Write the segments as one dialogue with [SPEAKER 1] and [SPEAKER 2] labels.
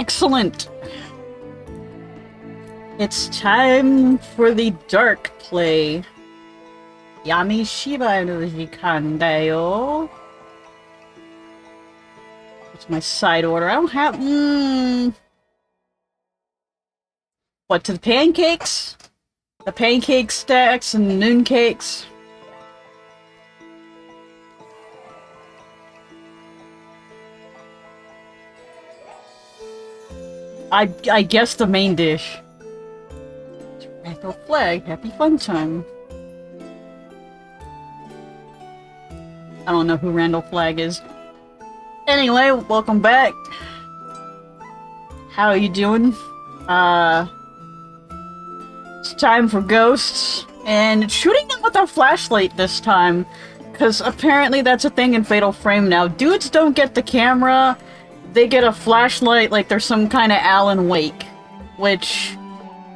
[SPEAKER 1] Excellent! It's time for the dark play. Yami Shiba no Jikan da yo. What's my side order? I don't have... What, to the pancakes? The pancake stacks and moon cakes? I guess the main dish. Randall Flag, happy fun time. I don't know who Randall Flag is. Anyway, welcome back. How are you doing? It's time for ghosts, and shooting them with a flashlight this time, because apparently that's a thing in Fatal Frame now. Dudes don't get the camera, they get a flashlight like there's some kind of Alan Wake, which,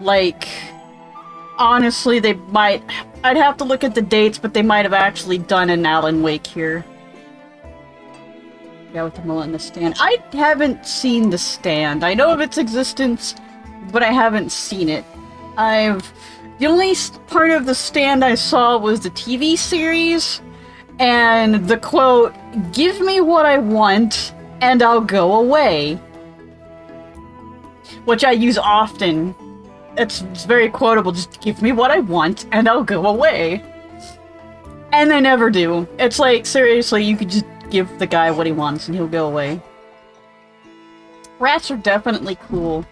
[SPEAKER 1] like, honestly, they might... I'd have to look at the dates, but they might have actually done an Alan Wake here. Yeah, with the mullet and the stand. I haven't seen the stand. I know of its existence, but I haven't seen it. The only part of the stand I saw was the TV series, and the quote, "Give me what I want, and I'll go away." Which I use often. It's very quotable, just give me what I want, and I'll go away. And they never do. It's like, seriously, you could just give the guy what he wants, and he'll go away. Rats are definitely cool.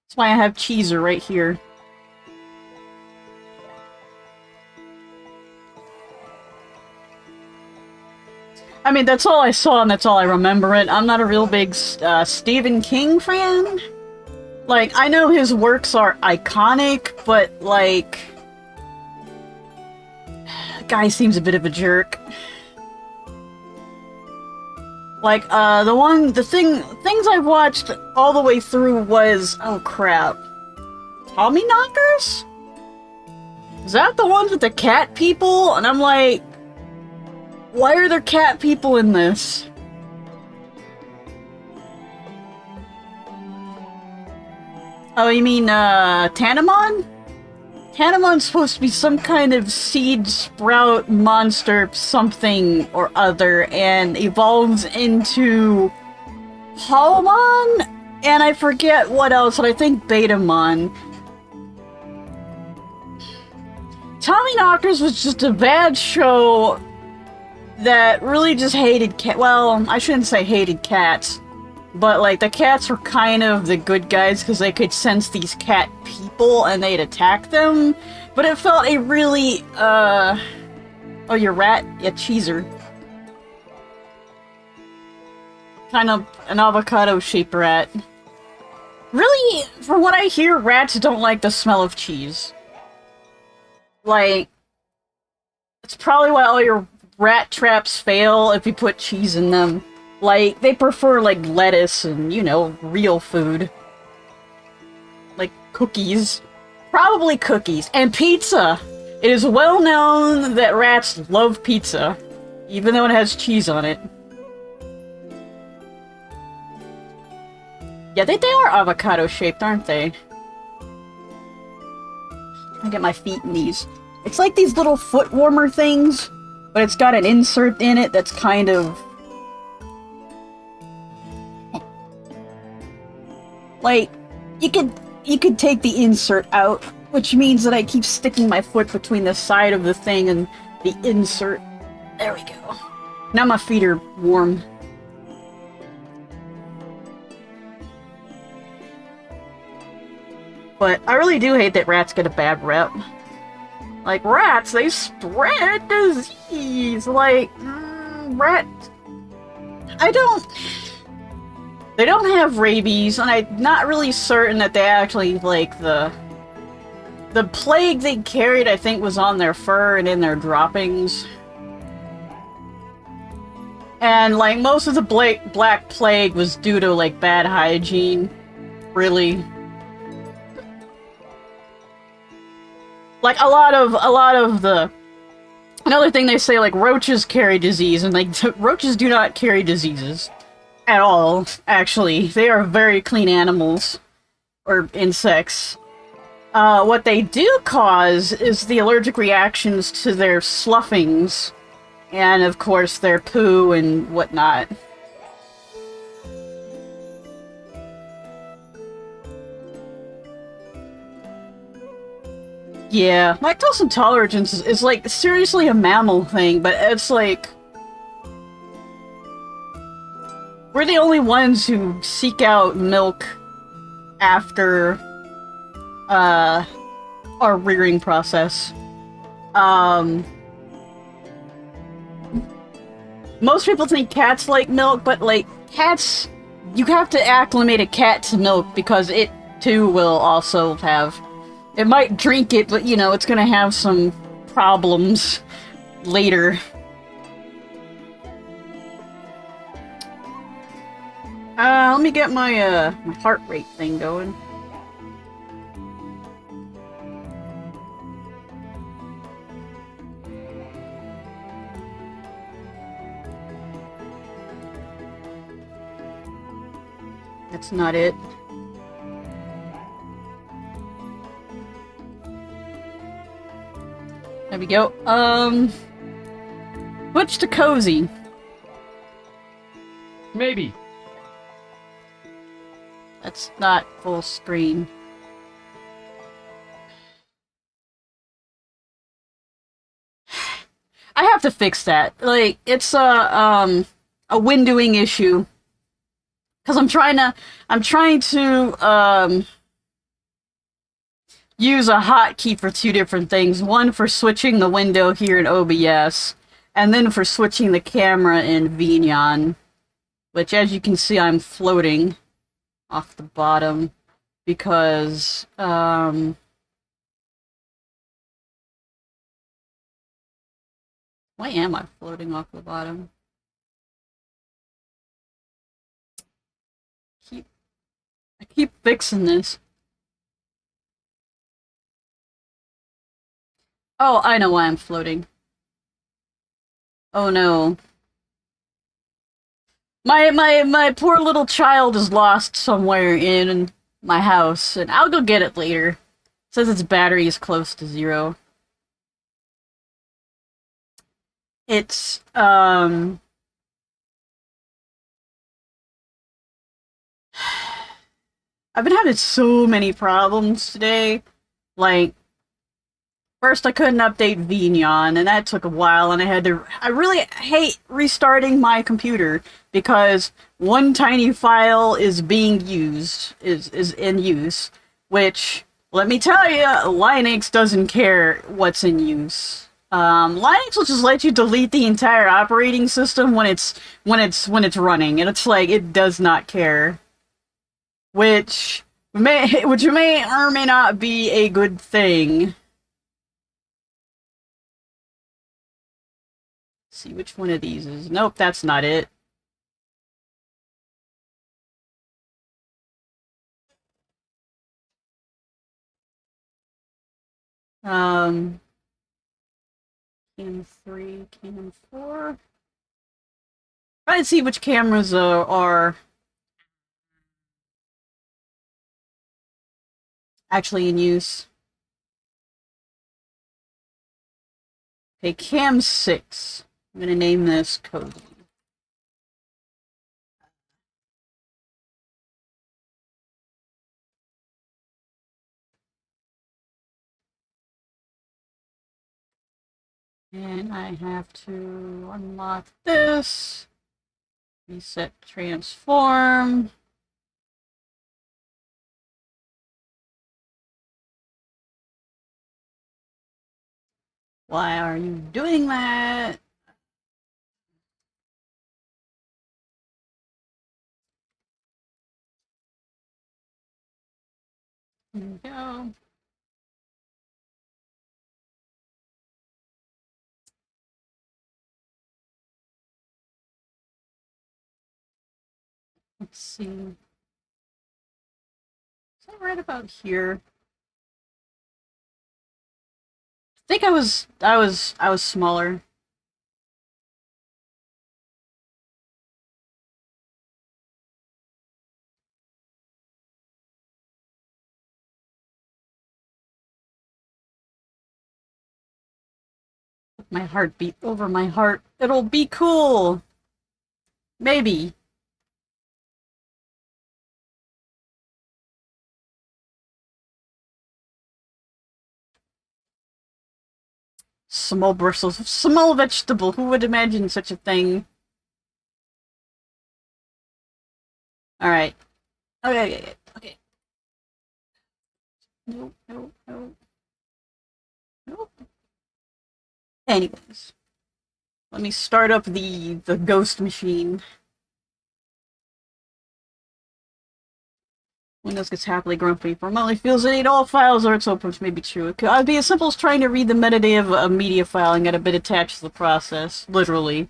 [SPEAKER 1] That's why I have Cheezer right here. I mean, that's all I saw and that's all I remember it. I'm not a real big Stephen King fan. Like, I know his works are iconic, but, like... the guy seems a bit of a jerk. Like, things I've watched all the way through was, oh crap, Tommyknockers? Is that the ones with the cat people? And I'm like, why are there cat people in this? Oh, you mean, Tanamon? Tanamon's supposed to be some kind of seed sprout monster something or other, and evolves into Palmon? And I forget what else, and I think Betamon. Tommyknockers was just a bad show that really just hated well, I shouldn't say hated cats. But, like, the cats were kind of the good guys because they could sense these cat people and they'd attack them. But it felt a really, oh, your rat? Yeah, Cheezer. Kind of an avocado-shaped rat. Really, from what I hear, rats don't like the smell of cheese. Like, it's probably why all your rat traps fail if you put cheese in them. Like, they prefer, like, lettuce and, you know, real food. Like, cookies. Probably cookies. And pizza! It is well known that rats love pizza, even though it has cheese on it. Yeah, they are avocado-shaped, aren't they? I get my feet in these. It's like these little foot warmer things, but it's got an insert in it that's kind of... like, you could take the insert out, which means that I keep sticking my foot between the side of the thing and the insert. There we go. Now my feet are warm. But I really do hate that rats get a bad rep. Like, rats, they spread disease! Like, rats... They don't have rabies, and I'm not really certain that they actually, like, the plague they carried, I think, was on their fur and in their droppings. And, like, most of the Black Plague was due to, like, bad hygiene. Really. Like a lot of the another thing they say, like roaches carry disease, and like roaches do not carry diseases at all. Actually, they are very clean animals or insects. What they do cause is the allergic reactions to their sloughings, and of course their poo and whatnot. Yeah, lactose intolerance is like seriously a mammal thing, but it's like we're the only ones who seek out milk after our rearing process. Um, most people think cats like milk, but like cats, you have to acclimate a cat to milk because it too will also have. It might drink it, but you know it's gonna have some problems later. Let me get my heart rate thing going. That's not it. There we go. Switch to cozy.
[SPEAKER 2] Maybe.
[SPEAKER 1] That's not full screen. I have to fix that. Like, it's a windowing issue. Cause I'm trying to, use a hotkey for two different things. One for switching the window here in OBS, and then for switching the camera in VNyan. Which, as you can see, I'm floating off the bottom because, why am I floating off the bottom? I keep fixing this. Oh, I know why I'm floating. Oh no. My poor little child is lost somewhere in my house, and I'll go get it later. It says its battery is close to zero. It's, I've been having so many problems today. Like, first I couldn't update VNyan, and that took a while, and I really hate restarting my computer, because one tiny file is being used, is in use, which, let me tell you, Linux doesn't care what's in use. Linux will just let you delete the entire operating system when it's running, and it's like, it does not care. Which may or may not be a good thing. See which one of these is. Nope, that's not it. Um, Cam 3, Cam 4. Try to see which cameras are actually in use. Okay, Cam 6. I'm gonna name this Cozy. And I have to unlock this. Reset transform. Why are you doing that? Here we go. Let's see. Is that right about here? think I was smaller. My heart beat over my heart. It'll be cool. Maybe. Small bristles of small vegetable. Who would imagine such a thing? Alright. Okay, okay, okay. No, no, no. No. Anyways. Let me start up the ghost machine. Windows gets happily grumpy. Remotely feels it ate all files or it's open, which may be true. It could be as simple as trying to read the metadata of a media file and get a bit attached to the process. Literally.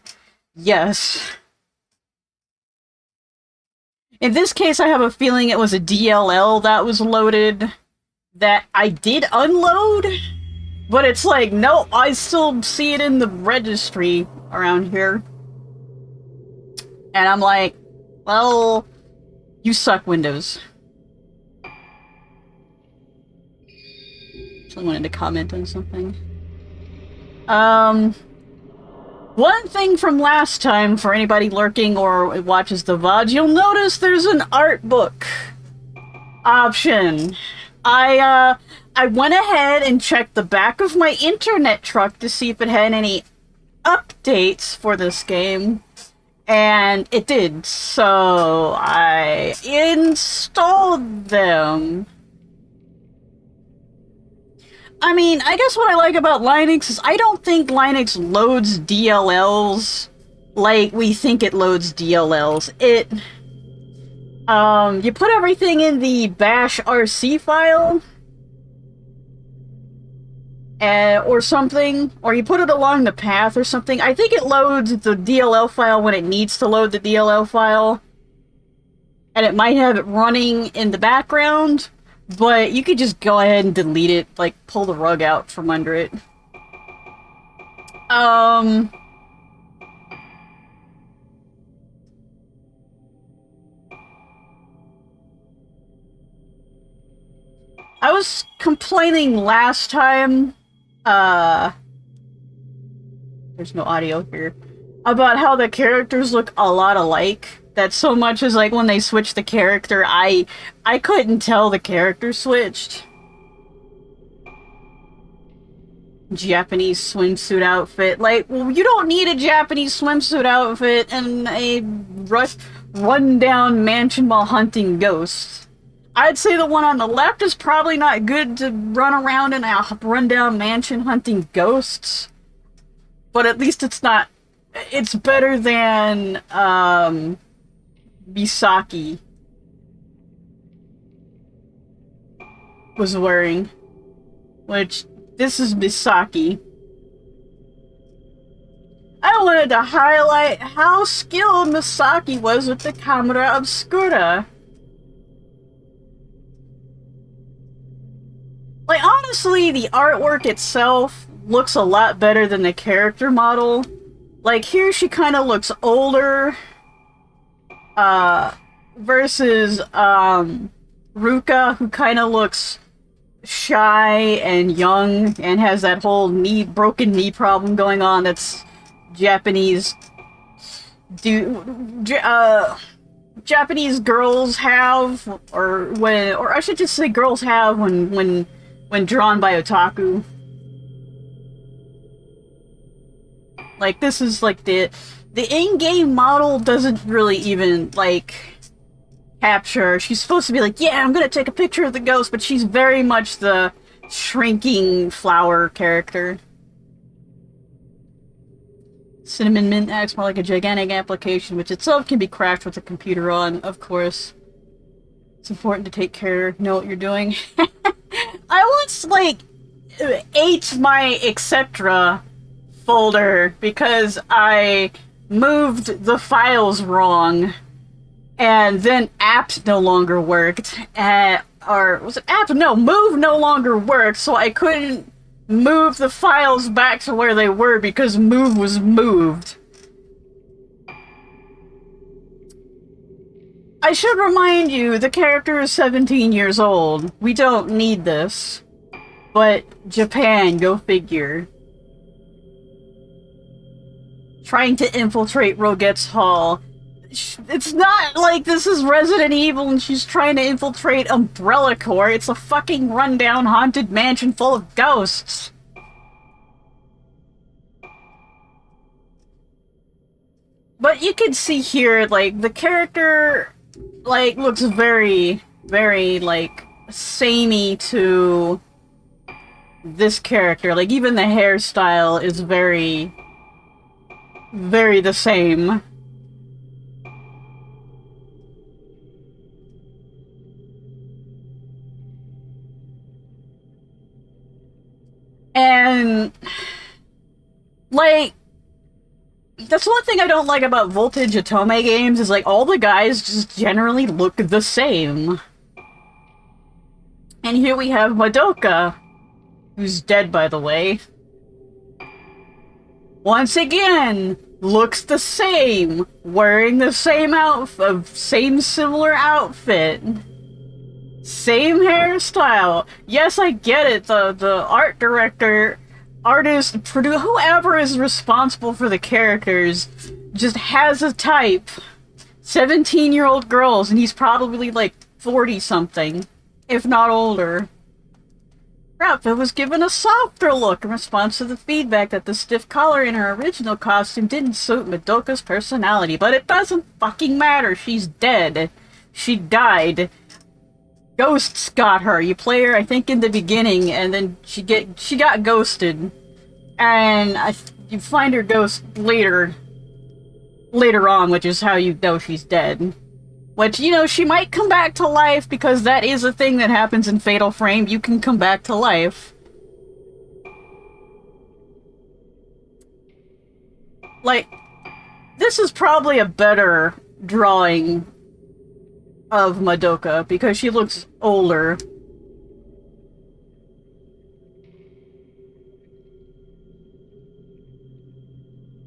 [SPEAKER 1] Yes. In this case, I have a feeling it was a DLL that was loaded that I did unload, but it's like, nope, I still see it in the registry around here. And I'm like, well, you suck, Windows. Actually wanted to comment on something. One thing from last time, for anybody lurking or watches the VOD, you'll notice there's an art book option. I went ahead and checked the back of my internet truck to see if it had any updates for this game, and it did, so I installed them. I mean, I guess what I like about Linux is I don't think Linux loads DLLs like we think it loads DLLs. You put everything in the bash RC file, or something, or you put it along the path or something. I think it loads the DLL file when it needs to load the DLL file, and it might have it running in the background. But you could just go ahead and delete it, like, pull the rug out from under it. I was complaining last time, there's no audio here, about how the characters look a lot alike. That so much as, like, when they switched the character, I couldn't tell the character switched. Japanese swimsuit outfit. Like, well, you don't need a Japanese swimsuit outfit and a run-down mansion while hunting ghosts. I'd say the one on the left is probably not good to run around in a run-down mansion hunting ghosts. But at least it's not... It's better than, Misaki was wearing, which this is Misaki. I wanted to highlight how skilled Misaki was with the camera obscura. Like, honestly, the artwork itself looks a lot better than the character model. Like, here she kind of looks older. Versus, Ruka, who kind of looks shy and young and has that whole broken knee problem going on that's Japanese Japanese girls have, or I should just say girls have when drawn by otaku. Like, this is like the in-game model doesn't really even, like, capture. She's supposed to be like, yeah, I'm gonna take a picture of the ghost, but she's very much the shrinking flower character. Cinnamon Mint acts more like a gigantic application, which itself can be crashed with a computer on, of course. It's important to take care, know what you're doing. I once, like, ate my etc. folder because I moved the files wrong, and then apt no longer worked, or was it apt? No, move no longer worked, so I couldn't move the files back to where they were because move was moved. I should remind you, the character is 17 years old. We don't need this. But Japan, go figure. Trying to infiltrate Roget's Hall. It's not like this is Resident Evil and she's trying to infiltrate Umbrella Corps. It's a fucking rundown haunted mansion full of ghosts. But you can see here, like, the character, like, looks very, very, like, samey to this character. Like, even the hairstyle is very, very the same. And, like, that's one thing I don't like about Voltage Otome games, is like, all the guys just generally look the same. And here we have Madoka, who's dead, by the way. Once again, looks the same, wearing the same outfit, same similar outfit. Same hairstyle. Yes, I get it. The art director, artist, producer, whoever is responsible for the characters just has a type. 17-year-old girls, and he's probably like 40-something, if not older. Rapha was given a softer look in response to the feedback that the stiff collar in her original costume didn't suit Madoka's personality, but it doesn't fucking matter. She's dead. She died. Ghosts got her. You play her, I think, in the beginning, and then she got ghosted, and you find her ghost later on, which is how you know she's dead. Which, you know, she might come back to life, because that is a thing that happens in Fatal Frame. You can come back to life. Like, this is probably a better drawing of Madoka, because she looks older.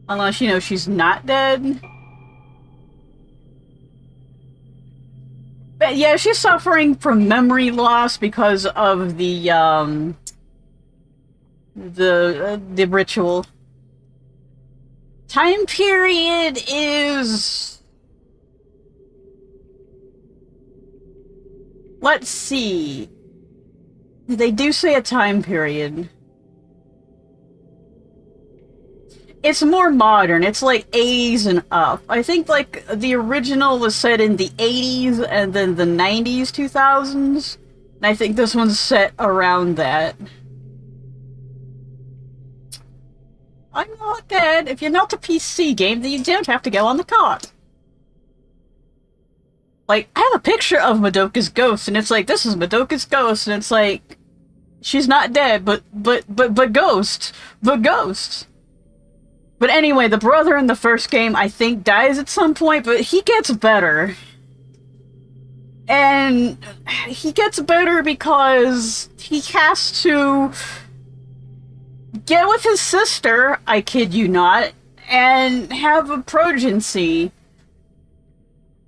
[SPEAKER 1] Unless, you know, she's not dead. But yeah, she's suffering from memory loss because of the ritual. Time period is... Let's see. They do say a time period. It's more modern. It's like 80s and up. I think like the original was set in the 80s and then the 90s, 2000s. And I think this one's set around that. I'm not dead. If you're not a PC game, then you don't have to go on the cart. Like, I have a picture of Madoka's ghost, and it's like, this is Madoka's ghost, and it's like, she's not dead, but ghost. But ghost. But anyway, the brother in the first game, I think, dies at some point, but he gets better. And he gets better because he has to get with his sister, I kid you not, and have a progeny.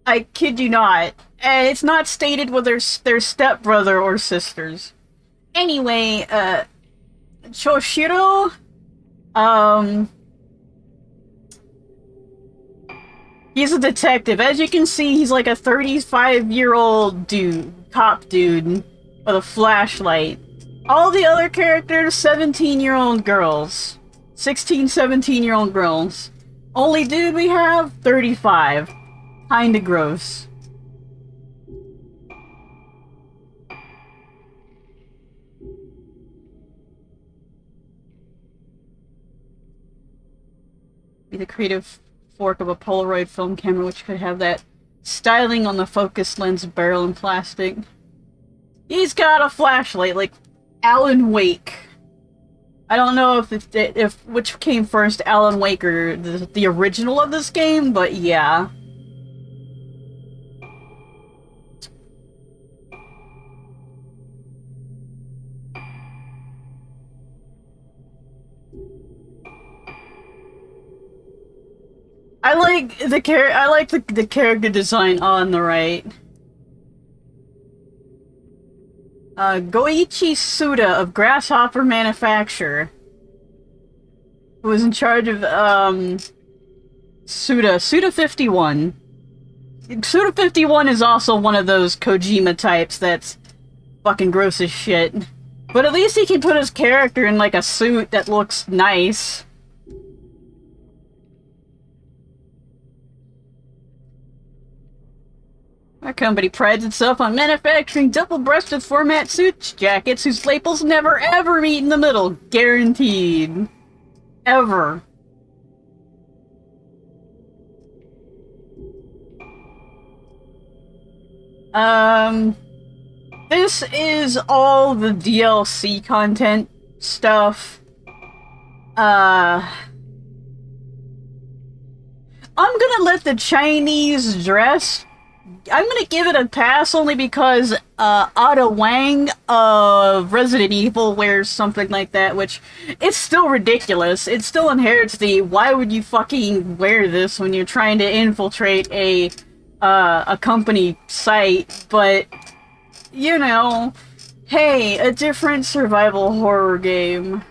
[SPEAKER 1] I kid you not. And it's not stated whether they're stepbrother or sisters. Anyway, Choshiro, he's a detective. As you can see, he's like a 35-year-old dude, cop dude, with a flashlight. All the other characters, 17-year-old girls. 16, 17-year-old girls. Only dude we have, 35. Kinda gross. Be the creative fork of a Polaroid film camera, which could have that styling on the focus lens barrel and plastic. He's got a flashlight, like Alan Wake. I don't know if which came first, Alan Wake or the original of this game, but yeah. I like the character design on the right. Goichi Suda of Grasshopper Manufacture, who was in charge of Suda 51. Suda 51 is also one of those Kojima types that's fucking gross as shit. But at least he can put his character in like a suit that looks nice. Our company prides itself on manufacturing double-breasted format suit jackets whose labels never ever meet in the middle. Guaranteed. Ever. This is all the DLC content stuff. I'm gonna let the Chinese dress, I'm gonna give it a pass only because Ada Wang of Resident Evil wears something like that, which it's still ridiculous. It still inherits the why would you fucking wear this when you're trying to infiltrate a company site, but you know, hey, a different survival horror game.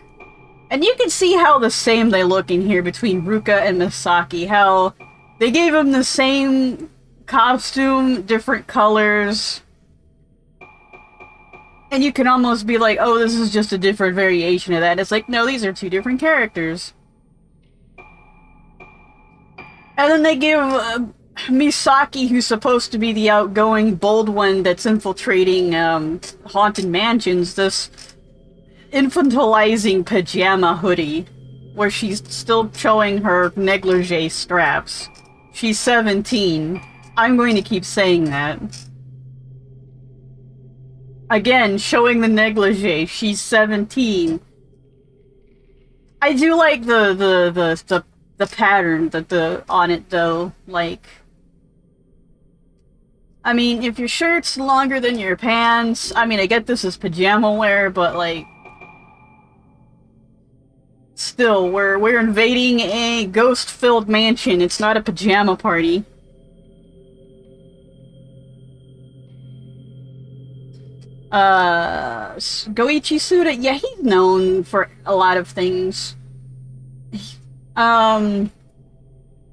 [SPEAKER 1] And you can see how the same they look in here between Ruka and Misaki, how they gave them the same costume, different colors. And you can almost be like, oh, this is just a different variation of that. It's like, no, these are two different characters. And then they give Misaki, who's supposed to be the outgoing, bold one that's infiltrating haunted mansions, this infantilizing pajama hoodie, where she's still showing her negligee straps. She's 17. I'm going to keep saying that. Again, showing the negligee. She's 17. I do like the pattern on it though. Like, I mean, if your shirt's longer than your pants, I mean, I get this as pajama wear, but like, still, we're invading a ghost-filled mansion. It's not a pajama party. Goichi Suda, yeah, he's known for a lot of things.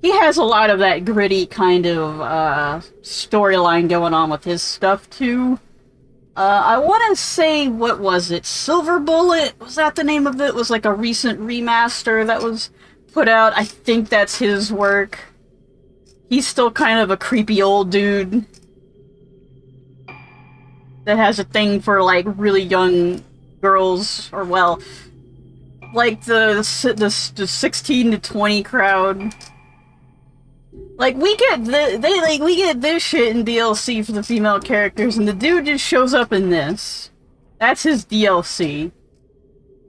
[SPEAKER 1] He has a lot of that gritty kind of storyline going on with his stuff too. I want to say, what was it? Silver Bullet? Was that the name of it? It was like a recent remaster that was put out. I think that's his work. He's still kind of a creepy old dude that has a thing for like really young girls, or well, like the 16 to 20 crowd. Like, we get we get this shit in DLC for the female characters, and the dude just shows up in this. That's his DLC.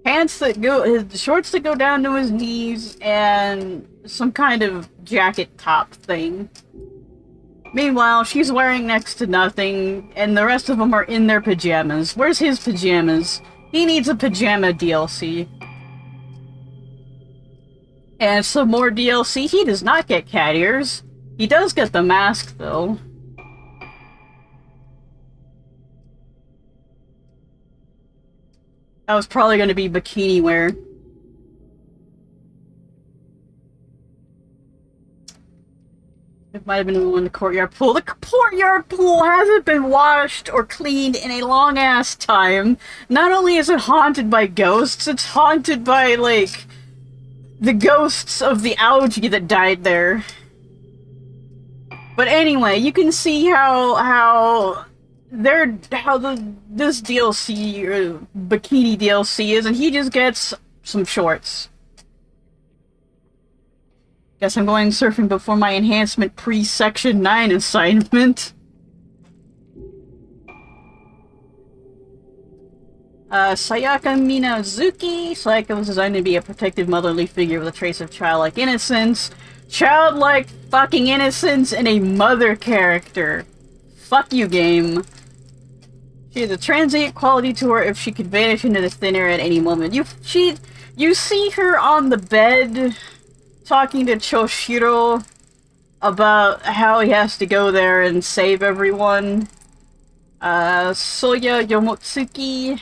[SPEAKER 1] Pants that go, shorts that go down to his knees, and some kind of jacket top thing. Meanwhile, she's wearing next to nothing, and the rest of them are in their pajamas. Where's his pajamas? He needs a pajama DLC. And some more DLC. He does not get cat ears. He does get the mask, though. That was probably going to be bikini wear. It might have been in the courtyard pool. The courtyard pool hasn't been washed or cleaned in a long-ass time. Not only is it haunted by ghosts, it's haunted by, like, the ghosts of the algae that died there. But anyway, you can see how this DLC, or bikini DLC is, and he just gets some shorts. Guess I'm going surfing before my enhancement pre-Section 9 assignment. Sayaka Minazuki. Sayaka was designed to be a protective motherly figure with a trace of childlike innocence. Childlike fucking innocence in a mother character. Fuck you, game. She has a transient quality to her if she could vanish into the thin air at any moment. You see her on the bed talking to Choshiro about how he has to go there and save everyone. Soya Yomotsuki.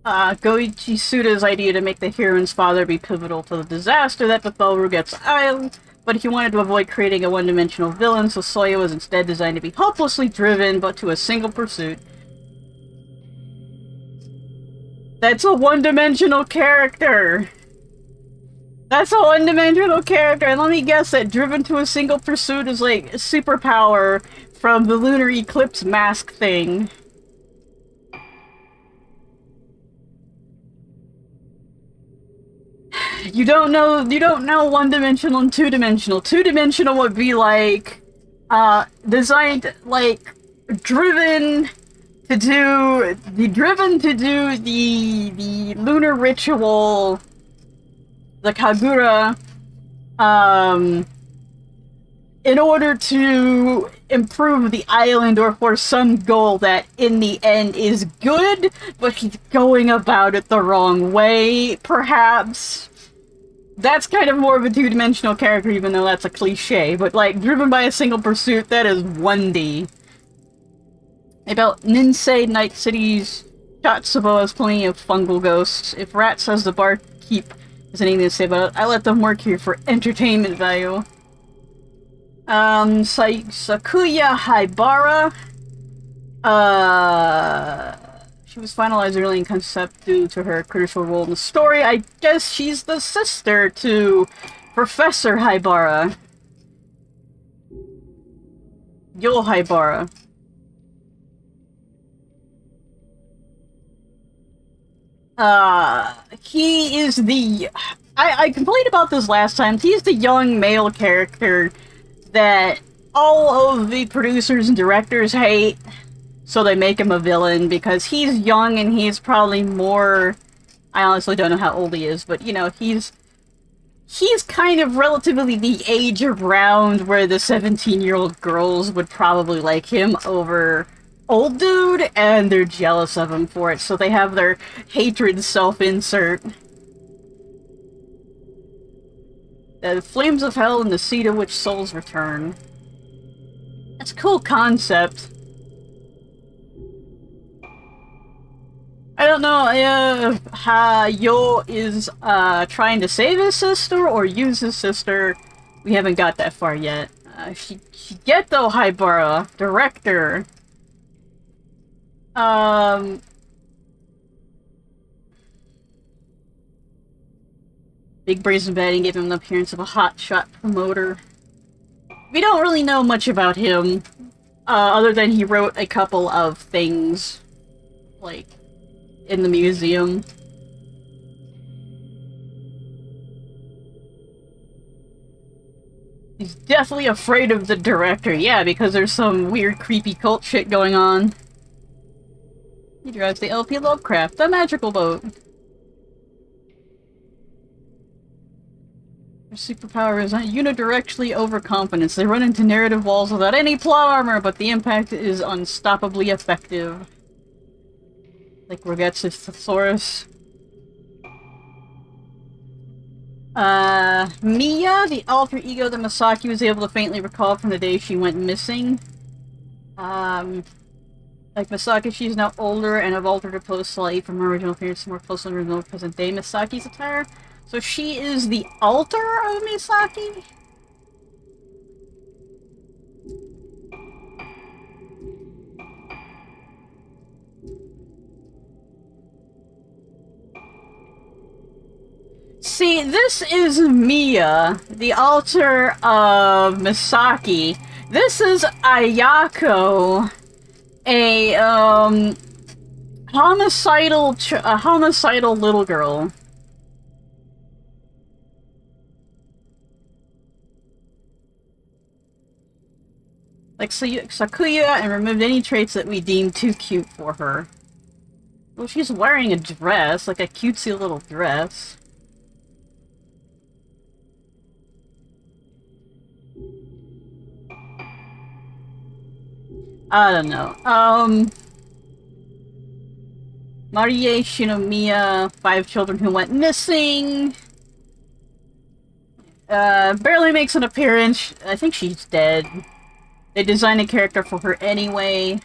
[SPEAKER 1] Goichi Suda's idea to make the heroine's father be pivotal to the disaster that befell Ruget's Isle, but he wanted to avoid creating a one-dimensional villain, so Soya was instead designed to be hopelessly driven, but to a single pursuit. That's a one-dimensional character! That's a one-dimensional character, and let me guess that driven to a single pursuit is like a superpower from the lunar eclipse mask thing. You don't know one-dimensional and two-dimensional. Two-dimensional would be like, designed, like, driven to do the lunar ritual, the Kagura, in order to improve the island or for some goal that in the end is good, but he's going about it the wrong way, perhaps. That's kind of more of a two-dimensional character, even though that's a cliche, but like, driven by a single pursuit, that is 1D. About Ninsei Night City's Chatsubo has plenty of fungal ghosts. If Rat says the barkeep has anything to say about it, I let them work here for entertainment value. Sakuya Haibara. She was finalized early in concept due to her crucial role in the story. I guess she's the sister to Professor Haibara. Yo Haibara. He is the... I complained about this last time. He's the young male character that all of the producers and directors hate. So they make him a villain because he's young and he's probably more... I honestly don't know how old he is, but you know, he's kind of relatively the age around where the 17-year-old girls would probably like him over old dude, and they're jealous of him for it, so they have their hatred self-insert. The flames of hell and the seed of which souls return. That's a cool concept. I don't know if Yo is trying to save his sister or use his sister. We haven't got that far yet. Shigeto Haibara, director. Big Brazen Batting gave him the appearance of a hotshot promoter. We don't really know much about him, other than he wrote a couple of things, like, in the museum. He's definitely afraid of the director, yeah, because there's some weird, creepy cult shit going on. He drives the LP Lovecraft, the magical boat. Their superpower is unidirectionally overconfidence. They run into narrative walls without any plot armor, but the impact is unstoppably effective. Like Rogetsu's Thesaurus. Miya, the alter ego that Masaki was able to faintly recall from the day she went missing. Like Masaki, she's now older and have altered her clothes slightly from her original appearance to more closely resemble present-day Masaki's attire. So she is the alter of Misaki? See, this is Miya, the alter of Misaki. This is Ayako, a homicidal little girl. Like Sakuya, and removed any traits that we deem too cute for her. Well, she's wearing a dress, like a cutesy little dress. I don't know. Marie Shinomiya, 5 children who went missing. barely makes an appearance. I think she's dead. They designed a character for her anyway.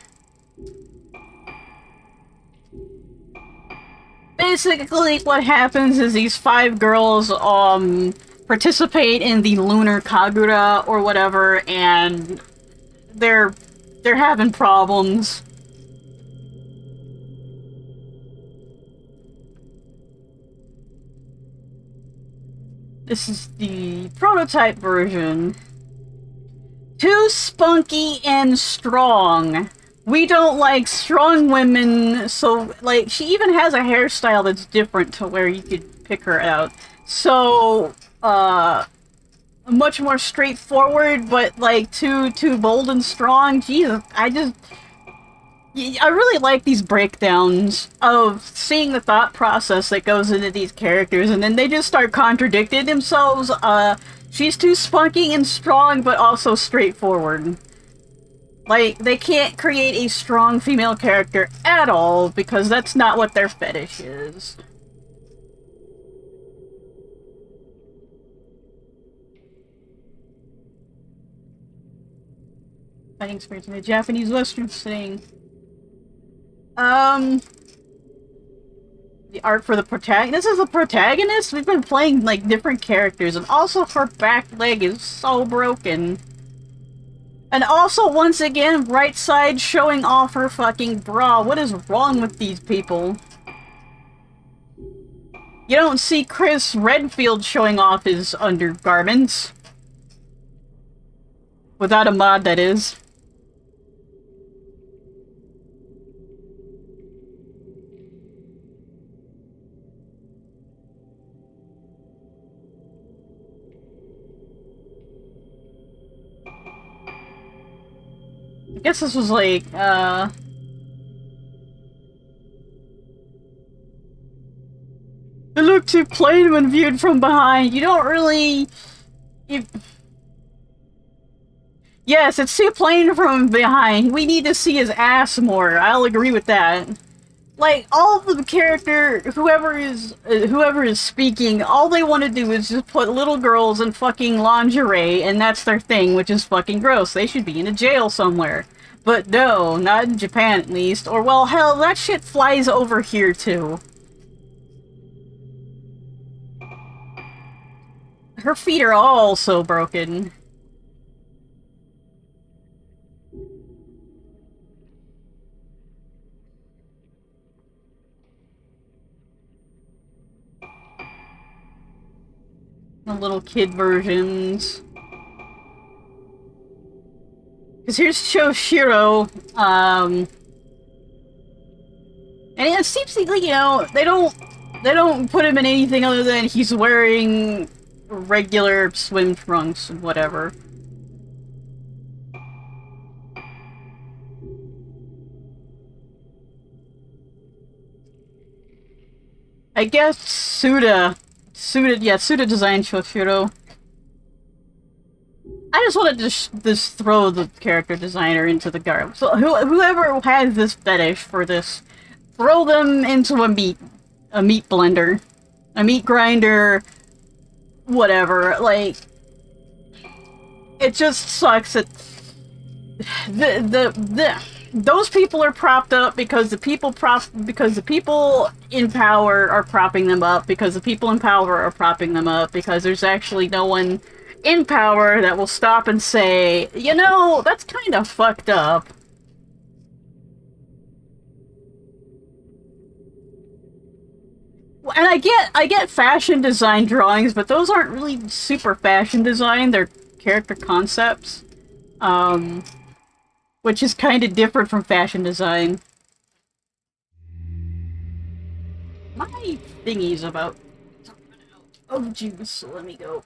[SPEAKER 1] Basically, what happens is these 5 girls, participate in the Lunar Kagura or whatever, and they're having problems. This is the prototype version. Too spunky and strong. We don't like strong women, so, like, she even has a hairstyle that's different to where you could pick her out. So, much more straightforward, but, like, too bold and strong. Jesus, I really like these breakdowns of seeing the thought process that goes into these characters, and then they just start contradicting themselves. She's too spunky and strong, but also straightforward. Like, they can't create a strong female character at all, because that's not what their fetish is. Fighting spirits in a Japanese Western setting. The art for the protagonist. This is the protagonist? We've been playing, like, different characters, and also her back leg is so broken. And also, once again, right side showing off her fucking bra. What is wrong with these people? You don't see Chris Redfield showing off his undergarments. Without a mod, that is. I guess this was like, it looked too plain when viewed from behind. You don't really... Yes, it's too plain from behind. We need to see his ass more. I'll agree with that. Like, all of the character, whoever is speaking, all they want to do is just put little girls in fucking lingerie, and that's their thing, which is fucking gross. They should be in a jail somewhere. But no, not in Japan at least. Or, well, hell, that shit flies over here too. Her feet are all so broken. The little kid versions. Because here's Choshiro, and it seems like, you know, they don't put him in anything other than he's wearing regular swim trunks and whatever. I guess Suda designed Choshiro. I just wanted to just throw the character designer into the garbage. So whoever has this fetish for this, throw them into a meat blender, a meat grinder, whatever. Like, it just sucks that those people are propped up because the people in power are propping them up, because the people in power are propping them up, because there's actually no one in power that will stop and say, you know, that's kind of fucked up. And I get fashion design drawings, but those aren't really super fashion design, they're character concepts. Which is kind of different from fashion design. My thingy's about to run out of juice, so let me go.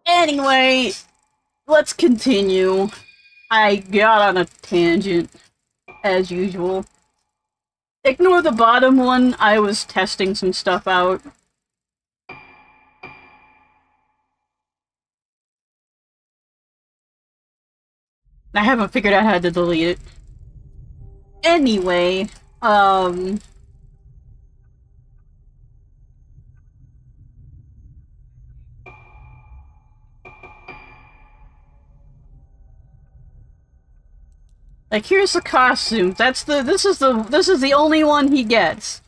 [SPEAKER 1] Anyway, let's continue. I got on a tangent, as usual. Ignore the bottom one, I was testing some stuff out. I haven't figured out how to delete it. Anyway, like here's the costume. This is the only one he gets.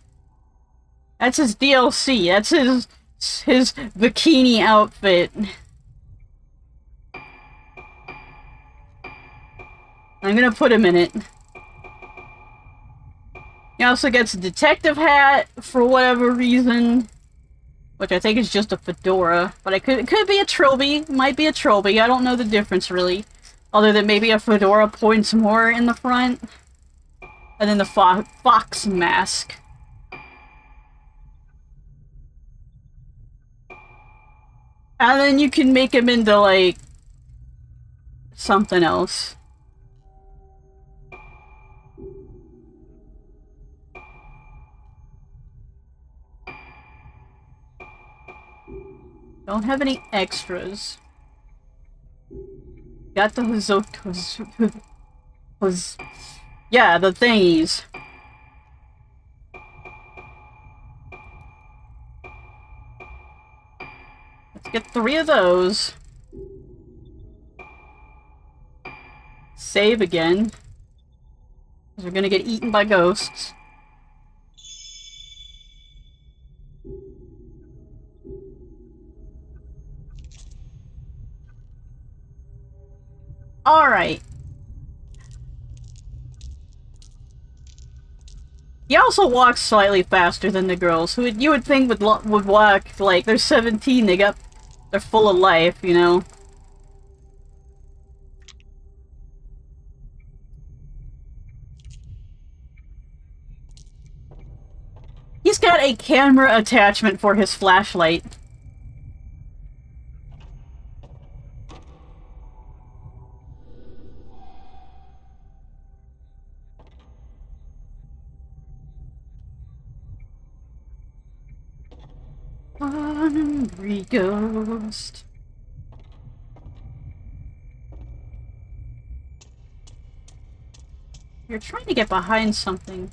[SPEAKER 1] That's his DLC. That's his bikini outfit. I'm gonna put him in it. He also gets a detective hat for whatever reason, which I think is just a fedora. But it could be a trilby. Might be a trilby. I don't know the difference really, other than maybe a fedora points more in the front, and then the fox mask. And then you can make him into like something else. Don't have any extras. Got the yeah, the thingies. Let's get 3 of those. Save again. Because we're gonna get eaten by ghosts. Alright. He also walks slightly faster than the girls, who you would think would walk like they're 17. They're full of life, you know. He's got a camera attachment for his flashlight. Hungry ghost. You're trying to get behind something.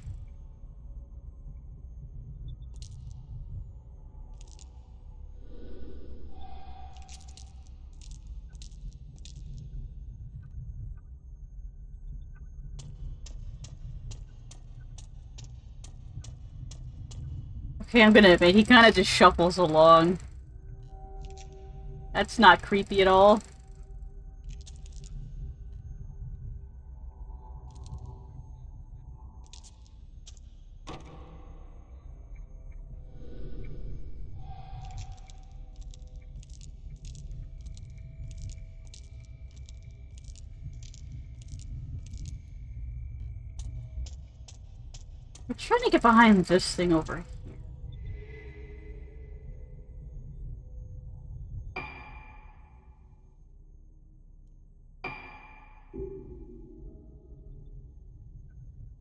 [SPEAKER 1] Okay, I'm gonna admit, he kind of just shuffles along. That's not creepy at all. We're trying to get behind this thing over here.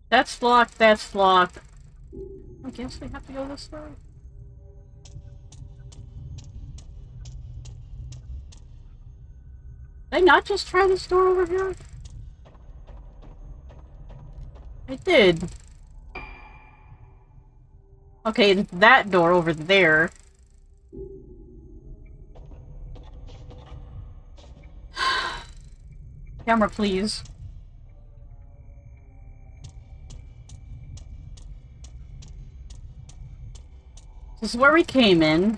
[SPEAKER 1] That's locked, that's locked. I guess we have to go this way. Did I not just try this door over here? I did. Okay, that door over there. Camera, please. This is where we came in.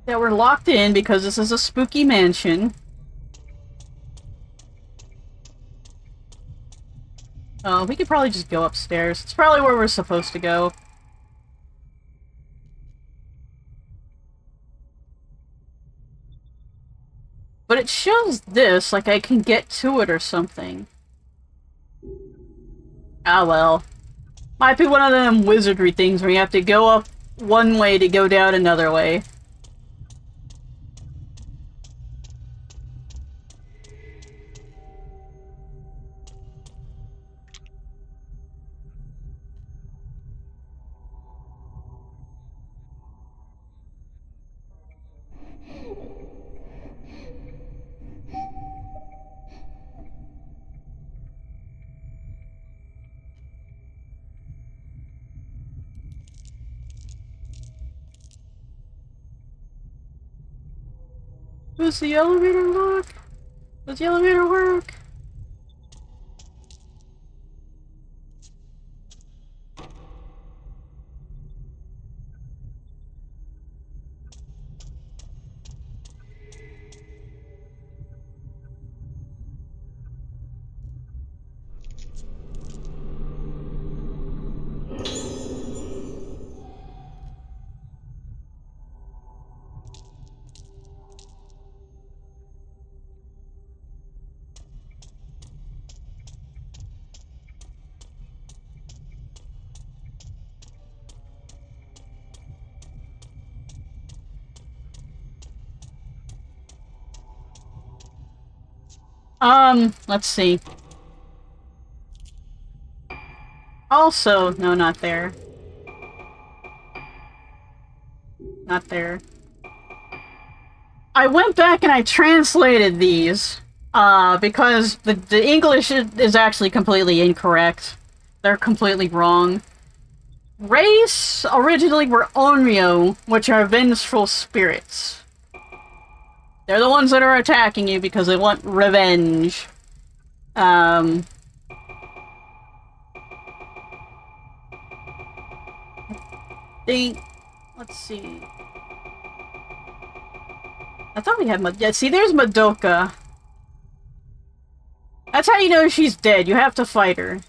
[SPEAKER 1] Yeah, we're locked in because this is a spooky mansion. Oh, we could probably just go upstairs. It's probably where we're supposed to go. But it shows this, like I can get to it or something. Ah well. Might be one of them wizardry things where you have to go up one way to go down another way. Does the elevator work? Does the elevator work? Let's see. Also, no, not there. Not there. I went back and I translated these, because the English is actually completely incorrect. They're completely wrong. Race originally were Onryo, which are vengeful spirits. They're the ones that are attacking you because they want revenge. Let's see. I thought we had yeah, see, there's Madoka. That's how you know she's dead. You have to fight her.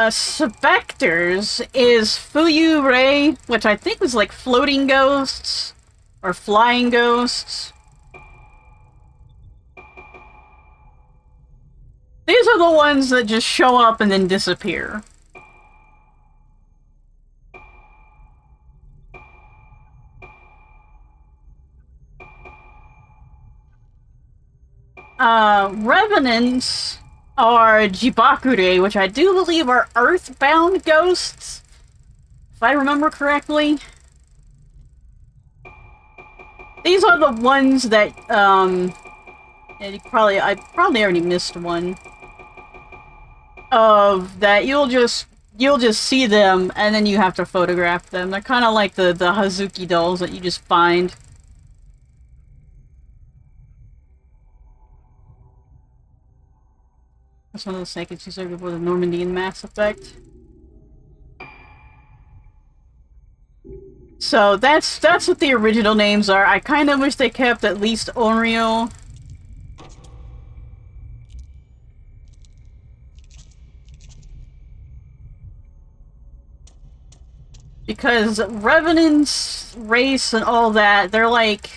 [SPEAKER 1] Spectres is Fuyu-Rei, which I think was like floating ghosts. Or flying ghosts. These are the ones that just show up and then disappear. Revenants are Jibakure, which I do believe are earthbound ghosts, if I remember correctly. These are the ones that, and I probably already missed one. Of that you'll just see them and then you have to photograph them. They're kind of like the Hazuki dolls that you just find. That's one of the seconds you said before the Normandy in Mass Effect. So that's what the original names are. I kind of wish they kept at least Onryo. Because Revenants, race, and all that, they're like...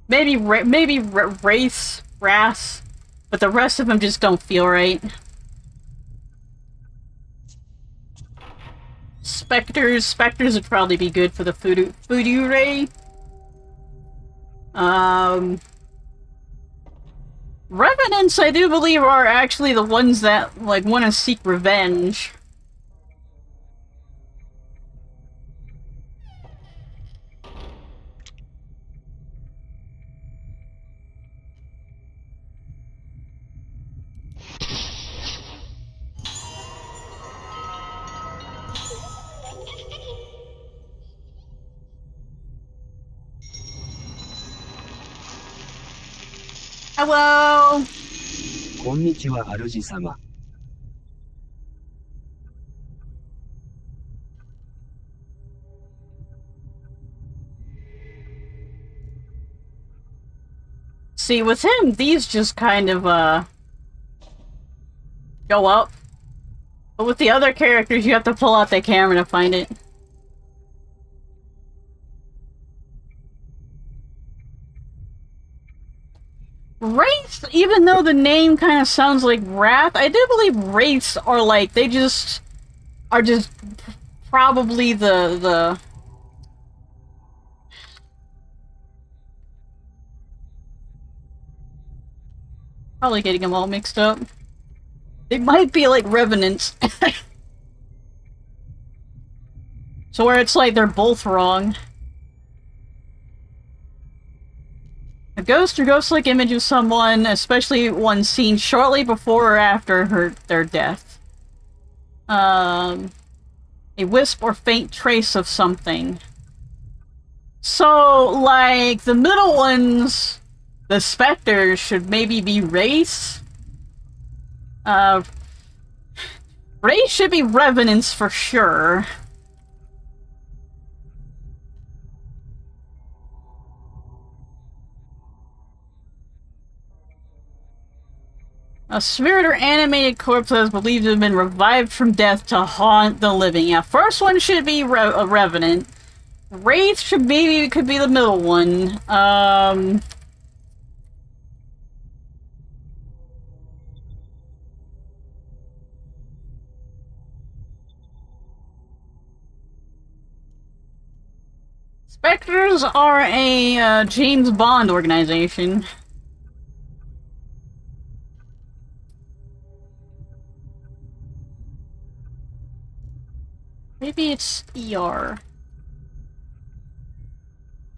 [SPEAKER 1] Maybe race, wrath, but the rest of them just don't feel right. Spectres would probably be good for the Fuyu-Rei. Revenants, I do believe, are actually the ones that, like, want to seek revenge. Hello!
[SPEAKER 2] こんにちは、主様。
[SPEAKER 1] See, with him, these just kind of, go up. But with the other characters, you have to pull out the camera to find it. Wraiths, even though the name kind of sounds like Wrath, I do believe Wraiths are like, they just are just probably the probably getting them all mixed up. They might be like Revenants. So where it's like they're both wrong. A ghost or ghost-like image of someone, especially one seen shortly before or after their death. A wisp or faint trace of something. So, like, the middle ones, the specters, should maybe be race. Race should be revenants for sure. A spirit or animated corpse that is believed to have been revived from death to haunt the living. Yeah, first one should be a revenant. Wraith should maybe could be the middle one. Spectres are a James Bond organization. Maybe it's ER.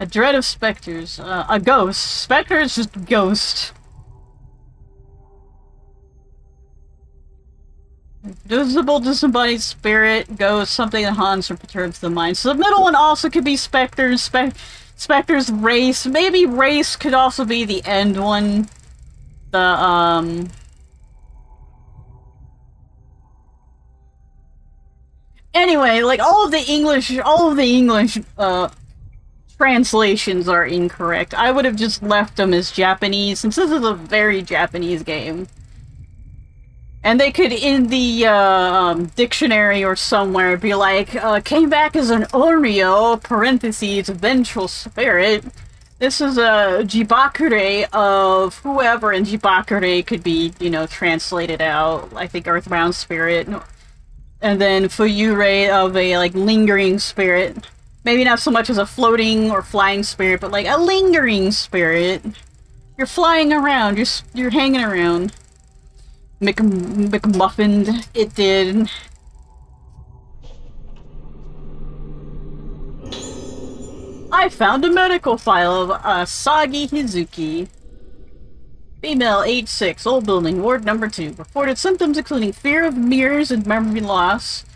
[SPEAKER 1] A dread of specters. A ghost. Spectre is just ghost. Visible disembodied spirit, ghost, something that haunts or perturbs the mind. So the middle one also could be specters. Spectre's race. Maybe race could also be the end one. Anyway, like all of the English translations are incorrect. I would have just left them as Japanese, since this is a very Japanese game. And they could, in the dictionary or somewhere, be like, came back as an Oreo, parentheses, vengeful spirit. This is a Jibakure of whoever, and Jibakure could be, you know, translated out. I think Earthbound Spirit. And then Fuyure of a, like, lingering spirit. Maybe not so much as a floating or flying spirit, but like a lingering spirit. You're flying around, you're hanging around. McMuffined, it did. I found a medical file of Asagi Hizuki. Female, age 6, old building, ward number 2. Reported symptoms including fear of mirrors and memory loss.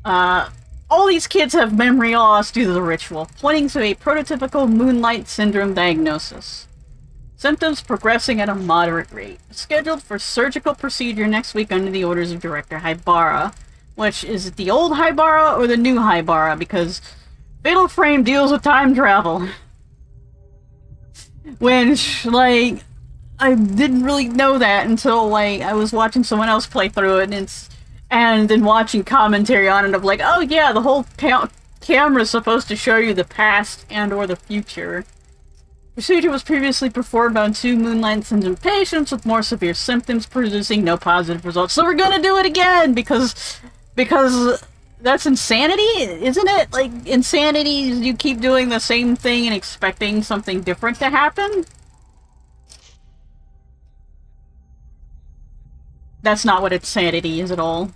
[SPEAKER 1] All these kids have memory loss due to the ritual, pointing to a prototypical Moonlight Syndrome diagnosis. Symptoms progressing at a moderate rate. Scheduled for surgical procedure next week under the orders of Director Haibara. Which, is it the old Haibara or the new Haibara? Because Fatal Frame deals with time travel. Which, like, I didn't really know that until, like, I was watching someone else play through it, and then watching commentary on it of like, oh yeah, the whole camera's supposed to show you the past and or the future. Procedure was previously performed on 2 Moonlight Syndrome patients with more severe symptoms, producing no positive results. So we're gonna do it again, because that's insanity, isn't it? Like, insanity is you keep doing the same thing and expecting something different to happen? That's not what insanity is at all.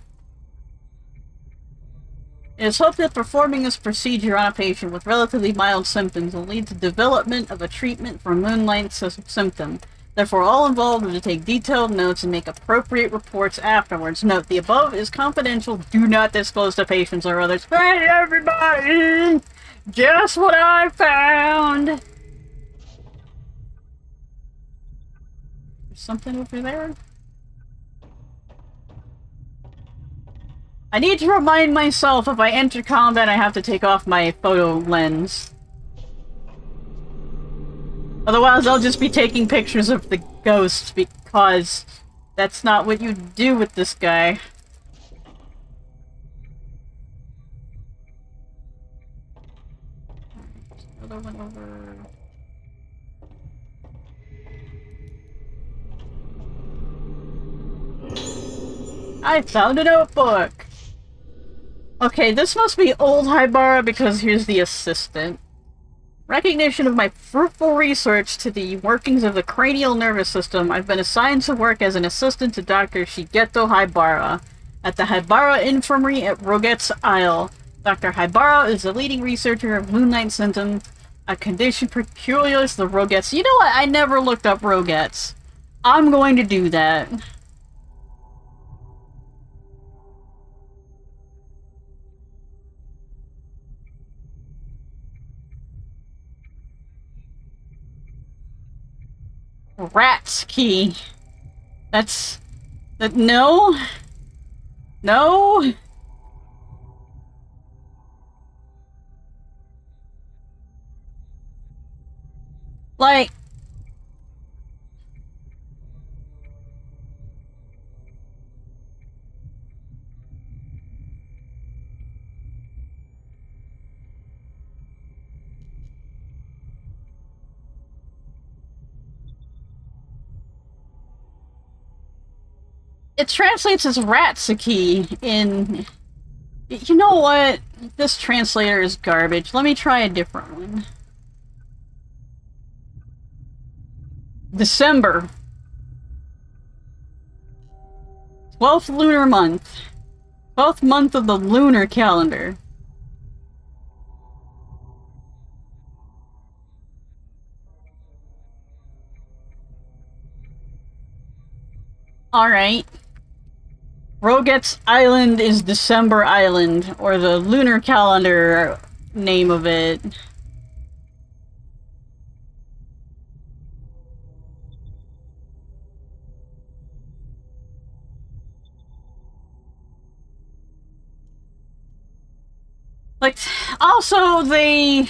[SPEAKER 1] It is hoped that performing this procedure on a patient with relatively mild symptoms will lead to development of a treatment for Moonlight symptom. Therefore, all involved are to take detailed notes and make appropriate reports afterwards. Note, the above is confidential. Do not disclose to patients or others. Hey, everybody! Guess what I found? There's something over there? I need to remind myself if I enter combat I have to take off my photo lens. Otherwise I'll just be taking pictures of the ghosts, because that's not what you do with this guy. Another one over... I found a notebook! Okay, this must be old Haibara because here's the assistant. Recognition of my fruitful research to the workings of the cranial nervous system, I've been assigned to work as an assistant to Dr. Shigeto Haibara at the Haibara Infirmary at Roget's Isle. Dr. Haibara is the leading researcher of Moonlight Syndrome, a condition peculiar to the Rogetts. You know what? I never looked up Rogetts. I'm going to do that. Rat's key. That's... That... No? No? Like... It translates as Ratsaki in... You know what? This translator is garbage. Let me try a different one. December. 12th lunar month. 12th month of the lunar calendar. Alright. Roget's Island is December Island, or the lunar calendar name of it. Like, also they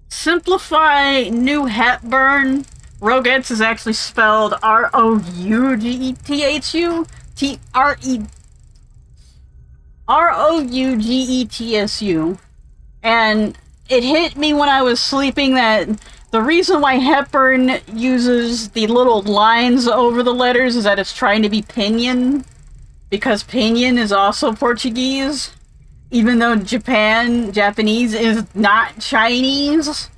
[SPEAKER 1] simplify New Hepburn. Roget's is actually spelled R-O-U-G-E-T-H-U? R-O-U-G-E-T-S-U. And it hit me when I was sleeping that the reason why Hepburn uses the little lines over the letters is that it's trying to be Pinyin. Because Pinyin is also Portuguese. Even though Japanese is not Chinese.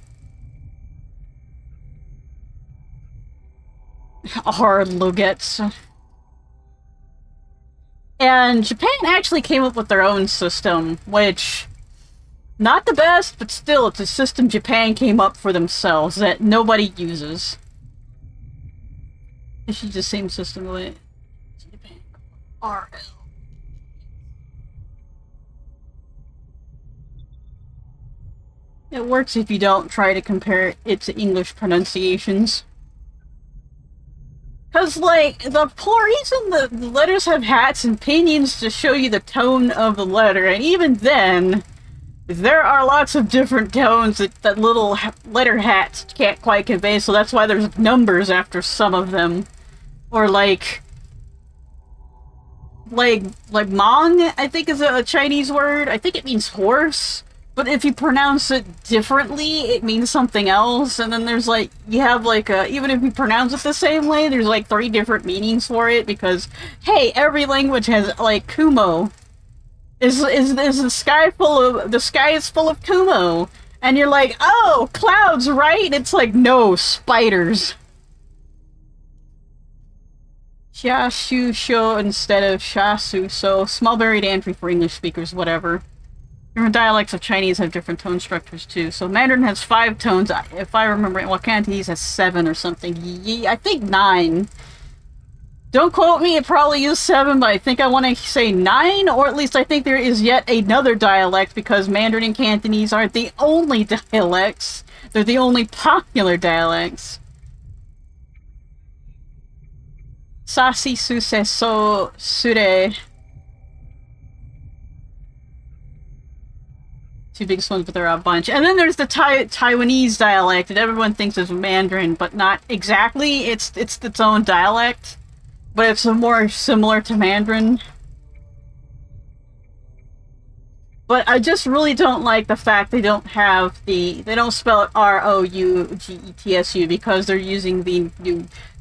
[SPEAKER 1] Hard Logets. And Japan actually came up with their own system, which... Not the best, but still, it's a system Japan came up for themselves that nobody uses. It's just the same system with Japan. RL. It works if you don't try to compare it to English pronunciations. Because, like, the whole reason the letters have hats and pinions to show you the tone of the letter, and even then, there are lots of different tones that little letter hats can't quite convey, so that's why there's numbers after some of them. Or, like Mong, I think is a Chinese word. I think it means horse. But if you pronounce it differently, it means something else. And then there's like, you have like even if you pronounce it the same way, there's like 3 different meanings for it because, hey, every language has like Kumo. Is the sky is full of Kumo. And you're like, oh, clouds, right? And it's like, no, spiders. Xiaxu Sho instead of Shasu, so small buried entry for English speakers, whatever. Different dialects of Chinese have different tone structures too. So Mandarin has 5 tones, if I remember, well, Cantonese has 7 or something. I think 9. Don't quote me, it probably is 7, but I think I want to say 9, or at least I think there is yet another dialect, because Mandarin and Cantonese aren't the only dialects. They're the only popular dialects. Sasi Suse So Sure. 2 biggest ones, but there are a bunch. And then there's the Taiwanese dialect that everyone thinks is Mandarin, but not exactly. It's its own dialect, but it's more similar to Mandarin. But I just really don't like the fact they don't have they don't spell it R-O-U-G-E-T-S-U because they're using the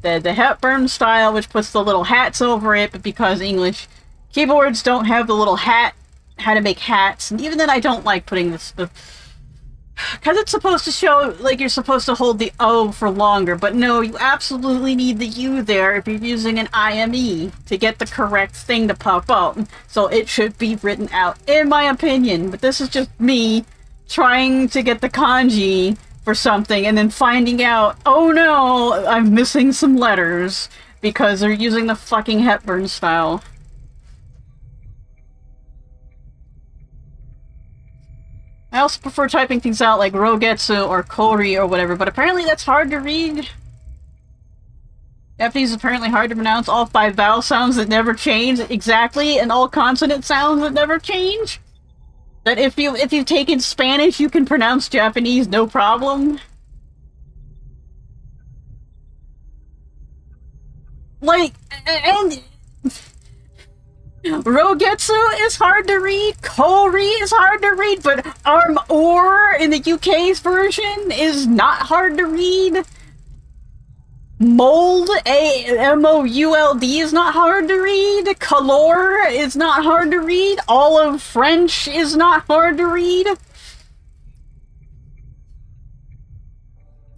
[SPEAKER 1] Hepburn style, which puts the little hats over it, but because English keyboards don't have the little hat, how to make hats, and even then I don't like putting this because it's supposed to show like you're supposed to hold the O for longer, but no, you absolutely need the U there if you're using an IME to get the correct thing to pop out. So it should be written out, in my opinion, but this is just me trying to get the kanji for something and then finding out, oh no, I'm missing some letters because they're using the fucking Hepburn style. I also prefer typing things out like Rogetsu or Kori or whatever, but apparently that's hard to read. Japanese is apparently hard to pronounce. All 5 vowel sounds that never change exactly, and all consonant sounds that never change. That if you've taken Spanish, you can pronounce Japanese no problem. Like, and Rogetsu is hard to read, Kori is hard to read, but Arm-or in the UK's version is not hard to read. Mold, A-M-O-U-L-D, is not hard to read. Color is not hard to read. All of French is not hard to read.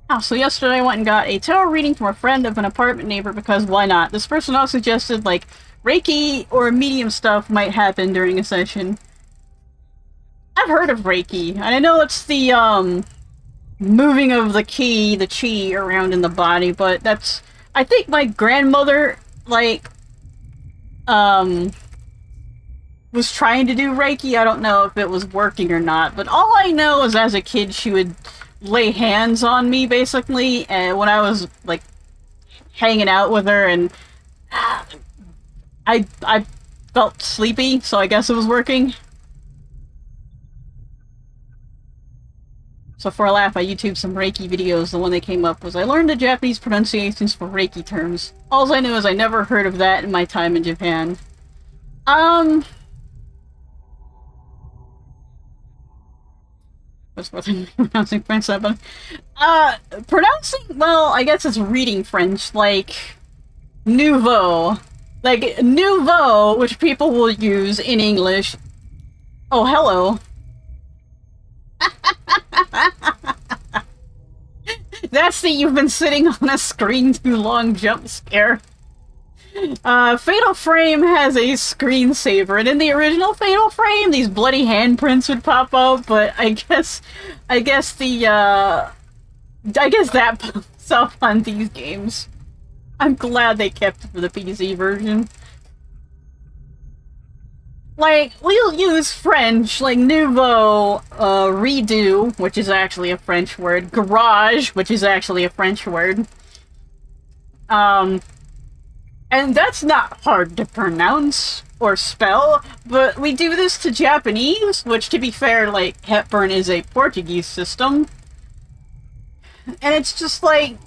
[SPEAKER 1] Oh, so yesterday I went and got a tarot reading from a friend of an apartment neighbor because why not? This person also suggested, like, Reiki or medium stuff might happen during a session. I've heard of Reiki, and I know it's the, moving of the chi around in the body, but that's... I think my grandmother, like, was trying to do Reiki. I don't know if it was working or not, but all I know is as a kid she would lay hands on me, basically, and when I was, like, hanging out with her, and I felt sleepy, so I guess it was working. So for a laugh, I YouTubed some Reiki videos. The one that came up was, I learned the Japanese pronunciations for Reiki terms. All I knew is I never heard of that in my time in Japan. What's more than pronouncing French, but pronouncing, well, I guess it's reading French, like nouveau. Like nouveau, which people will use in English. Oh, hello. That's the you've been sitting on a screen too long jump scare. Fatal Frame has a screensaver, and in the original Fatal Frame, these bloody handprints would pop up, but I guess that pops up on these games. I'm glad they kept it for the PC version. Like, we'll use French, like nouveau, redo, which is actually a French word, garage, which is actually a French word. And that's not hard to pronounce or spell, but we do this to Japanese, which, to be fair, like, Hepburn is a Portuguese system. And it's just like...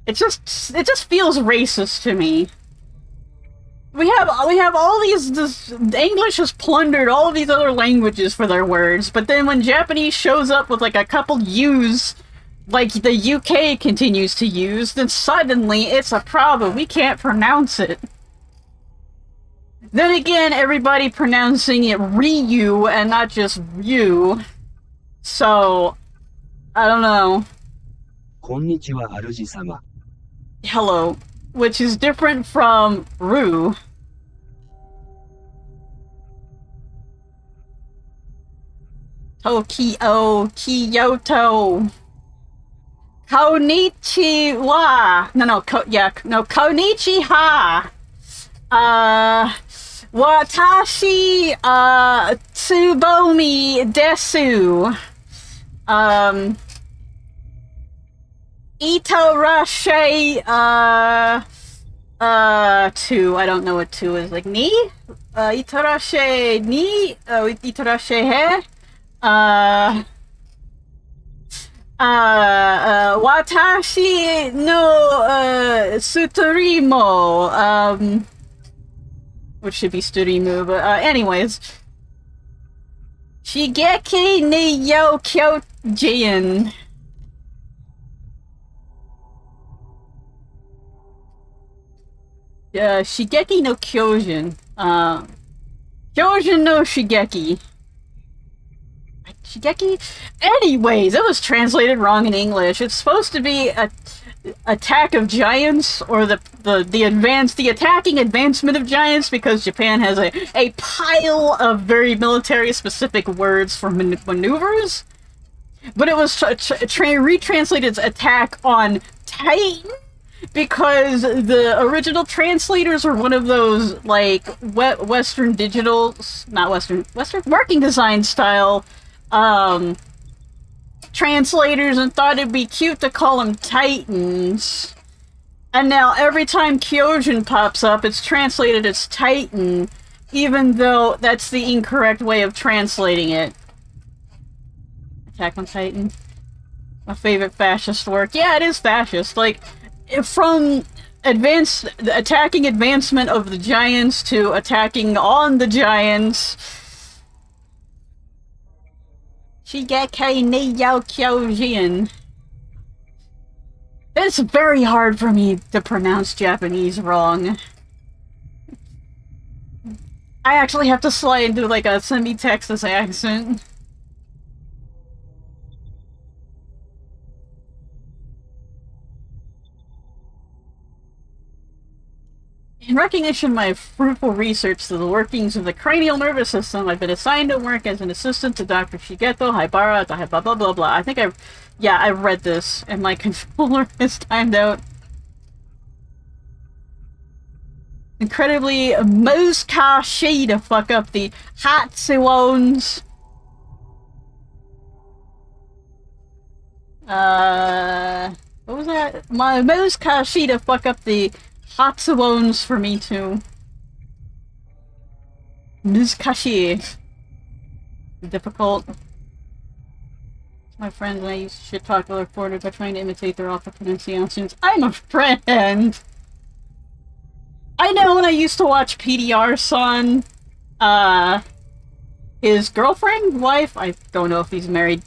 [SPEAKER 1] It just feels racist to me. We have all these... English has plundered all of these other languages for their words, but then when Japanese shows up with, like, a couple U's, like the UK continues to use, then suddenly it's a problem. We can't pronounce it. Then again, everybody pronouncing it Ryu and not just Ryu. So, I don't know.
[SPEAKER 2] Konnichiwa, Aruji-sama.
[SPEAKER 1] Hello, which is different from Ru. Tokyo, Kyoto. Konnichiwa. Konnichiwa. Watashi, Tsubomi desu. Itorashe, two. I don't know what two is. Like, ni? Itorashe ni? Itorashe he? Watashi no, Sutorimo, which should be Storimu, but, anyways. Shigeki ni yo Kyojin. Shigeki no Kyojin. Kyojin no Shigeki. Shigeki? Anyways, it was translated wrong in English. It's supposed to be a attack of giants, or the attacking advancement of giants, because Japan has a pile of very military specific words for maneuvers. But it was retranslated as attack on Titan, because the original translators were one of those, like, Western digital, not Western working design style, translators and thought it'd be cute to call them Titans. And now every time Kyojin pops up, it's translated as Titan, even though that's the incorrect way of translating it. Attack on Titan. My favorite fascist work. Yeah, it is fascist. Like, from attacking advancement of the Giants to attacking on the Giants. Shigeki ni Yao Kyojin. It's very hard for me to pronounce Japanese wrong. I actually have to slide into like a semi-Texas accent. In recognition of my fruitful research to the workings of the cranial nervous system, I've been assigned to work as an assistant to Dr. Shigeto Haibara, blah blah blah blah. I think I've read this, and my controller is timed out. Incredibly, Muskashi to fuck up the Hatsuons. What was that? My Muskashi to fuck up the Hatsuons for me too. Muskashi. Difficult. My friends and I used to shit talk other foreigners by trying to imitate their awful pronunciations. I'm a friend! I know when I used to watch PDR-san, his girlfriend, wife, I don't know if he's married,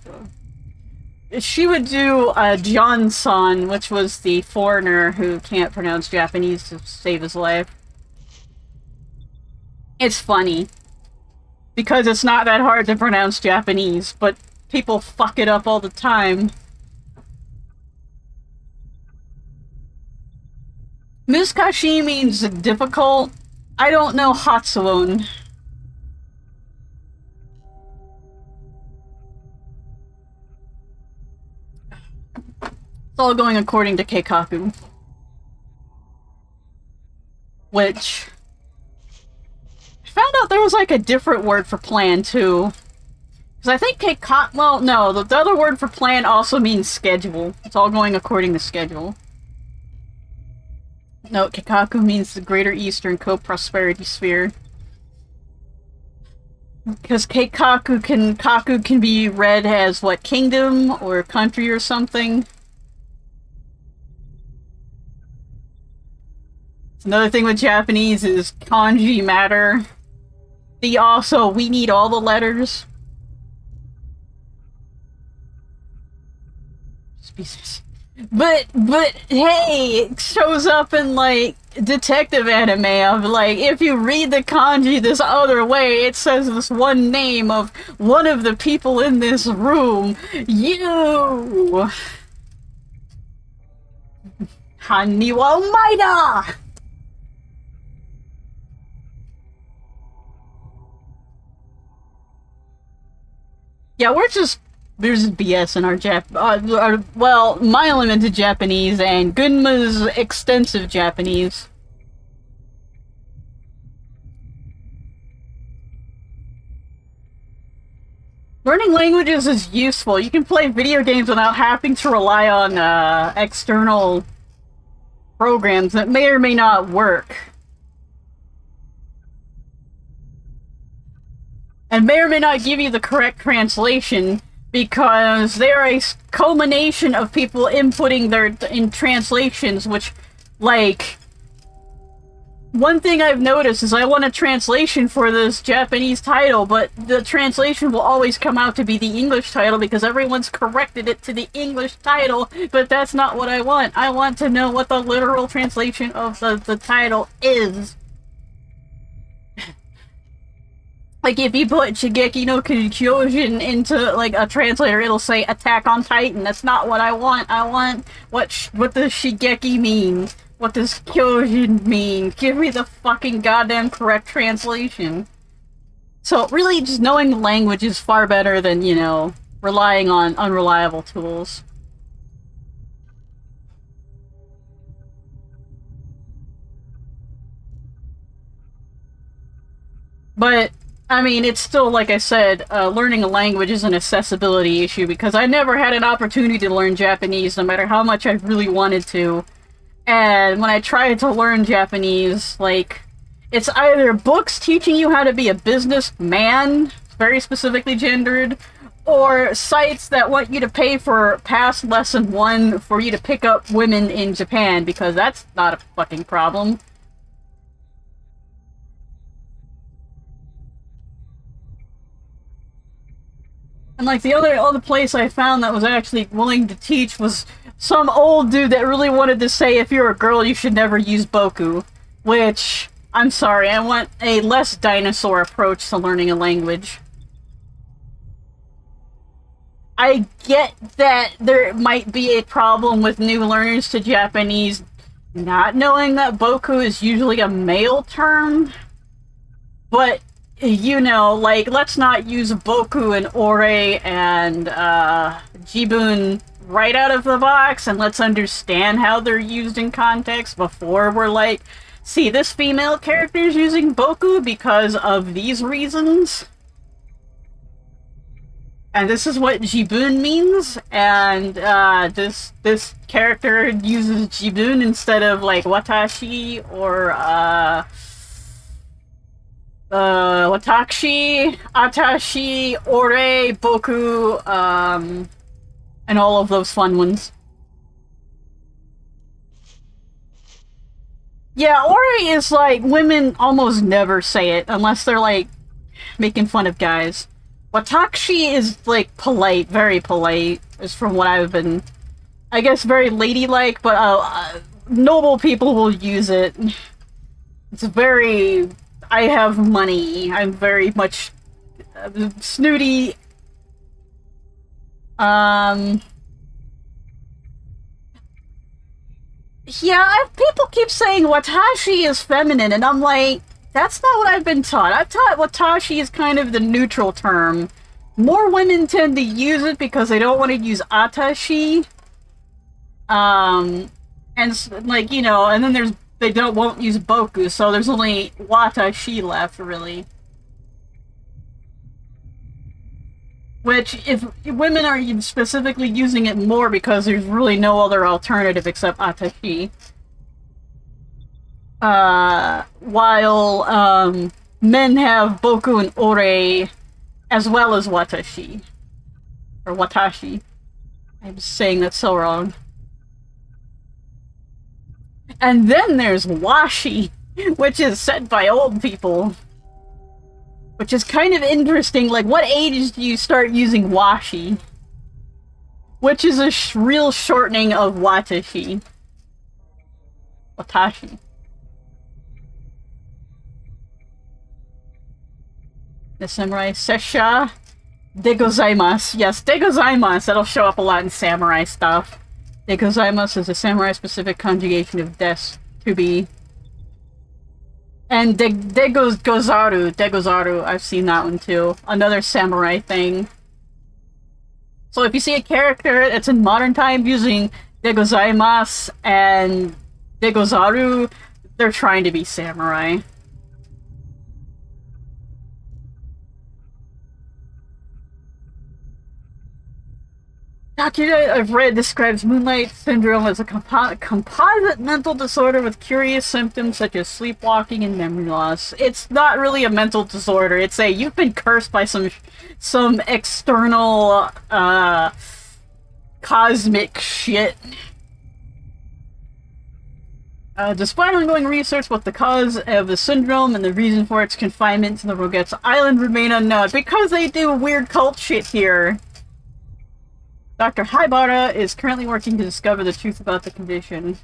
[SPEAKER 1] she would do John-san, which was the foreigner who can't pronounce Japanese to save his life. It's funny. Because it's not that hard to pronounce Japanese, but people fuck it up all the time. Muskashi means difficult. I don't know Hatsuon. It's all going according to Keikaku. Which... I found out there was like a different word for plan too. Because I think Keikaku... Well, no, the other word for plan also means schedule. It's all going according to schedule. No, Keikaku means the Greater Eastern Co-Prosperity Sphere. Because Kaku can be read as, what, kingdom or country or something. Another thing with Japanese is kanji matter. We need all the letters. But hey, it shows up in like detective anime of like, if you read the kanji this other way, it says this one name of one of the people in this room. You! Haniwa Omaida! Yeah, there's BS in our well, my limited Japanese and Gunma's extensive Japanese. Learning languages is useful. You can play video games without having to rely on external programs that may or may not work. And may or may not give you the correct translation, because they're a culmination of people inputting in translations, which, like, one thing I've noticed is I want a translation for this Japanese title, but the translation will always come out to be the English title because everyone's corrected it to the English title, but that's not what I want. I want to know what the literal translation of the title is. Like, if you put Shigeki no Kyojin into, like, a translator, it'll say Attack on Titan. That's not what I want. I want what does Shigeki mean? What does Kyojin mean? Give me the fucking goddamn correct translation. So, really, just knowing the language is far better than, you know, relying on unreliable tools. But I mean, it's still, like I said, learning a language is an accessibility issue because I never had an opportunity to learn Japanese, no matter how much I really wanted to. And when I tried to learn Japanese, like, it's either books teaching you how to be a businessman, very specifically gendered, or sites that want you to pay for past lesson 1 for you to pick up women in Japan, because that's not a fucking problem. And like the other place I found that was actually willing to teach was some old dude that really wanted to say if you're a girl you should never use Boku. Which, I'm sorry, I want a less dinosaur approach to learning a language. I get that there might be a problem with new learners to Japanese not knowing that Boku is usually a male term, but you know, like, let's not use Boku and Ore and Jibun right out of the box, and let's understand how they're used in context before we're like, see, this female character is using Boku because of these reasons. And this is what Jibun means, and this character uses Jibun instead of, like, Watashi or Watashi, Atashi, Ore, Boku, and all of those fun ones. Yeah, Ore is like, women almost never say it unless they're like making fun of guys. Watashi is like polite, very polite, is from what I've been, I guess, very ladylike, but noble people will use it. It's very, I have money. I'm very much snooty. Yeah, people keep saying Watashi is feminine, and I'm like, that's not what I've been taught. I've taught Watashi is kind of the neutral term. More women tend to use it because they don't want to use Atashi. And like, you know, and then they won't use Boku, so there's only Watashi left, really. Which, if women are specifically using it more because there's really no other alternative except Atashi. While, men have Boku and Ore as well as Watashi. Or Watashi. I'm saying that so wrong. And then there's Washi, which is said by old people. Which is kind of interesting, like, what age do you start using Washi? Which is a real shortening of Watashi. Watashi. The samurai Sesha de gozaimasu. Yes, de gozaimasu. That'll show up a lot in samurai stuff. De gozaimasu is a samurai-specific conjugation of des, to be. And Degozaru, I've seen that one too. Another samurai thing. So if you see a character that's in modern time using Degozaimasu and Degozaru, they're trying to be samurai. Document I've read describes Moonlight Syndrome as a composite mental disorder with curious symptoms such as sleepwalking and memory loss. It's not really a mental disorder. It's you've been cursed by some external cosmic shit. Despite ongoing research, what the cause of the syndrome and the reason for its confinement to the Rogetsu Island remain unknown, because they do weird cult shit here. Dr. Haibara is currently working to discover the truth about the condition.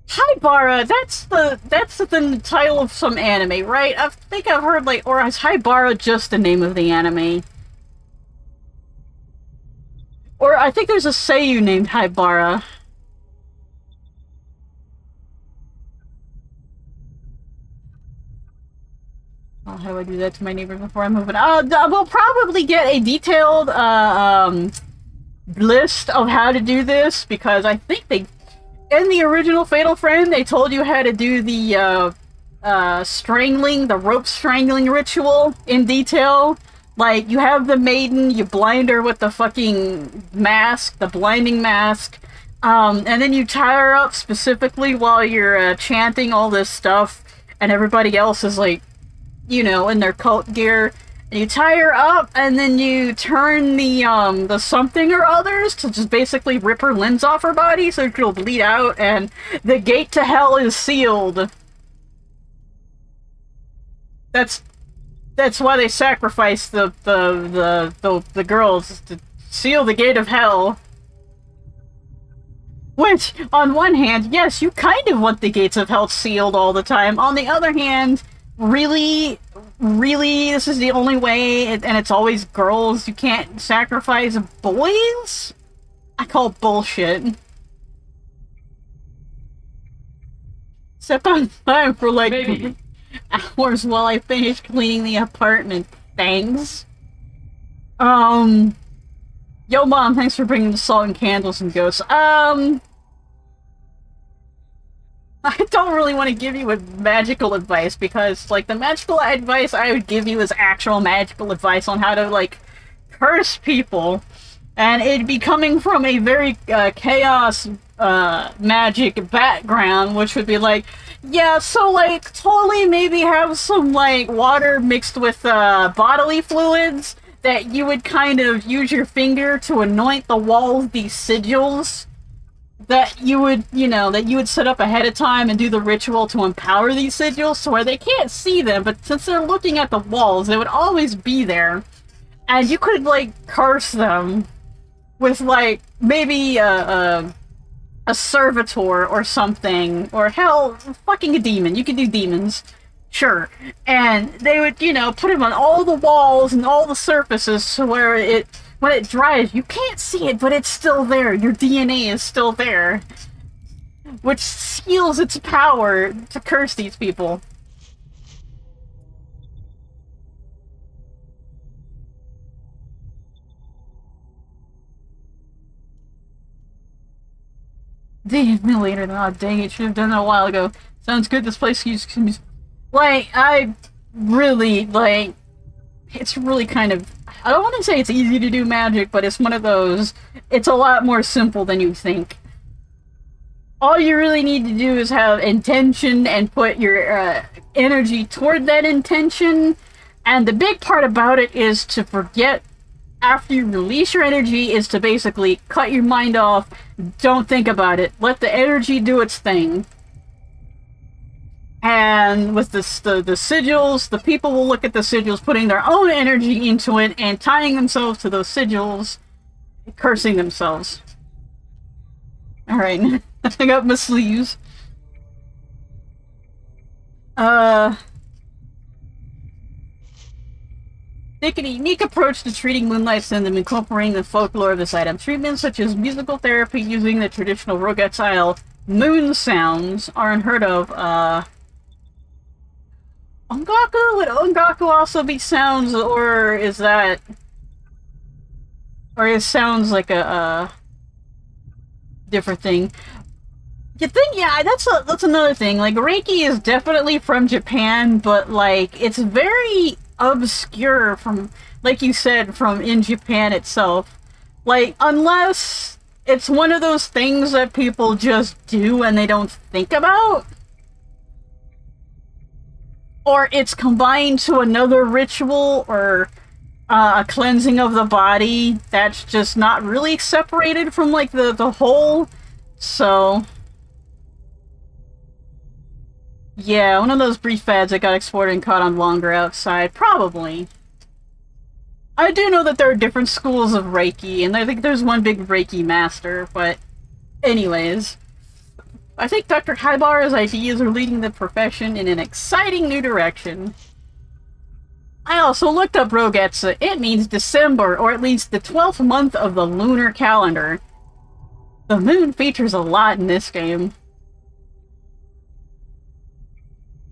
[SPEAKER 1] Haibara, that's the title of some anime, right? I think I've heard, like, or is Haibara just the name of the anime? Or I think there's a Seiyu named Haibara. Oh, how do I do that to my neighbors before I move it? We'll probably get a detailed, list of how to do this, because I think in the original Fatal Frame, they told you how to do the strangling, the rope strangling ritual in detail. Like, you have the maiden, you blind her with the fucking mask, the blinding mask, and then you tie her up specifically while you're chanting all this stuff, and everybody else is like, you know, in their cult gear. And you tie her up, and then you turn the something or others to just basically rip her limbs off her body so she'll bleed out, and the gate to hell is sealed. That's why they sacrifice the girls to seal the gate of hell. Which, on one hand, yes, you kind of want the gates of hell sealed all the time. On the other hand, really, this is the only way, and it's always girls. You can't sacrifice boys? I call bullshit. Step on time for like
[SPEAKER 3] Maybe.
[SPEAKER 1] hours while I finish cleaning the apartment. Thanks. Yo, Mom, thanks for bringing the salt and candles and ghosts. I don't really want to give you a magical advice because, like, the magical advice I would give you is actual magical advice on how to, like, curse people. And it'd be coming from a very chaos magic background, which would be like, yeah, so, like, totally maybe have some, like, water mixed with bodily fluids that you would kind of use your finger to anoint the walls of these sigils. That you would, you know, that you would set up ahead of time and do the ritual to empower these sigils so where they can't see them, but since they're looking at the walls, they would always be there. And you could, like, curse them with, like, maybe a servitor or something, or hell, fucking a demon. You could do demons. Sure. And they would, you know, put them on all the walls and all the surfaces so where it... when it dries, you can't see it, but it's still there. Your DNA is still there. Which seals its power to curse these people. Dang, no later than, oh dang it, should have done that a while ago. Sounds good, this place can be... Like, I really, like... It's really kind of... I don't want to say it's easy to do magic, but it's one of those... It's a lot more simple than you think. All you really need to do is have intention and put your energy toward that intention. And the big part about it is to forget, after you release your energy, is to basically cut your mind off. Don't think about it. Let the energy do its thing. And with the sigils, the people will look at the sigils, putting their own energy into it, and tying themselves to those sigils, cursing themselves. Alright, I got my sleeves. Take a unique approach to treating Moonlight Syndrome, incorporating the folklore of this item. Treatments such as musical therapy using the traditional Roget style moon sounds are unheard of. Ongaku? Would Ongaku also be sounds, or is that... Or it sounds like a different thing? You think, yeah, that's another thing. Like, Reiki is definitely from Japan, but, like, it's very obscure from, like you said, from in Japan itself. Like, unless it's one of those things that people just do and they don't think about. Or it's combined to another ritual, or a cleansing of the body that's just not really separated from, like, the whole. So... yeah, one of those brief fads that got exported and caught on longer outside. Probably. I do know that there are different schools of Reiki, and I think there's one big Reiki master, but... anyways... I think Dr. Haibar's ideas are leading the profession in an exciting new direction. I also looked up Rogetsu. It means December, or at least the 12th month of the lunar calendar. The moon features a lot in this game.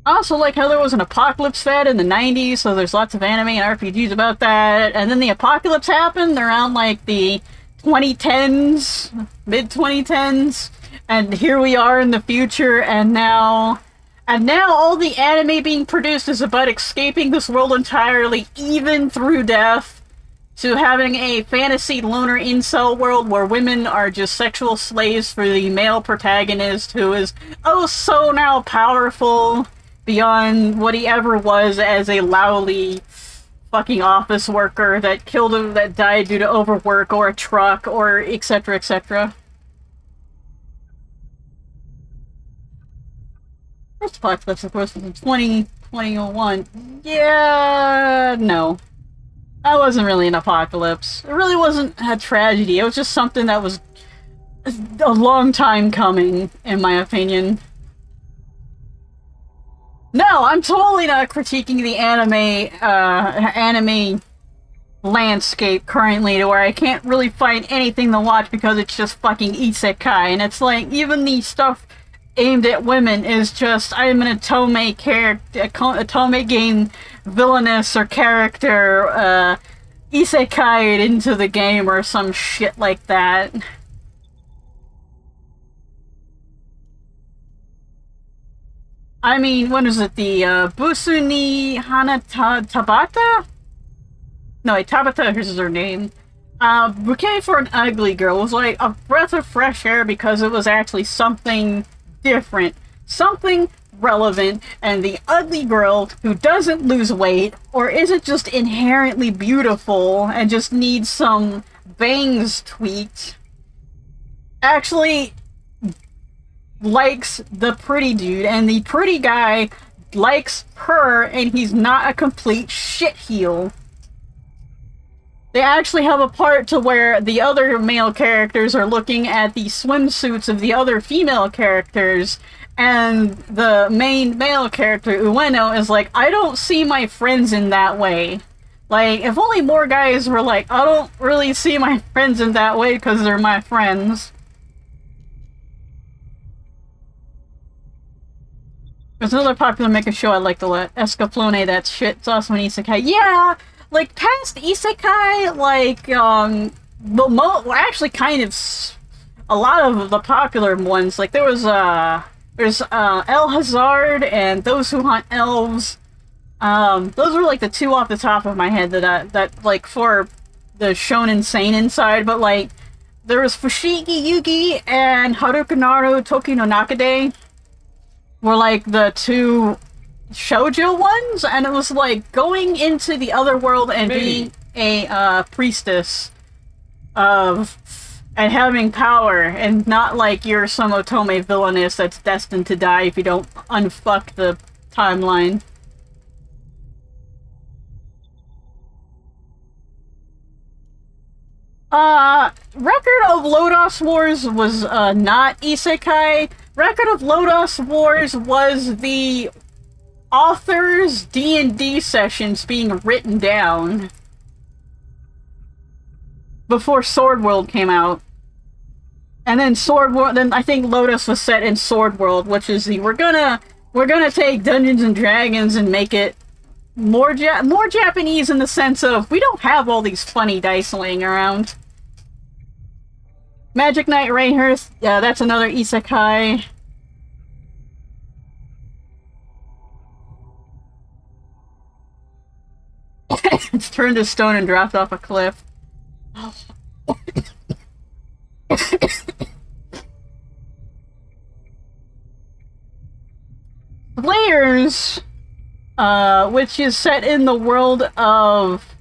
[SPEAKER 1] I also like how there was an apocalypse fad in the 90s, so there's lots of anime and RPGs about that. And then the apocalypse happened around, like, the 2010s, mid-2010s. And here we are in the future, and now And now all the anime being produced is about escaping this world entirely, even through death, to having a fantasy loner incel world where women are just sexual slaves for the male protagonist who is oh so now powerful beyond what he ever was as a lowly fucking office worker that killed him, that died due to overwork or a truck or etc etc. First apocalypse, of course, was in 2021. Yeah, no. That wasn't really an apocalypse. It really wasn't a tragedy. It was just something that was a long time coming, in my opinion. No, I'm totally not critiquing the anime landscape currently to where I can't really find anything to watch because it's just fucking isekai. And it's like, even the stuff aimed at women is just, I'm an Otome character, Otome game villainous or character, isekai'd into the game or some shit like that. I mean, what is it? The Busu ni Tabata? No, wait, Tabata is her name. Bouquet for an Ugly Girl was like a breath of fresh air because it was actually something different, something relevant, and the ugly girl who doesn't lose weight or isn't just inherently beautiful and just needs some bangs tweaked actually likes the pretty dude, and the pretty guy likes her, and he's not a complete shitheel. They actually have a part to where the other male characters are looking at the swimsuits of the other female characters, and the main male character, Ueno, is like, I don't see my friends in that way. Like, if only more guys were like, I don't really see my friends in that way because they're my friends. There's another popular mecha show I like to let, Escaflowne, that shit. It's also an isekai. Yeah! Like, past isekai, like, well, actually kind of, a lot of the popular ones, like, there's El Hazard and Those Who Hunt Elves. Those were, like, the two off the top of my head that like, for the shonen seinen side, but, like, there was Fushigi Yugi and Haruka Toki no Nakade were, like, the two shoujo ones, and it was like going into the other world and being a priestess of and having power, and not like you're some Otome villainess that's destined to die if you don't unfuck the timeline. Record of Lodoss Wars was not isekai. Record of Lodoss Wars was the authors' D&D sessions being written down before Sword World came out. And then Sword World, then I think Lodoss was set in Sword World, which is the we're gonna take Dungeons and Dragons and make it more Japanese in the sense of we don't have all these funny dice laying around. Magic Knight Rayhurst, that's another isekai. It's turned to stone and dropped off a cliff. Players, which is set in the world of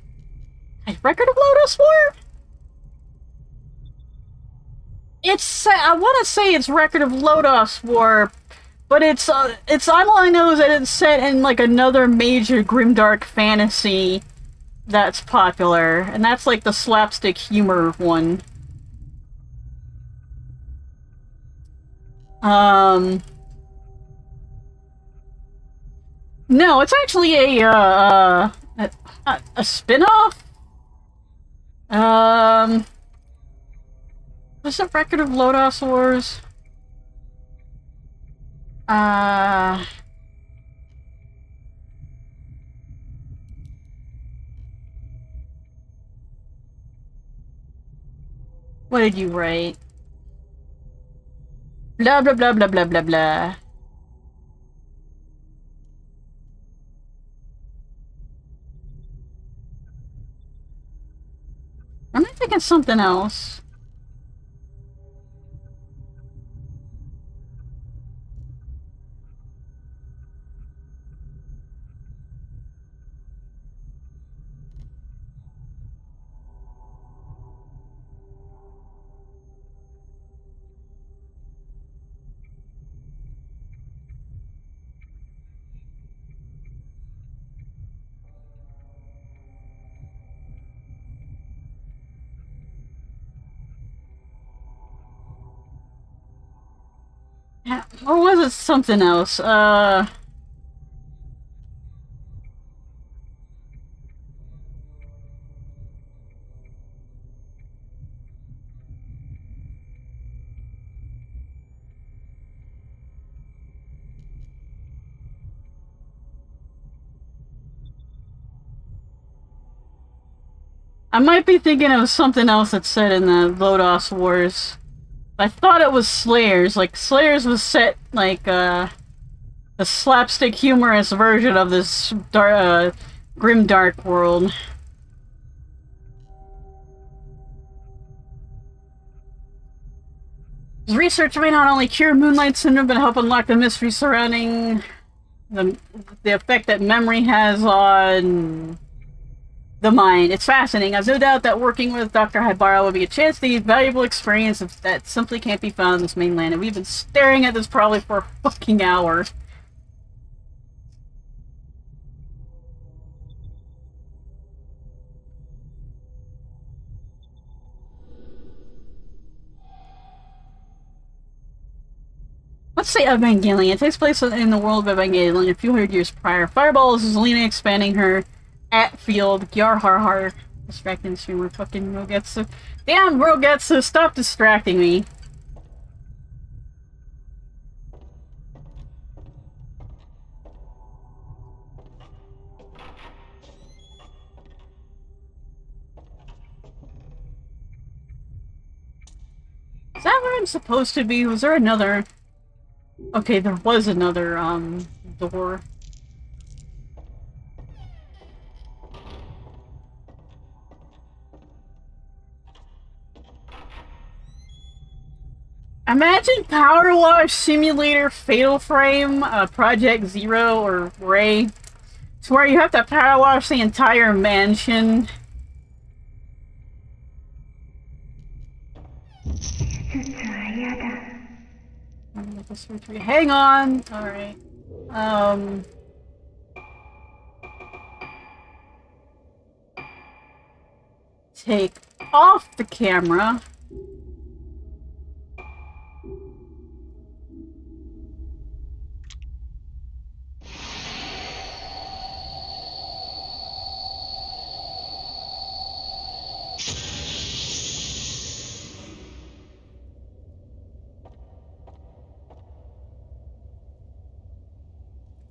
[SPEAKER 1] Record of Lodoss War? I want to say it's Record of Lodoss War, but it's all I know is that it's set in like another major grimdark fantasy that's popular, and that's like the slapstick humor one. No, it's actually a spin-off. What's the Record of Lodoss Wars? What did you write? Blah blah blah blah blah blah blah. thinking something else. Or was it something else? I might be thinking of something else that's said in the Lodos Wars. I thought it was Slayers. Like, Slayers was set, like, a slapstick humorous version of this grim dark world. His research may not only cure Moonlight Syndrome, but help unlock the mystery surrounding the effect that memory has on the mind. It's fascinating. I've no doubt that working with Dr. Haibara will be a chance to use valuable experience that simply can't be found on this mainland. And we've been staring at this probably for a fucking hour. Let's say Evangelion. It takes place in the world of Evangelion a few hundred years prior. Fireball is Zelena expanding her at-field. Gyarharhar. Distracting the streamer. Fucking Rogetsu. Damn, Rogetsu, stop distracting me. Is that where I'm supposed to be? Was there another... Okay, there was another, door. Imagine Power Wash Simulator Fatal Frame, Project Zero, or Ray. It's where you have to power wash the entire mansion. Hang on! Alright. Take off the camera.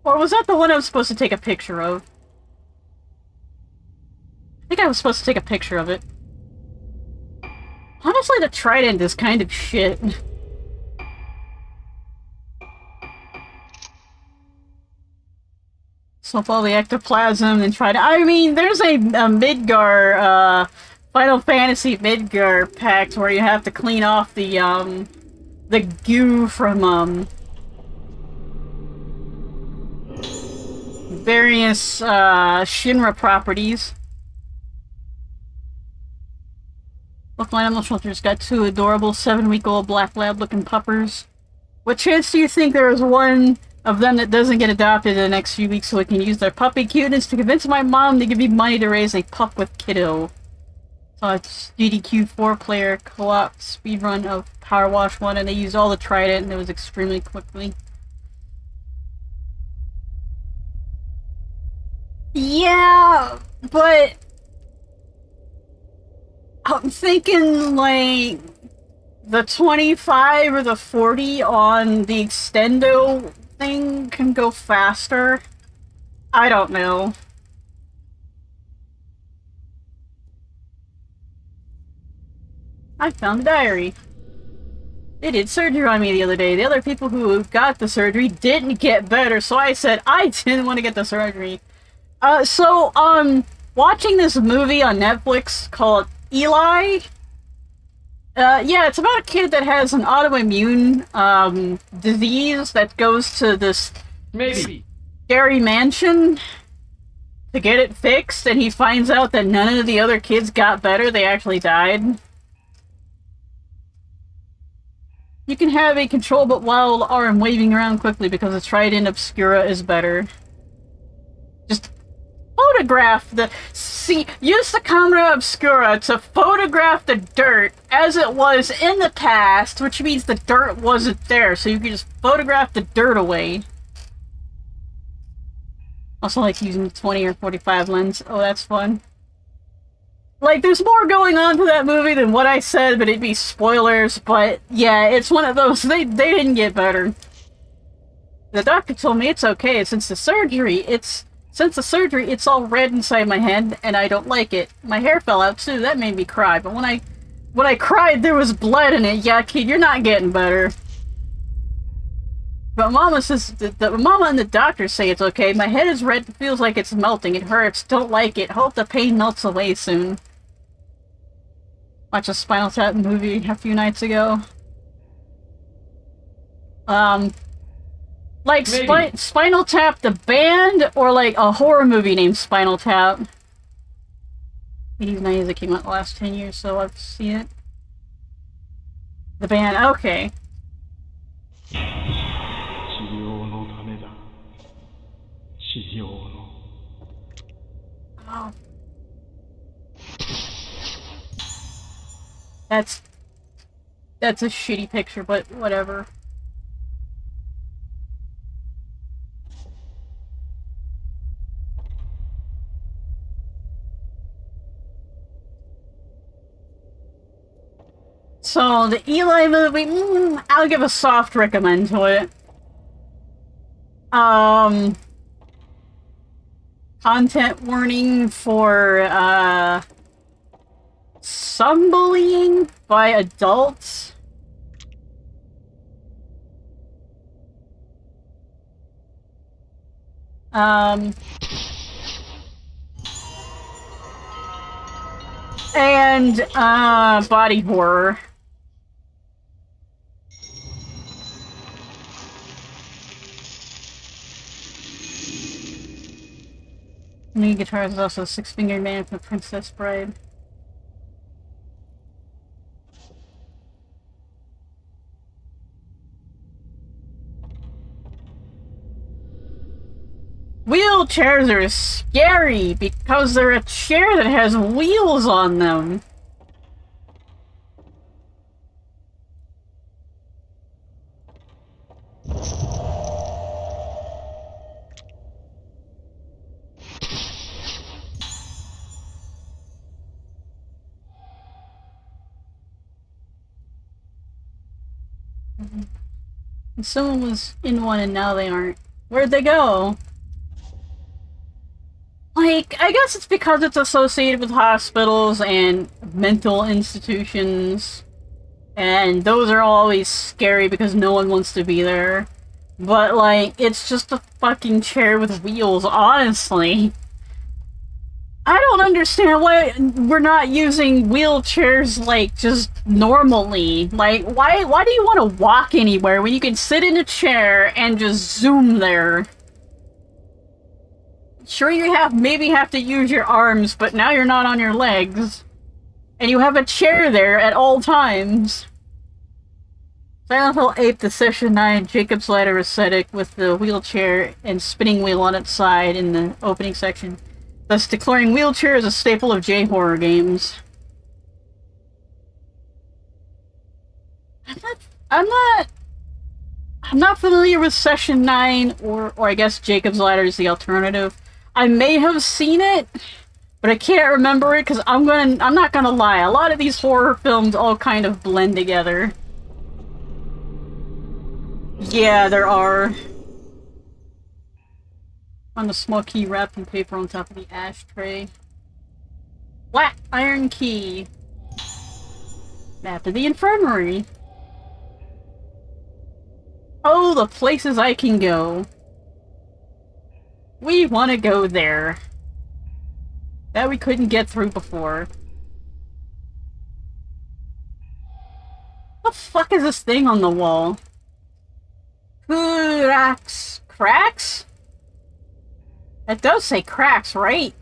[SPEAKER 1] Or was that the one I was supposed to take a picture of? I think I was supposed to take a picture of it. Honestly, the trident is kind of shit. Slump all the ectoplasm and try to... I mean, there's a Midgar, Final Fantasy Midgar pact where you have to clean off the goo from, various, Shinra properties. Look, my animal shelter's got 2 adorable 7-week-old black lab-looking puppers. What chance do you think there is one of them that doesn't get adopted in the next few weeks so we can use their puppy cuteness to convince my mom to give me money to raise a pup with kiddo? So it's GDQ 4-player co-op speedrun of Power Wash 1, and they used all the trident, and it was extremely quickly. Yeah, but... I'm thinking, like, the 25 or the 40 on the extendo thing can go faster. I don't know. I found a diary. They did surgery on me the other day. The other people who got the surgery didn't get better, so I said I didn't want to get the surgery. Watching this movie on Netflix called Eli. Yeah, it's about a kid that has an autoimmune disease that goes to this
[SPEAKER 3] Maybe.
[SPEAKER 1] scary mansion to get it fixed, and he finds out that none of the other kids got better, they actually died. You can have a control but wild arm waving around quickly because the Trident Obscura is better. Just photograph the... See, use the Camera Obscura to photograph the dirt as it was in the past, which means the dirt wasn't there, so you can just photograph the dirt away. Also like using the 20 or 45 lens. Oh, that's fun. Like, there's more going on to that movie than what I said, but it'd be spoilers, but yeah, it's one of those, they didn't get better. The doctor told me it's okay, since the surgery, it's all red inside my head, and I don't like it. My hair fell out too, that made me cry, but when I cried, there was blood in it. Yeah, kid, you're not getting better. But Mama says, the Mama and the doctor say it's okay. My head is red, it feels like it's melting, it hurts, don't like it, hope the pain melts away soon. Watched a Spinal Tap movie a few nights ago. Like Spinal Tap the band, or like a horror movie named Spinal Tap. 80s, 90s, it came out the last 10 years, so I've seen it. The band, okay. Oh. That's a shitty picture, but whatever. So, the Eli movie, I'll give a soft recommend to it. Content warning for, some bullying by adults. And, body horror. New guitar is also a Six-Fingered Man from Princess Bride. Wheelchairs are scary because they're a chair that has wheels on them. Someone was in one and now they aren't. Where'd they go? Like, I guess it's because it's associated with hospitals and mental institutions. And those are always scary because no one wants to be there. But, like, it's just a fucking chair with wheels, honestly. I don't understand why we're not using wheelchairs, like, just normally. Like, why do you want to walk anywhere when you can sit in a chair and just zoom there? Sure, you maybe have to use your arms, but now you're not on your legs. And you have a chair there at all times. Silent Hill aped the Session 9 Jacob's Ladder aesthetic with the wheelchair and spinning wheel on its side in the opening section, thus declaring wheelchair as a staple of J-horror games. I'm not familiar with Session 9, or I guess Jacob's Ladder is the alternative. I may have seen it, but I can't remember it because I'm not gonna lie, a lot of these horror films all kind of blend together. Yeah, there are. On the small key wrapped in paper on top of the ashtray. Flat iron key. Map of the infirmary. Oh, the places I can go. We want to go there. That we couldn't get through before. What the fuck is this thing on the wall? Cracks. Cracks? It does say cracks, right?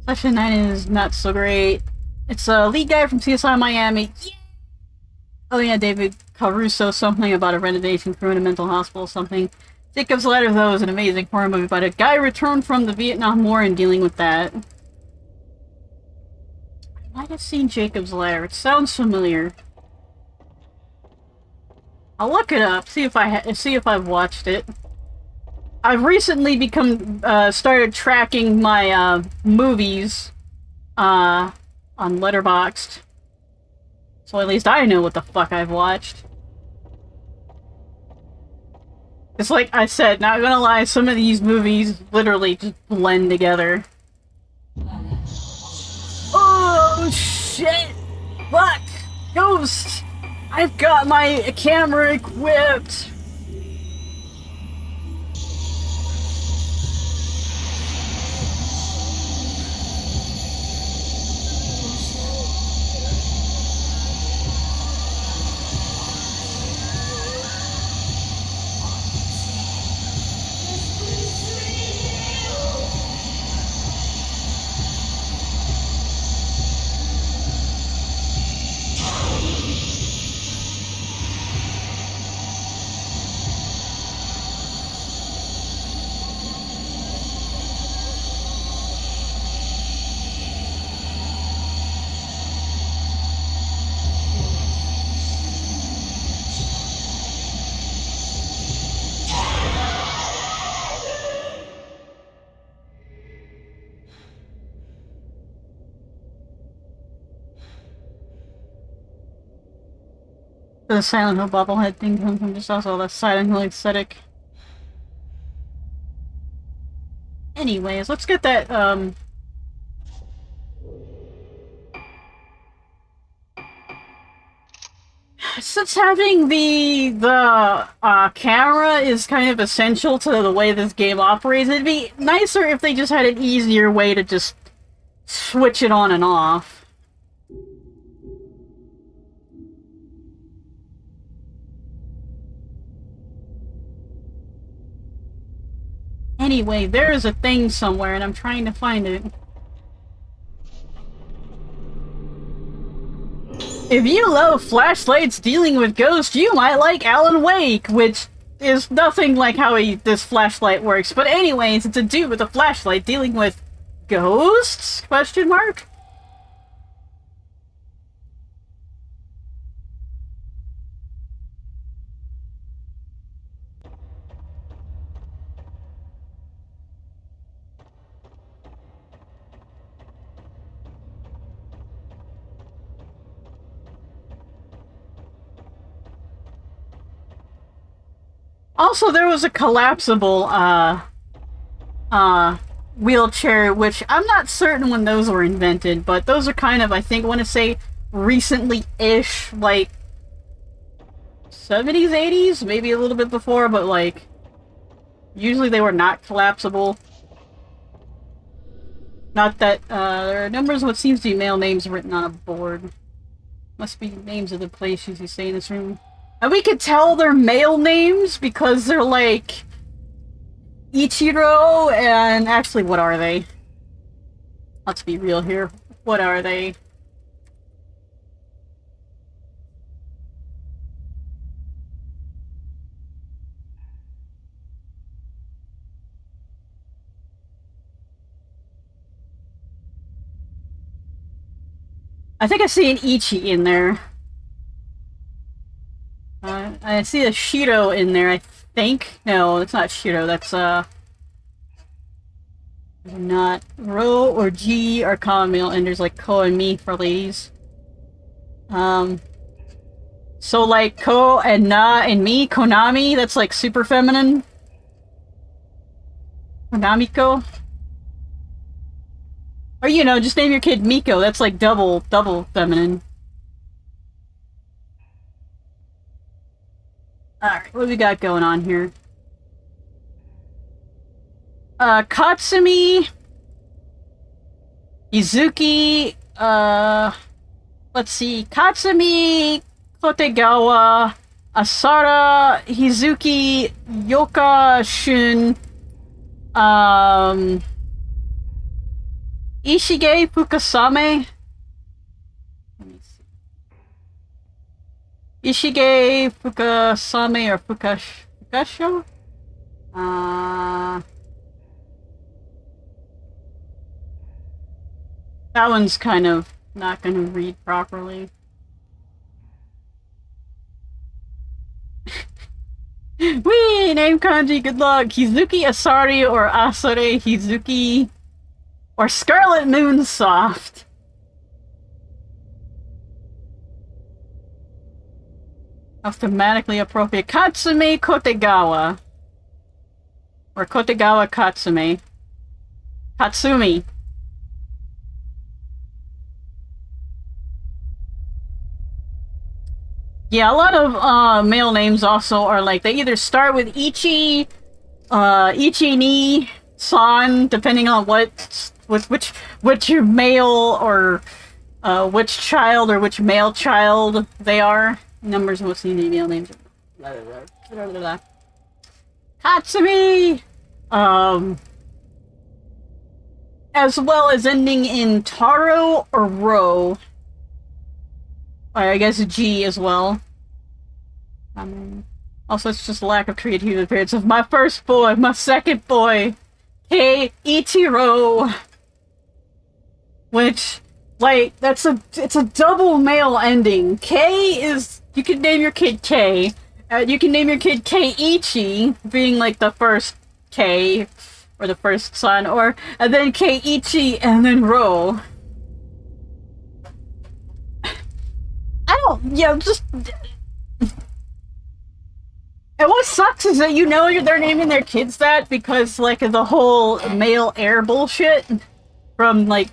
[SPEAKER 1] Section 9 is not so great. It's a lead guy from CSI Miami. Yeah. Oh yeah, David Caruso, something about a renovation crew in a mental hospital, something. Jacob's Ladder, though, is an amazing horror movie about a guy returned from the Vietnam War and dealing with that. I might have seen Jacob's Ladder. It sounds familiar. I'll look it up, see if I've watched it. I've recently started tracking my movies on Letterboxd, so at least I know what the fuck I've watched. It's like I said, not gonna lie, some of these movies literally just blend together. Oh shit! Fuck! Ghost! I've got my camera equipped! The Silent Hill bobblehead thing comes from just also the Silent Hill aesthetic. Anyways, let's get that, since having the camera is kind of essential to the way this game operates, it'd be nicer if they just had an easier way to just switch it on and off. Anyway, there is a thing somewhere, and I'm trying to find it. If you love flashlights dealing with ghosts, you might like Alan Wake, which is nothing like how this flashlight works. But anyways, it's a dude with a flashlight dealing with ghosts? Question mark? Also, there was a collapsible, wheelchair, which I'm not certain when those were invented, but those are kind of, I think, I want to say, recently-ish, like, 70s, 80s? Maybe a little bit before, but, like, usually they were not collapsible. Not that, there are numbers of what seems to be male names written on a board. Must be names of the places you stay in this room. And we could tell they're male names because they're like Ichiro and actually, what are they? Let's be real here. What are they? I think I see an Ichi in there. I see a Shiro in there, I think. No, it's not Shiro, that's, not Ro or G are common male enders like Ko and Mi for ladies. So like Ko and Na and Mi, Konami, that's like super feminine. Konamiko. Or, you know, just name your kid Miko, that's like double feminine. Alright, what do we got going on here? Katsumi, Izuki, let's see, Katsumi, Kotegawa, Asara, Hizuki, Yoka, Shun, Ishige, Fukasame. Let me see. Ishige, Fukasame, or Fukasho? That one's kind of not gonna read properly. Wee! Name kanji, good luck! Hizuki Asari or Asare Hizuki or Scarlet Moon Soft. Automatically appropriate. Katsume Kotegawa. Or Kotegawa Katsume. Katsumi. Yeah, a lot of male names also are like, they either start with Ichi, Ichi-ni, San, depending on which male or which child or which male child they are. Numbers, what's the male names? Katsumi! As well as ending in Taro or Ro. I guess G as well. Also, it's just lack of creativity appearance of my first boy, my second boy, Kei Ichiro. Which, like, it's a double male ending. K is, you can name your kid K. You can name your kid Keiichi, being like the first K, or the first son, and then Keiichi and then Ro. Just... And what sucks is that they're naming their kids that because, like, the whole male heir bullshit from, like...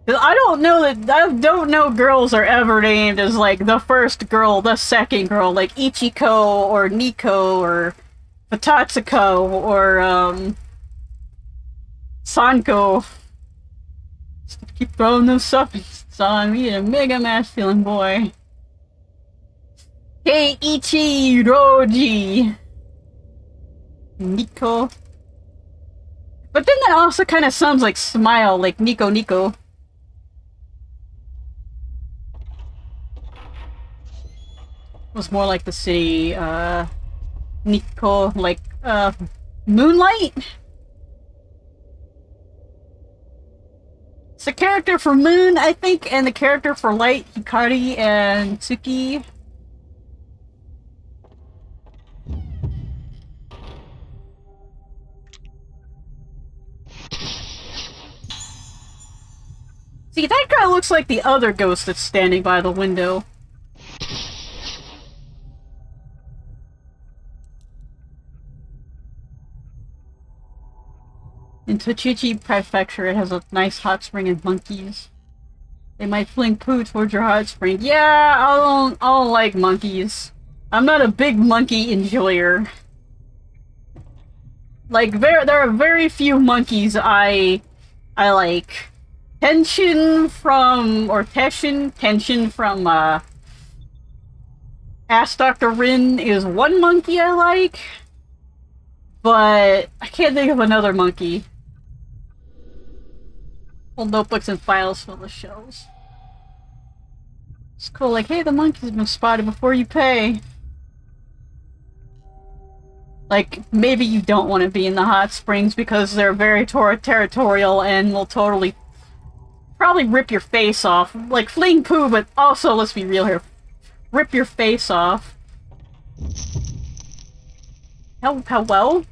[SPEAKER 1] I don't know girls are ever named as, like, the first girl, the second girl, like Ichiko or Nico or Fatatsuko or, Sanko. Just keep throwing those suffixes on me, a mega masculine boy. Keiichi Roji. Nico. But then that also kind of sounds like smile, like Nico Nico. It was more like the city, Nico, like, Moonlight? It's the character for Moon, I think, and the character for Light, Hikari and Tsuki. See, that guy looks like the other ghost that's standing by the window. In Tochichi Prefecture, it has a nice hot spring and monkeys. They might fling poo towards your hot spring. Yeah, I don't like monkeys. I'm not a big monkey enjoyer. Like, there are very few monkeys I like. Tension from Ask Dr. Rin is one monkey I like, but I can't think of another monkey. Old notebooks and files full of shells. It's cool, like, hey, the monkey's been spotted before you pay. Like, maybe you don't want to be in the hot springs because they're very territorial and will probably rip your face off. Like, fleeing poo, but also, let's be real here, rip your face off. How well?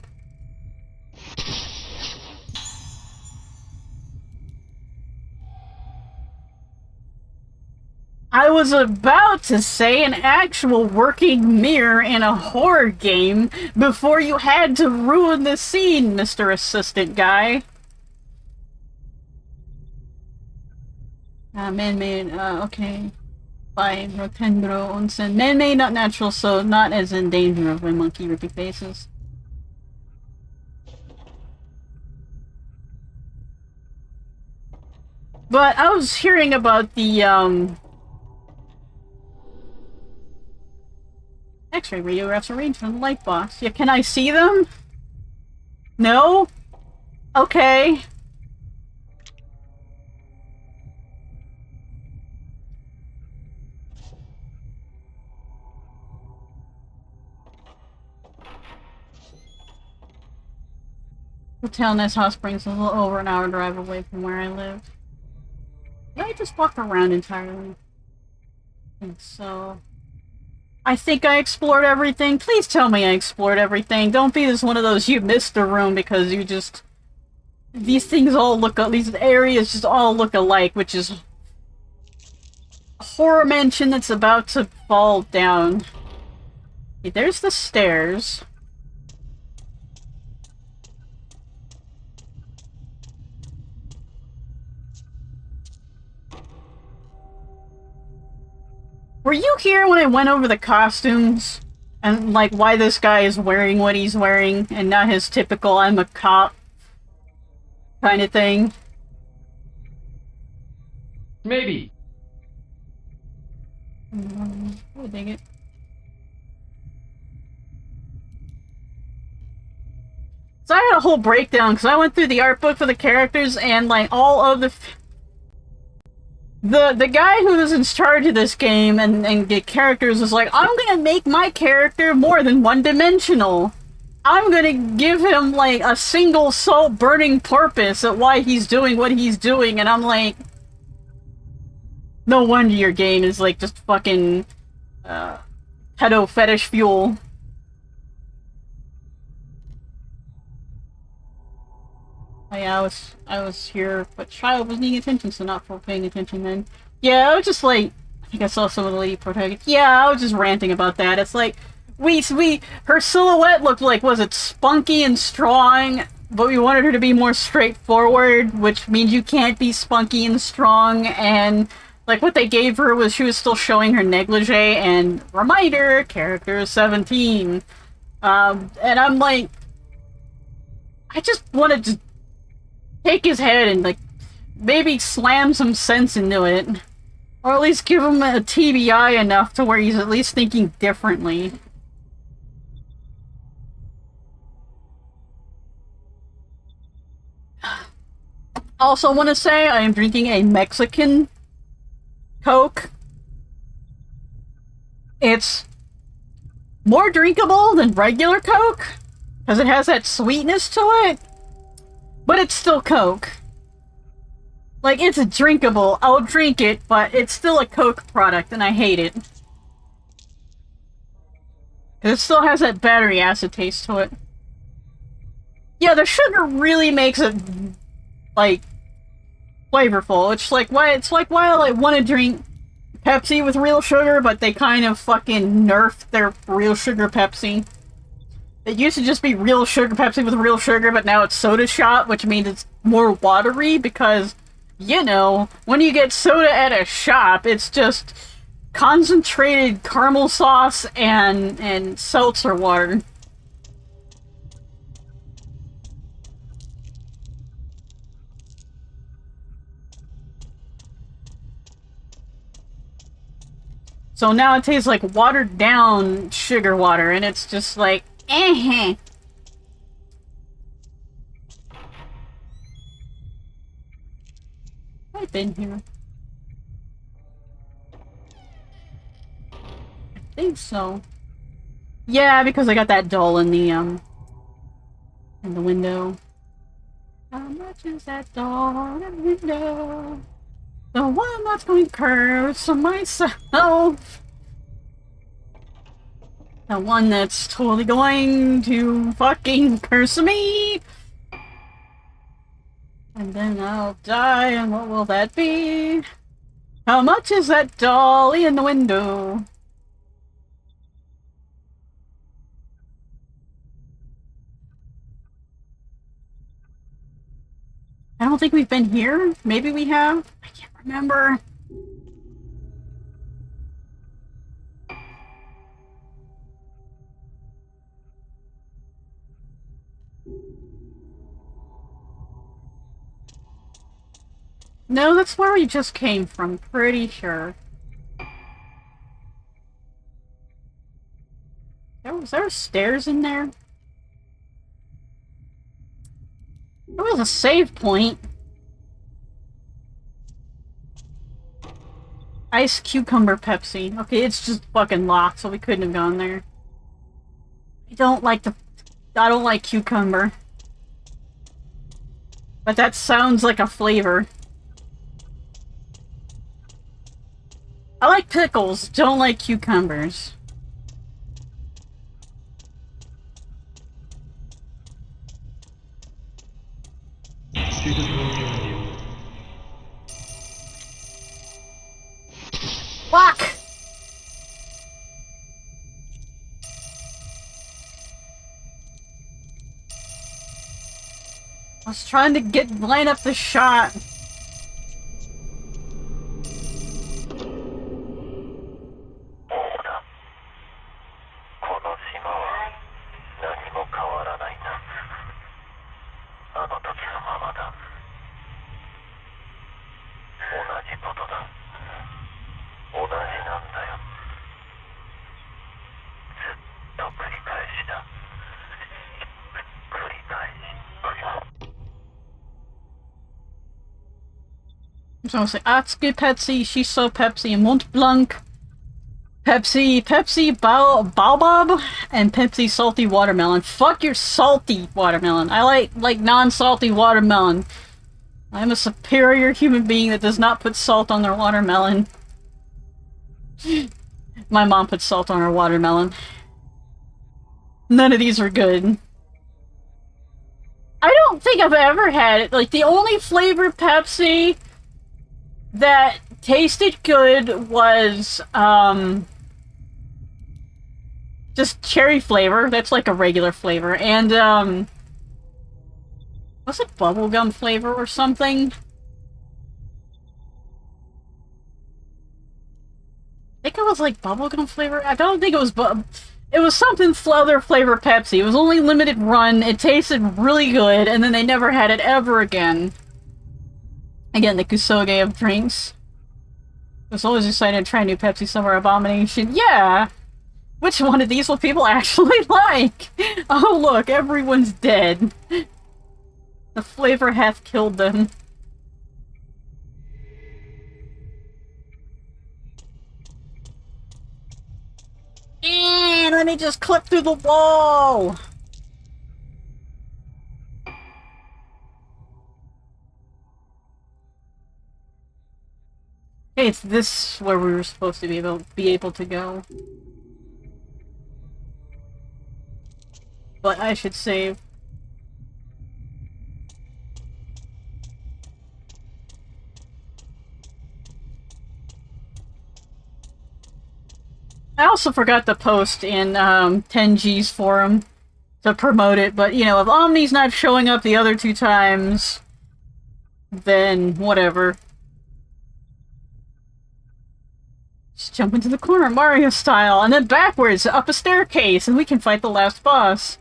[SPEAKER 1] I was about to say an actual working mirror in a horror game before you had to ruin the scene, Mr. Assistant Guy. Man-made, okay. by Rotendro Onsen. Man-made, not natural, so not as in danger of my monkey ripping faces. But I was hearing about the, X-ray radiographs arranged on the light box. Yeah, can I see them? No? Okay. Hotel Nest Hot Springs is a little over an hour drive away from where I live. Did I just walk around entirely? I think so. I think I explored everything. Please tell me I explored everything. Don't be this one of those you missed a room because you just... These things all look... These areas just all look alike, which is... a horror mansion that's about to fall down. Okay, there's the stairs. Were you here when I went over the costumes? And, like, why this guy is wearing what he's wearing, and not his typical I'm a cop kind of thing?
[SPEAKER 3] Maybe.
[SPEAKER 1] I dig it. So I had a whole breakdown, because I went through the art book for the characters, and, like, all of the guy who was in charge of this game and get characters was like, I'm gonna make my character more than one-dimensional. I'm gonna give him, like, a single soul-burning purpose at why he's doing what he's doing, and I'm like... No wonder your game is, like, just fucking... pedo fetish fuel. Oh yeah, I was here, but Child was needing attention, so not for paying attention then. Yeah, I was just like, I think I saw some of the lady protagonists. Yeah, I was just ranting about that. It's like, her silhouette looked like, was it spunky and strong, but we wanted her to be more straightforward, which means you can't be spunky and strong, and, like, what they gave her was she was still showing her negligee, and, reminder, character 17. And I'm like, I just wanted to take his head and, like, maybe slam some sense into it. Or at least give him a TBI enough to where he's at least thinking differently. Also want to say I am drinking a Mexican Coke. It's more drinkable than regular Coke, because it has that sweetness to it. But it's still Coke. Like, it's drinkable. I'll drink it, but it's still a Coke product, and I hate it. It still has that battery acid taste to it. Yeah, the sugar really makes it, like, flavorful. It's like why I want to drink Pepsi with real sugar, but they kind of fucking nerfed their real sugar Pepsi. It used to just be real sugar Pepsi with real sugar, but now it's soda shot, which means it's more watery because, you know, when you get soda at a shop, it's just concentrated caramel sauce and seltzer water. So now it tastes like watered down sugar water, and it's just like, eh. I've been here. I think so. Yeah, because I got that doll in the window. How much is that doll in the window? The one that's going to curse on myself. The one that's totally going to fucking curse me. And then I'll die, and what will that be? How much is that dolly in the window? I don't think we've been here. Maybe we have. I can't remember. No, that's where we just came from, pretty sure. Was there stairs in there? There was a save point. Ice cucumber Pepsi. Okay, it's just fucking locked, so we couldn't have gone there. I don't like cucumber. But that sounds like a flavor. I like pickles, don't like cucumbers. Fuck! I was trying to line up the shot. So I was like, Atsuki Pepsi, Shiso Pepsi, Mont Blanc, Pepsi, Baobab, and Pepsi Salty Watermelon. Fuck your salty watermelon. I like non-salty watermelon. I'm a superior human being that does not put salt on their watermelon. My mom put salt on her watermelon. None of these are good. I don't think I've ever had it. Like, the only flavored Pepsi that tasted good was, just cherry flavor. That's like a regular flavor. And, was it bubblegum flavor or something? I think it was like bubblegum flavor. I don't think it was it was something other flavor Pepsi. It was only limited run. It tasted really good, and then they never had it ever again. Again, the Kusoge of drinks. I was always excited to try new Pepsi Summer Abomination. Yeah! Which one of these will people actually like? Oh look, everyone's dead. The flavor hath killed them. And let me just clip through the wall! Hey, it's this where we were supposed to be able to go. But I should save. I also forgot to post in Tenji's forum to promote it, but you know, if Omni's not showing up the other 2 times, then whatever. Just jump into the corner, Mario style, and then backwards, up a staircase, and we can fight the last boss.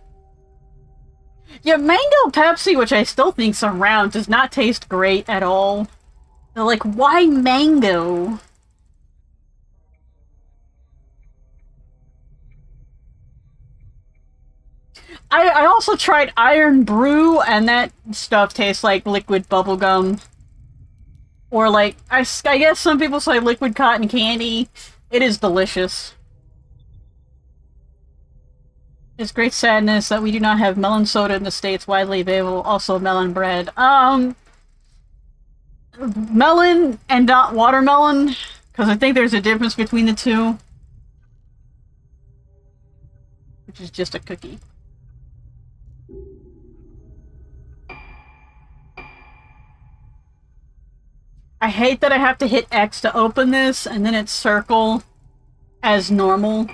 [SPEAKER 1] Yeah, Mango Pepsi, which I still think's around, does not taste great at all. They're like, why mango? I also tried Iron Brew, and that stuff tastes like liquid bubblegum. Or like, I guess some people say liquid cotton candy. It is delicious. It's great sadness that we do not have melon soda in the States widely available, also melon bread. Melon and not watermelon, because I think there's a difference between the two. Which is just a cookie. I hate that I have to hit X to open this, and then it's circle as normal.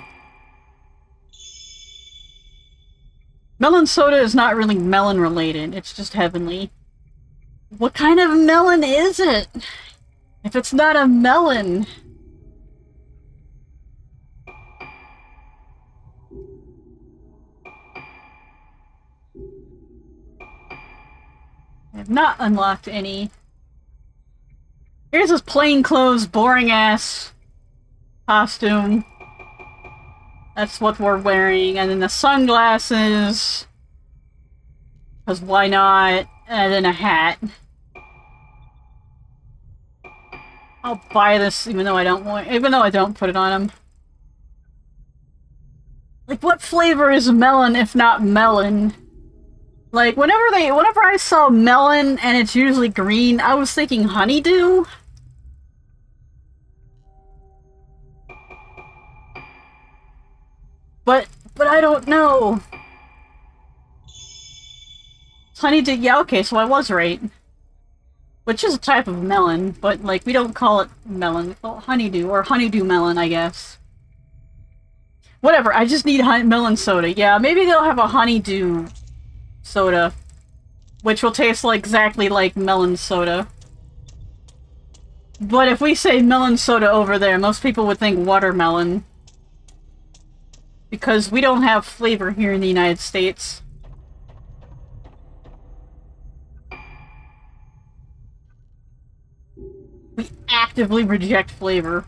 [SPEAKER 1] Melon soda is not really melon related, it's just heavenly. What kind of melon is it? If it's not a melon... I have not unlocked any. Here's this plain clothes, boring ass costume. That's what we're wearing. And then the sunglasses. Because why not? And then a hat. I'll buy this even though I don't put it on him. Like, what flavor is melon if not melon? Like, whenever I saw melon and it's usually green, I was thinking honeydew. But I don't know. Honeydew, yeah, okay, so I was right. Which is a type of melon, but, like, we don't call it melon. We call it honeydew, or honeydew melon, I guess. Whatever, I just need melon soda. Yeah, maybe they'll have a honeydew soda, which will taste like exactly like melon soda. But if we say melon soda over there, most people would think watermelon. Because we don't have flavor here in the United States. We actively reject flavor.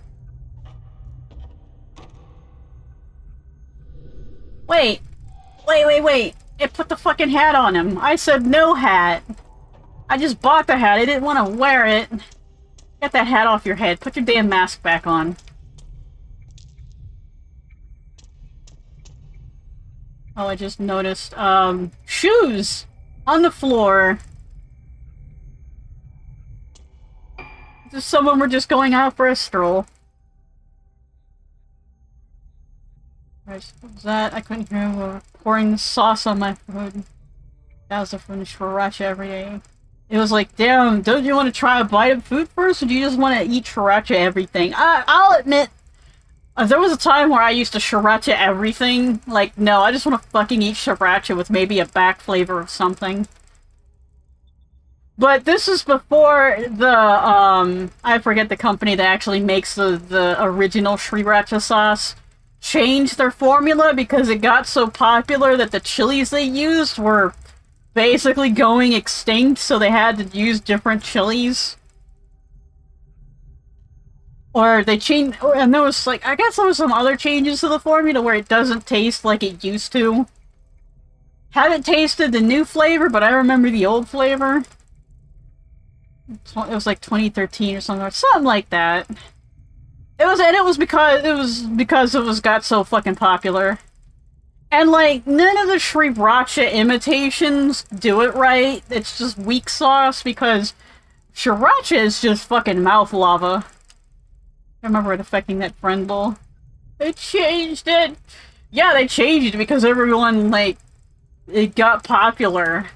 [SPEAKER 1] Wait! It put the fucking hat on him. I said no hat. I just bought the hat. I didn't want to wear it. Get that hat off your head. Put your damn mask back on. Oh, I just noticed, shoes! On the floor. Just someone were just going out for a stroll. What was that? I couldn't hear him pouring the sauce on my food. That was a fun sriracha every day. It was like, damn, don't you want to try a bite of food first, or do you just want to eat sriracha everything? I'll admit, there was a time where I used to sriracha everything. Like, no, I just want to fucking eat sriracha with maybe a back flavor of something. But this is before the, I forget the company that actually makes the original sriracha sauce changed their formula because it got so popular that the chilies they used were basically going extinct, so they had to use different chilies. Or they changed, and there was like, I guess there was some other changes to the formula where it doesn't taste like it used to. Haven't tasted the new flavor, but I remember the old flavor. It was like 2013 or something like that. It was because it was got so fucking popular. And like, none of the sriracha imitations do it right. It's just weak sauce because sriracha is just fucking mouth lava. I remember it affecting that friend bowl. They changed it! Yeah, they changed it because everyone, like, it got popular.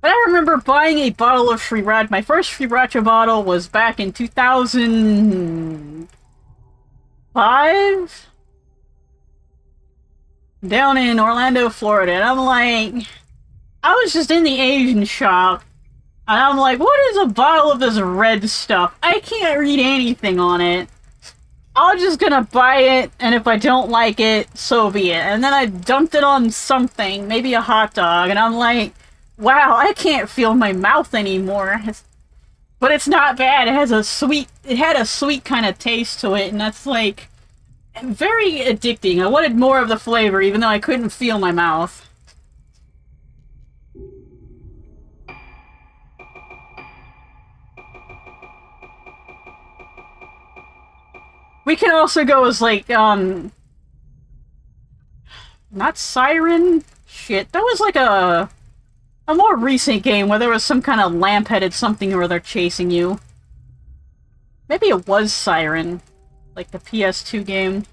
[SPEAKER 1] But I remember buying a bottle of sriracha. My first sriracha bottle was back in 2005? Down in Orlando, Florida. And I'm like, I was just in the Asian shop. And I'm like, what is a bottle of this red stuff? I can't read anything on it. I'm just gonna buy it, and if I don't like it, so be it. And then I dumped it on something, maybe a hot dog, and I'm like, wow, I can't feel my mouth anymore. But it's not bad. It had a sweet kind of taste to it, and that's like very addicting. I wanted more of the flavor, even though I couldn't feel my mouth. We can also go as like, not Siren? Shit, that was like a more recent game where there was some kind of lamp-headed something or other chasing you. Maybe it was Siren. Like the PS2 game.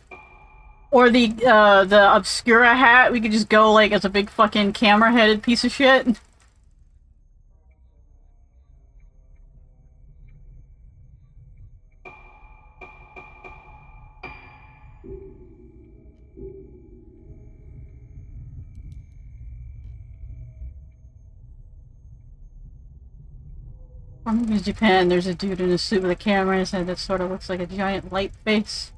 [SPEAKER 1] Or the Obscura hat, we could just go like as a big fucking camera-headed piece of shit. From Japan, there's a dude in a suit with a camera in his head that sort of looks like a giant light face.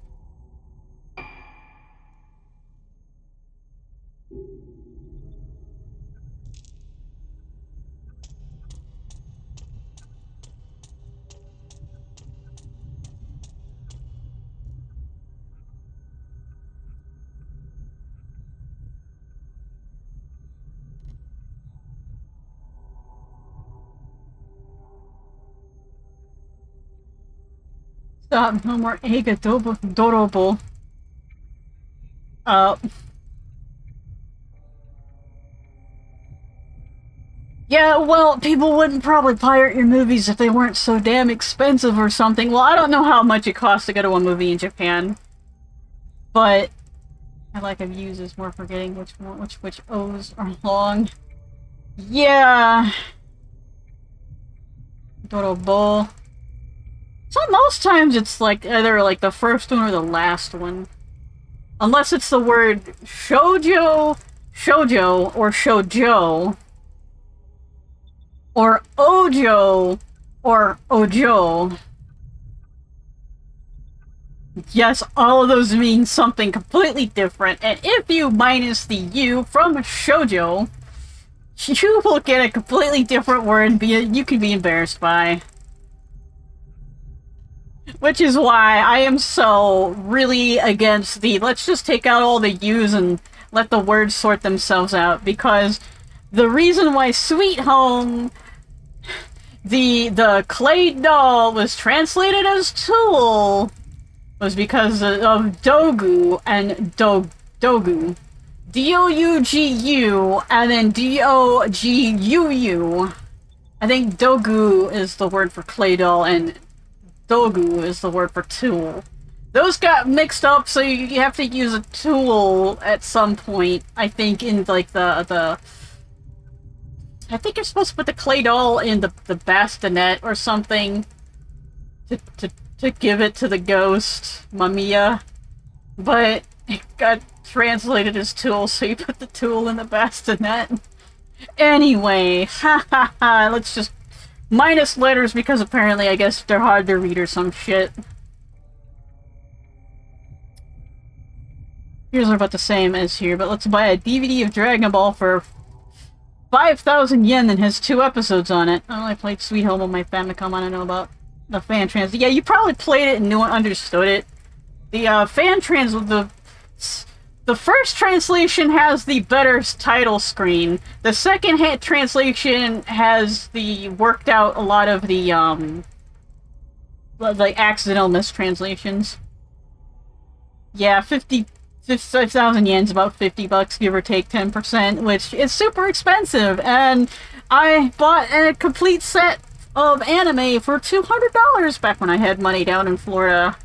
[SPEAKER 1] Stop, no more Eiga Dorobo. Uh... Yeah, well, people wouldn't probably pirate your movies if they weren't so damn expensive or something. Well, I don't know how much it costs to go to a movie in Japan, but I like I've used this more forgetting which O's are long. Yeah. Dorobo. So most times it's like either like the first one or the last one. Unless it's the word shoujo, or shoujo. Or ojo, or ojo. Yes, all of those mean something completely different, and if you minus the U from shoujo, you will get a completely different word you can be embarrassed by. Which is why I am so really against the let's just take out all the U's and let the words sort themselves out, because the reason why Sweet Home, the clay doll, was translated as tool was because of dogu and dogu. D-O-U-G-U and then D-O-G-U-U. I think dogu is the word for clay doll and dogu is the word for tool. Those got mixed up, so you have to use a tool at some point, I think, in like the I think you're supposed to put the clay doll in the bassinet or something to give it to the ghost, Mamiya. But it got translated as tool, so you put the tool in the bassinet. Anyway, ha ha ha, let's just minus letters because apparently I guess they're hard to read or some shit. Here's about the same as here, but let's buy a DVD of Dragon Ball for 5,000 yen and has 2 episodes on it. I only played Sweet Home on my Famicom. I don't know about the fan trans. Yeah, you probably played it and knew and understood it. The fan trans, the first translation has the better title screen. The second translation has the worked out a lot of the accidental mistranslations. Yeah, 5,000 yen's about 50 bucks, give or take 10%, which is super expensive. And I bought a complete set of anime for $200 back when I had money down in Florida.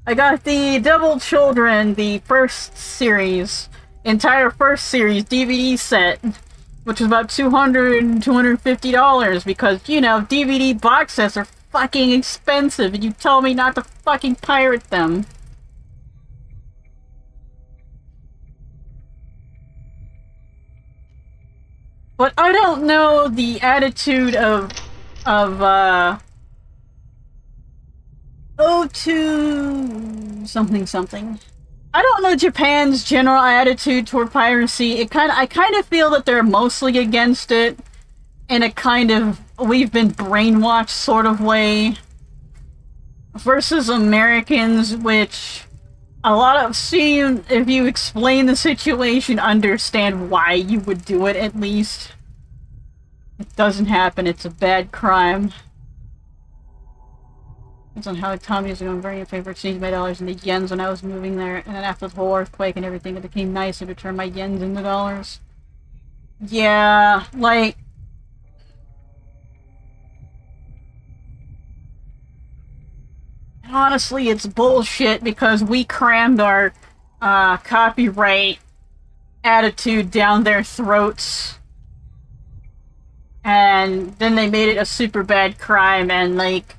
[SPEAKER 1] I got the Devil Children, the first series, entire first series DVD set, which was about $250 because, you know, DVD box sets are fucking expensive and you told me not to fucking pirate them. But I don't know the attitude of O2 something. I don't know Japan's general attitude toward piracy. I kind of feel that they're mostly against it in a kind of we've been brainwashed sort of way versus Americans, which a lot of if you explain the situation, understand why you would do it at least. It doesn't happen, it's a bad crime. Depends on how Tommy is going. Very in favor of changing my dollars into yens when I was moving there, and then after the whole earthquake and everything, it became nicer to turn my yens into dollars. Yeah, like... honestly, it's bullshit because we crammed our copyright attitude down their throats. And then they made it a super bad crime, and like...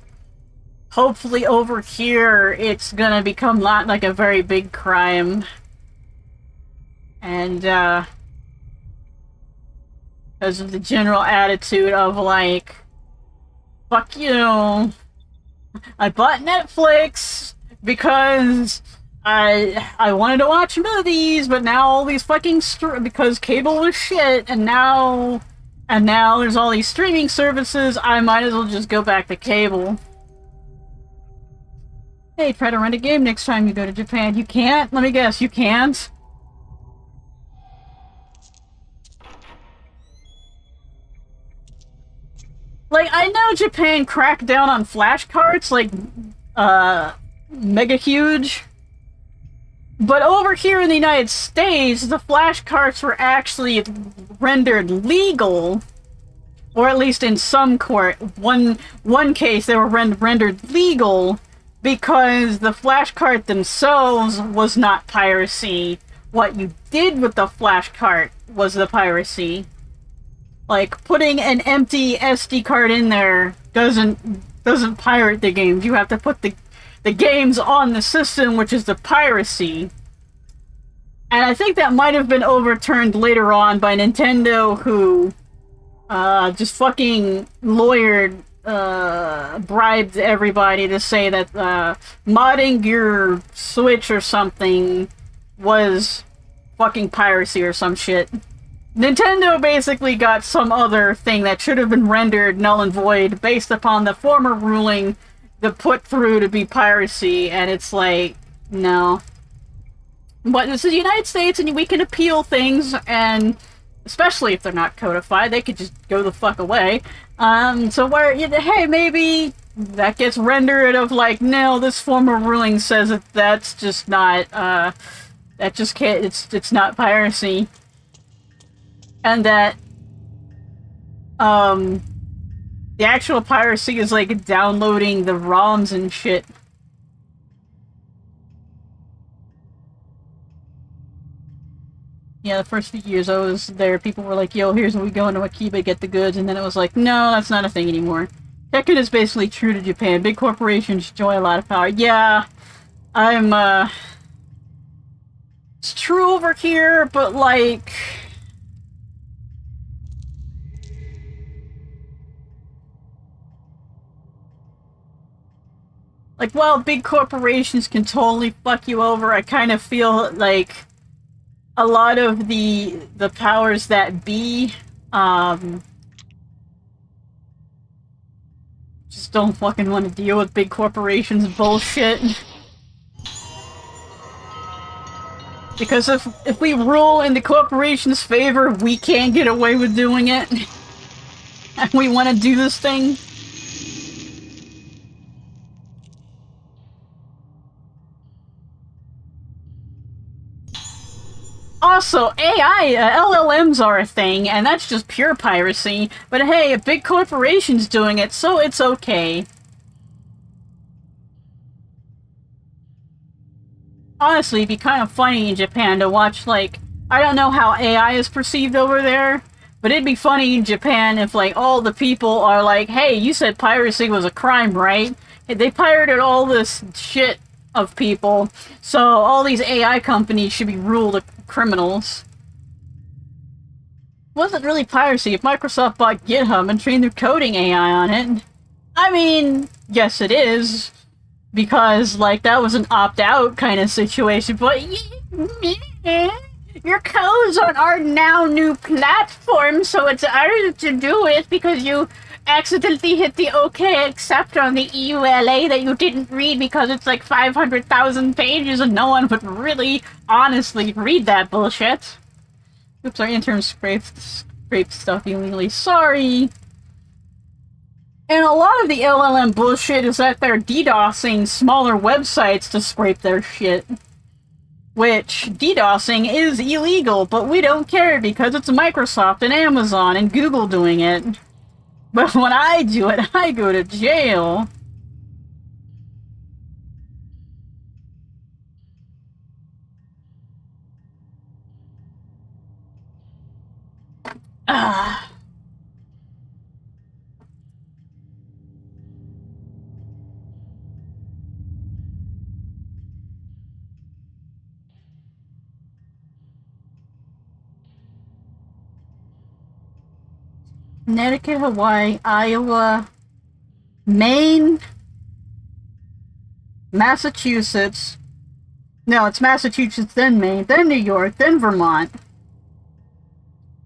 [SPEAKER 1] hopefully over here, it's gonna become not like a very big crime. And, because of the general attitude of, like, fuck you. I bought Netflix because I wanted to watch movies, but now all these fucking because cable was shit, and now there's all these streaming services, I might as well just go back to cable. Hey, try to rent a game next time you go to Japan. You can't? Let me guess, you can't? Like, I know Japan cracked down on flashcards, like, mega huge. But over here in the United States, the flashcards were actually rendered legal, or at least in some court. One case they were rendered legal because the flashcard themselves was not piracy. What you did with the flashcard was the piracy. Like, putting an empty SD card in there doesn't pirate the games. You have to put the games on the system, which is the piracy. And I think that might have been overturned later on by Nintendo, who just fucking lawyered, bribed everybody to say that modding your Switch or something was fucking piracy or some shit. Nintendo basically got some other thing that should have been rendered null and void based upon the former ruling that put through to be piracy, and it's like, no. But this is the United States, and we can appeal things, and especially if they're not codified, they could just go the fuck away. So where, hey, maybe that gets rendered of like, no, this former ruling says that that's just not, that just can't, it's not piracy. And that, the actual piracy is like downloading the ROMs and shit. Yeah, the first few years I was there, people were like, yo, here's where we go into Akiba, get the goods, and then it was like, no, that's not a thing anymore. Tekken is basically true to Japan. Big corporations enjoy a lot of power. Yeah, it's true over here, but like... Like, while big corporations can totally fuck you over, I kind of feel like a lot of the powers that be, just don't fucking want to deal with big corporations bullshit. Because if we rule in the corporation's favor, we can't get away with doing it. And we want to do this thing. Also, AI, LLMs are a thing, and that's just pure piracy. But hey, a big corporation's doing it, so it's okay. Honestly, it'd be kind of funny in Japan to watch, like, I don't know how AI is perceived over there, but it'd be funny in Japan if, like, all the people are like, hey, you said piracy was a crime, right? They pirated all this shit of people, so all these AI companies should be ruled criminals. It wasn't really piracy if Microsoft bought GitHub and trained their coding AI on it. I mean, yes it is, because, like, that was an opt-out kind of situation, but your code's on our now new platform, so it's harder to do it because you accidentally hit the OK accept on the EULA that you didn't read because it's like 500,000 pages and no one would really honestly read that bullshit. Oops, our intern scraped stuff illegally. Sorry. And a lot of the LLM bullshit is that they're DDoSing smaller websites to scrape their shit. Which, DDoSing is illegal, but we don't care because it's Microsoft and Amazon and Google doing it. But when I do it, I go to jail. Ah. Connecticut, Hawaii, Iowa, Maine, Massachusetts. No, it's Massachusetts, then Maine, then New York, then Vermont.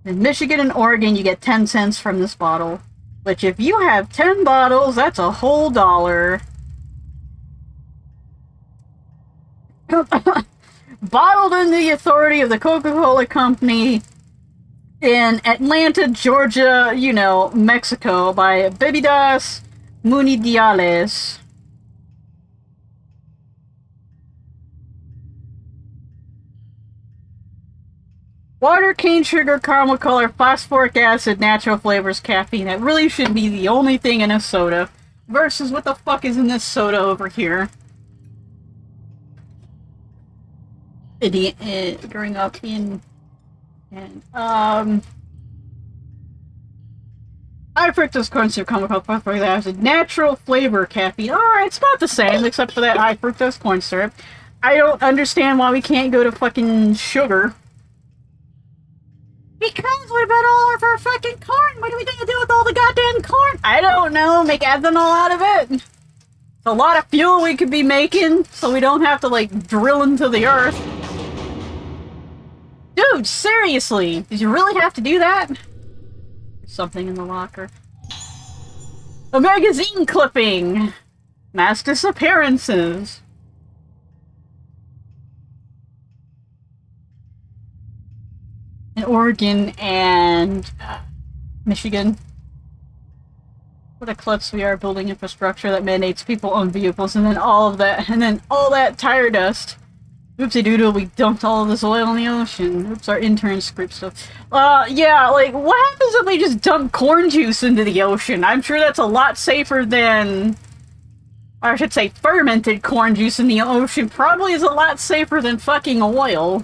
[SPEAKER 1] In Michigan and Oregon, you get 10 cents from this bottle. Which, if you have 10 bottles, that's a whole $1. Bottled in the authority of the Coca-Cola Company in Atlanta, Georgia, you know, Mexico, by Bebidas Mundiales. Water, cane sugar, caramel color, phosphoric acid, natural flavors, caffeine. That really should be the only thing in a soda. Versus what the fuck is in this soda over here? Idiot, growing up in... And, high fructose corn syrup, caramel color, phosphoric acid, natural flavor, caffeine. Alright, it's about the same, except for that high fructose corn syrup. I don't understand why we can't go to fucking sugar. Because what about all of our fucking corn? What are we gonna do with all the goddamn corn? I don't know, make ethanol out of it. It's a lot of fuel we could be making, so we don't have to, like, drill into the earth. Dude, seriously! Did you really have to do that? There's something in the locker. A magazine clipping! Mass disappearances. In Oregon and Michigan. What a klutz we are building infrastructure that mandates people own vehicles, and then all that tire dust. Oopsie doodle, we dumped all of this oil in the ocean. Oops, our intern script stuff. Yeah, like, what happens if we just dump corn juice into the ocean? I'm sure that's a lot safer than... Or I should say fermented corn juice in the ocean probably is a lot safer than fucking oil.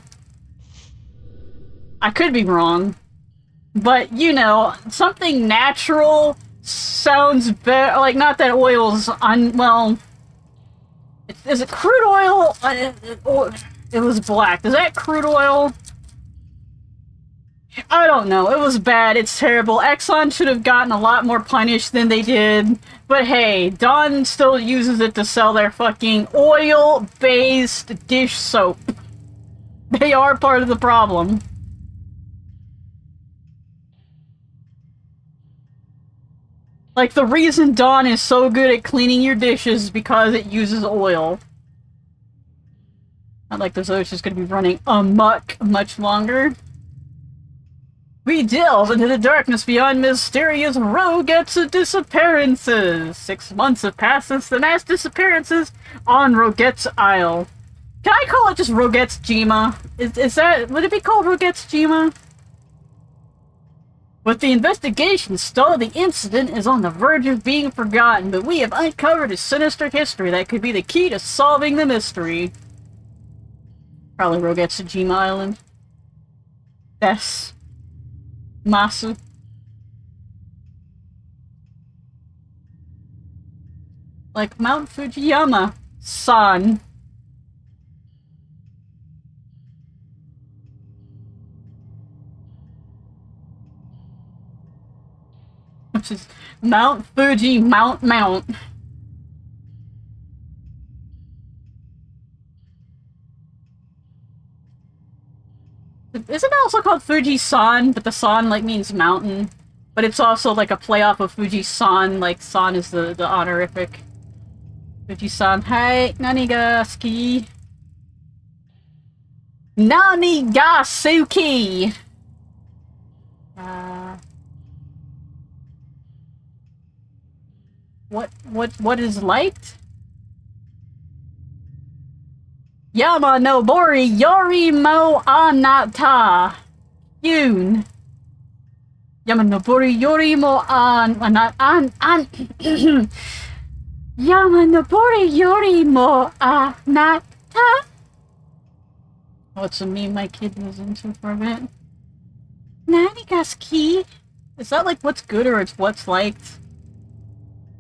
[SPEAKER 1] I could be wrong. But, you know, something natural sounds better. Like, not that oil's well... Is it crude oil? It was black. Is that crude oil? I don't know. It was bad. It's terrible. Exxon should have gotten a lot more punished than they did. But hey, Dawn still uses it to sell their fucking oil-based dish soap. They are part of the problem. Like, the reason Dawn is so good at cleaning your dishes is because it uses oil. Not like those oceans gonna be running amok much longer. We delve into the darkness beyond mysterious Rogetsu disappearances. 6 months have passed since the mass disappearances on Rogetsu Isle. Can I call it just Rogetsu-jima? Is that... Would it be called Rogetsu-jima? With the investigation stalled, the incident is on the verge of being forgotten, but we have uncovered a sinister history that could be the key to solving the mystery. Probably Rogetsu-jima Island. Yes. Masu. Like Mount Fujiyama-san. Which is Mount Fuji, Mount. Isn't it also called Fuji-san, but the san, like, means mountain? But it's also, like, a playoff of Fuji-san, like, san is the honorific. Fuji-san, hi, nani ga suki? Nani ga suki? What is liked? Yama no Bori Yori mo Anata. Yoon. Yama no Bori Yori mo Yama no Bori Yori mo Anata. What's a meme my kid was into for a bit? Nani ga suki? Is that like what's good or it's what's liked?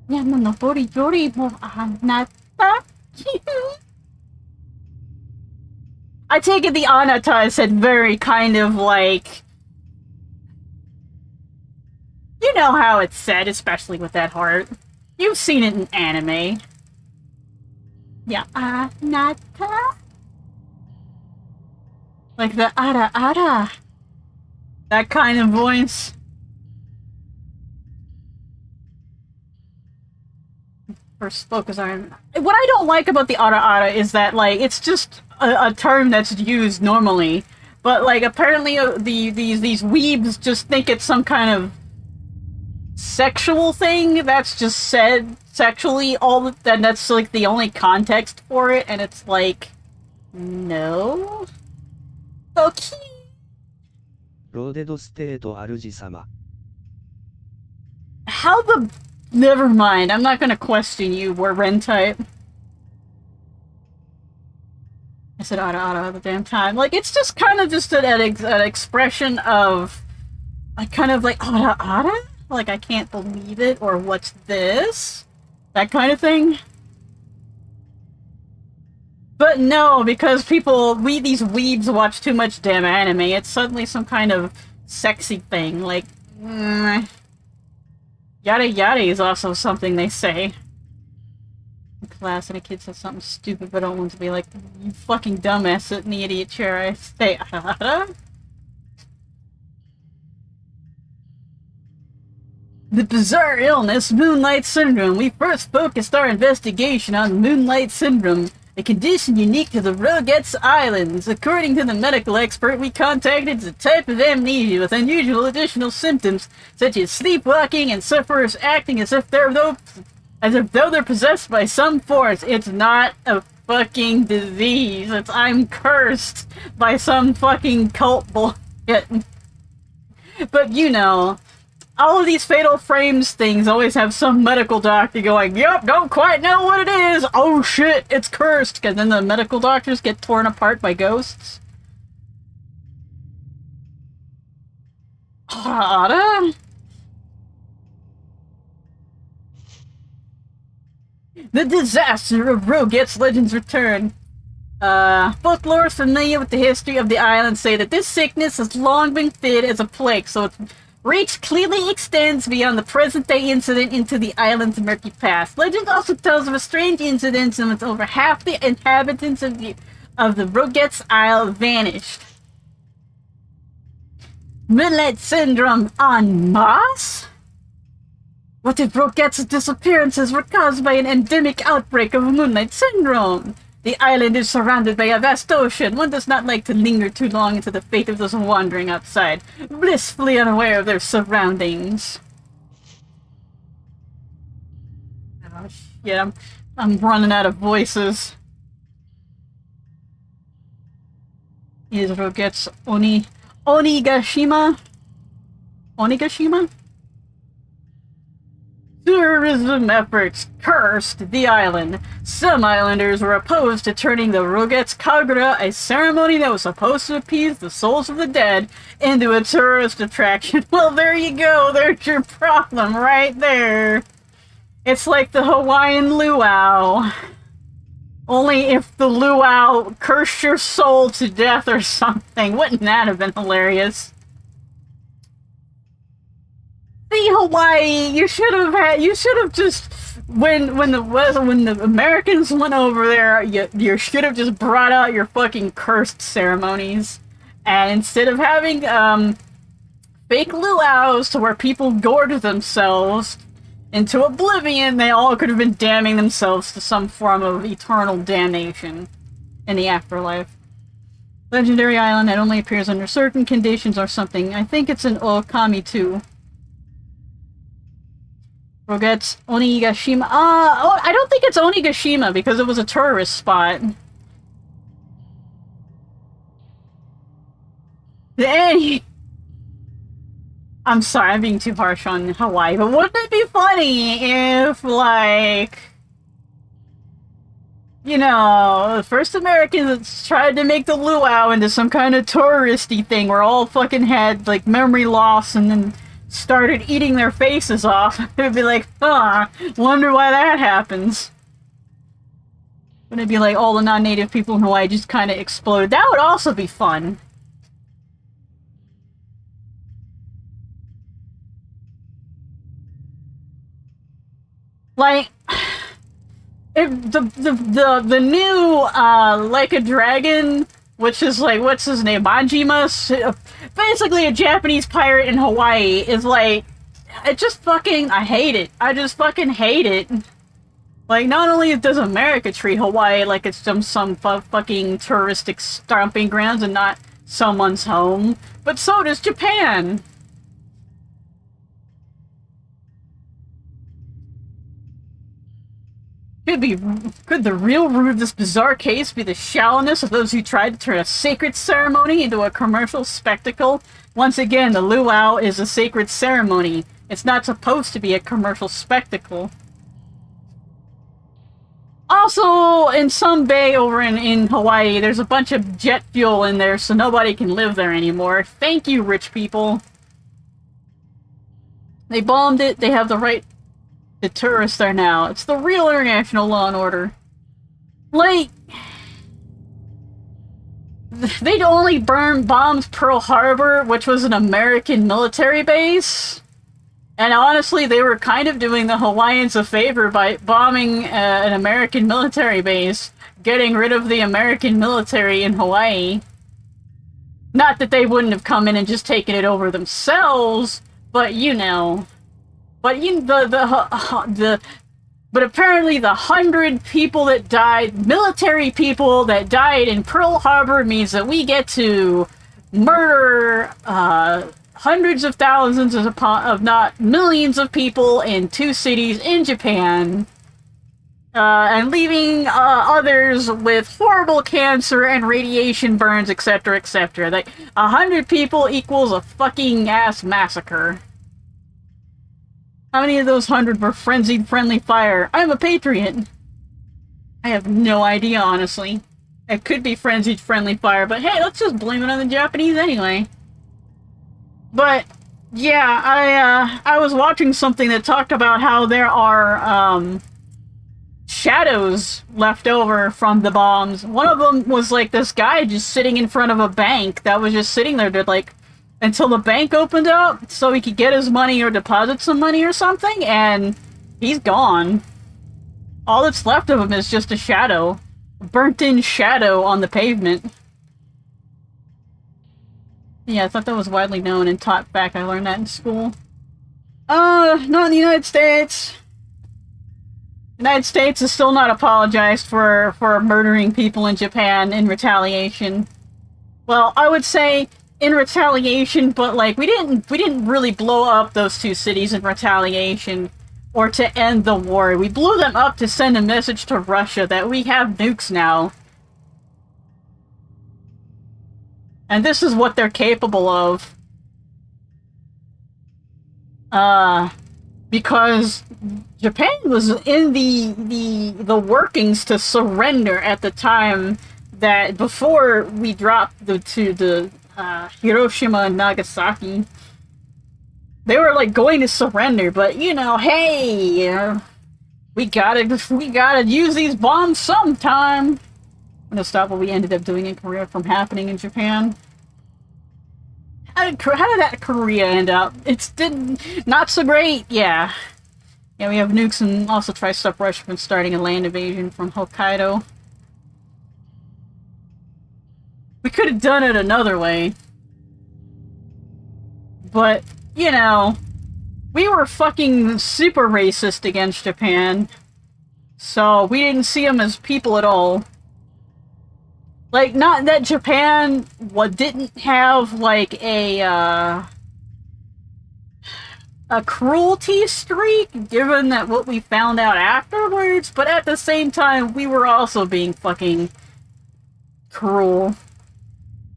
[SPEAKER 1] Yama no Bori Yori mo Anata. I take it the Anata said very kind of like... You know how it's said, especially with that heart. You've seen it in anime. Yeah, Anata? Like the ara. That kind of voice. First focus on... What I don't like about the ara is that, like, it's just a term that's used normally. But, like, apparently these weebs just think it's some kind of sexual thing that's just said sexually and that's, like, the only context for it, and it's like... No? Okay.
[SPEAKER 2] ローデドステート主様。
[SPEAKER 1] How the... Never mind, I'm not gonna question you, we're Ren type. I said Ada all the damn time. Like, it's just kind of just an expression of... Like, kind of like, Ada? Like, I can't believe it, or what's this? That kind of thing. But no, because these weebs watch too much damn anime, it's suddenly some kind of sexy thing, like... Yada yada is also something they say. In class, and a kid says something stupid, but I don't want to be like, you fucking dumbass, sit in the idiot chair, I say, The bizarre illness, Moonlight Syndrome. We first focused our investigation on Moonlight Syndrome, a condition unique to the Rogetz Islands. According to the medical expert we contacted, it's a type of amnesia with unusual additional symptoms, such as sleepwalking and sufferers acting as if though they're possessed by some force. It's not a fucking disease. It's I'm cursed by some fucking cult bullshit. But you know, all of these Fatal Frames things always have some medical doctor going, yup, don't quite know what it is. Oh shit, it's cursed. And then the medical doctors get torn apart by ghosts. Ada? The disaster of Rogetz Legends Return. Folklore familiar with the history of the island say that this sickness has long been feared as a plague, so its reach clearly extends beyond the present-day incident into the island's murky past. Legend also tells of a strange incident in which over half the inhabitants of the Rogetz Isle vanished. Moonlight Syndrome en masse? What if Rogetz's disappearances were caused by an endemic outbreak of Moonlight Syndrome? The island is surrounded by a vast ocean. One does not like to linger too long into the fate of those wandering outside, blissfully unaware of their surroundings. Oh shit, I'm running out of voices. Is Rogetz Onigashima? Onigashima? Tourism efforts cursed the island. Some islanders were opposed to turning the Rogetz Kagura, a ceremony that was supposed to appease the souls of the dead, into a tourist attraction. Well, there you go. There's your problem right there. It's like the Hawaiian luau. Only if the luau cursed your soul to death or something. Wouldn't that have been hilarious? See, Hawaii, you should have just, when the Americans went over there, you should have just brought out your fucking cursed ceremonies. And instead of having, fake luau's to where people gorge themselves into oblivion, they all could have been damning themselves to some form of eternal damnation in the afterlife. Legendary Island, it only appears under certain conditions or something. I think it's in Okami too. Rogetz Onigashima. I don't think it's Onigashima because it was a tourist spot. I'm sorry, I'm being too harsh on Hawaii, but wouldn't it be funny if, like, you know, the first Americans tried to make the luau into some kind of touristy thing where all fucking had, like, memory loss and then started eating their faces off. It would be like, wonder why that happens. Wouldn't it be like all the non-native people in Hawaii just kind of exploded? That would also be fun. Like, if the new Like a Dragon, which is like, what's his name, Majima, basically a Japanese pirate in Hawaii, is like, it just fucking, I hate it. I just fucking hate it. Like, not only does America treat Hawaii like it's some fucking touristic stomping grounds and not someone's home, but so does Japan. Could the real root of this bizarre case be the shallowness of those who tried to turn a sacred ceremony into a commercial spectacle? Once again, the luau is a sacred ceremony. It's not supposed to be a commercial spectacle. Also, in some bay over in Hawaii, there's a bunch of jet fuel in there, so nobody can live there anymore. Thank you, rich people. They bombed it, they have the right to tourists there now. It's the real international law and order. Like, they'd only bombed Pearl Harbor, which was an American military base. And honestly, they were kind of doing the Hawaiians a favor by bombing an American military base, getting rid of the American military in Hawaii. Not that they wouldn't have come in and just taken it over themselves, but you know. But but apparently the 100 people that died, military people that died in Pearl Harbor, means that we get to murder hundreds of thousands of not millions of people in 2 cities in Japan, and leaving others with horrible cancer and radiation burns, etc., etc. Like, 100 people equals a fucking ass massacre. How many of those 100 were frenzied friendly fire? I'm a patriot. I have no idea, honestly. It could be frenzied friendly fire, but hey, let's just blame it on the Japanese anyway. But yeah, I was watching something that talked about how there are shadows left over from the bombs. One of them was like this guy just sitting in front of a bank that was just sitting there to like until the bank opened up so he could get his money or deposit some money or something, and he's gone. All that's left of him is just a shadow, a burnt-in shadow on the pavement. Yeah, I thought that was widely known and taught back. I learned that in school. Not in the United States. The United States has still not apologized for murdering people in Japan in retaliation. Well, I would say in retaliation, but like we didn't really blow up those 2 cities in retaliation or to end the war. We blew them up to send a message to Russia that we have nukes now. And this is what they're capable of. Because Japan was in the workings to surrender at the time that before we dropped the Hiroshima and Nagasaki. They were like going to surrender, but you know, hey, we gotta use these bombs sometime. I'm gonna stop what we ended up doing in Korea from happening in Japan. How did that Korea end up? Not so great, yeah. Yeah, we have nukes and also try to stop Russia from starting a land invasion from Hokkaido. We could have done it another way. But, you know, we were fucking super racist against Japan. So we didn't see them as people at all. Like, not that Japan didn't have, like, a cruelty streak, given that what we found out afterwards, but at the same time, we were also being fucking cruel.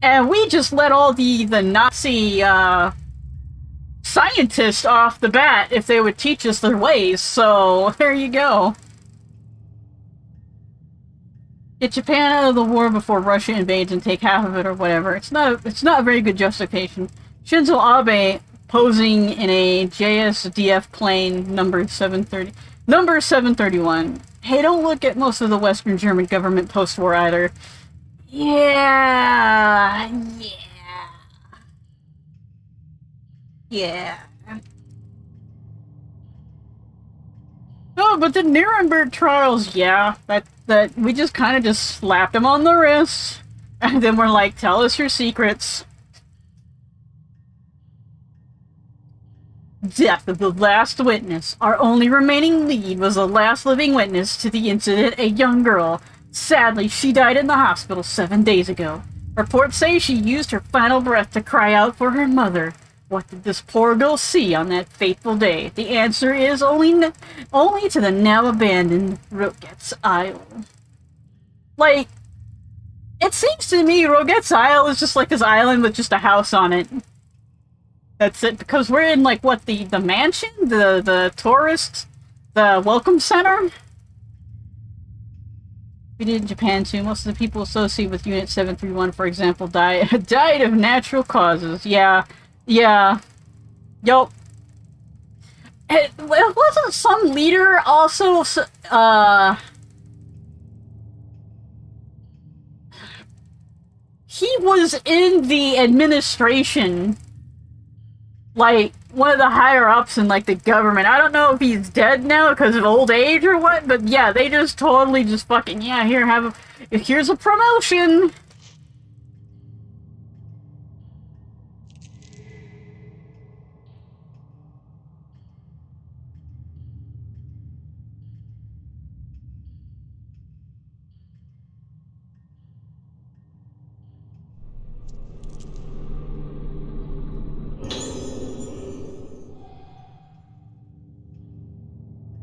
[SPEAKER 1] And we just let all the Nazi, scientists off the bat if they would teach us their ways, so there you go. Get Japan out of the war before Russia invades and take half of it or whatever. It's not a very good justification. Shinzo Abe posing in a JSDF plane number 731. Hey, don't look at most of the Western German government post-war either. Yeah. Oh, but the Nuremberg trials, yeah, that we just kind of just slapped him on the wrist, and then we're like, tell us your secrets. Death of the last witness. Our only remaining lead was the last living witness to the incident, a young girl. Sadly, she died in the hospital 7 days ago. Reports say she used her final breath to cry out for her mother. What did this poor girl see on that fateful day? The answer is only to the now abandoned Roget's Isle. Like, it seems to me Roget's Isle is just like this island with just a house on it. That's it, because we're in, like, what, the mansion? The tourist? The welcome center? We did in Japan too. Most of the people associated with Unit 731, for example, died of natural causes. Yeah. Yup. It wasn't some leader also, he was in the administration, like, one of the higher-ups in, like, the government. I don't know if he's dead now because of old age or what, but yeah, they just totally just fucking, yeah, here, here's a promotion!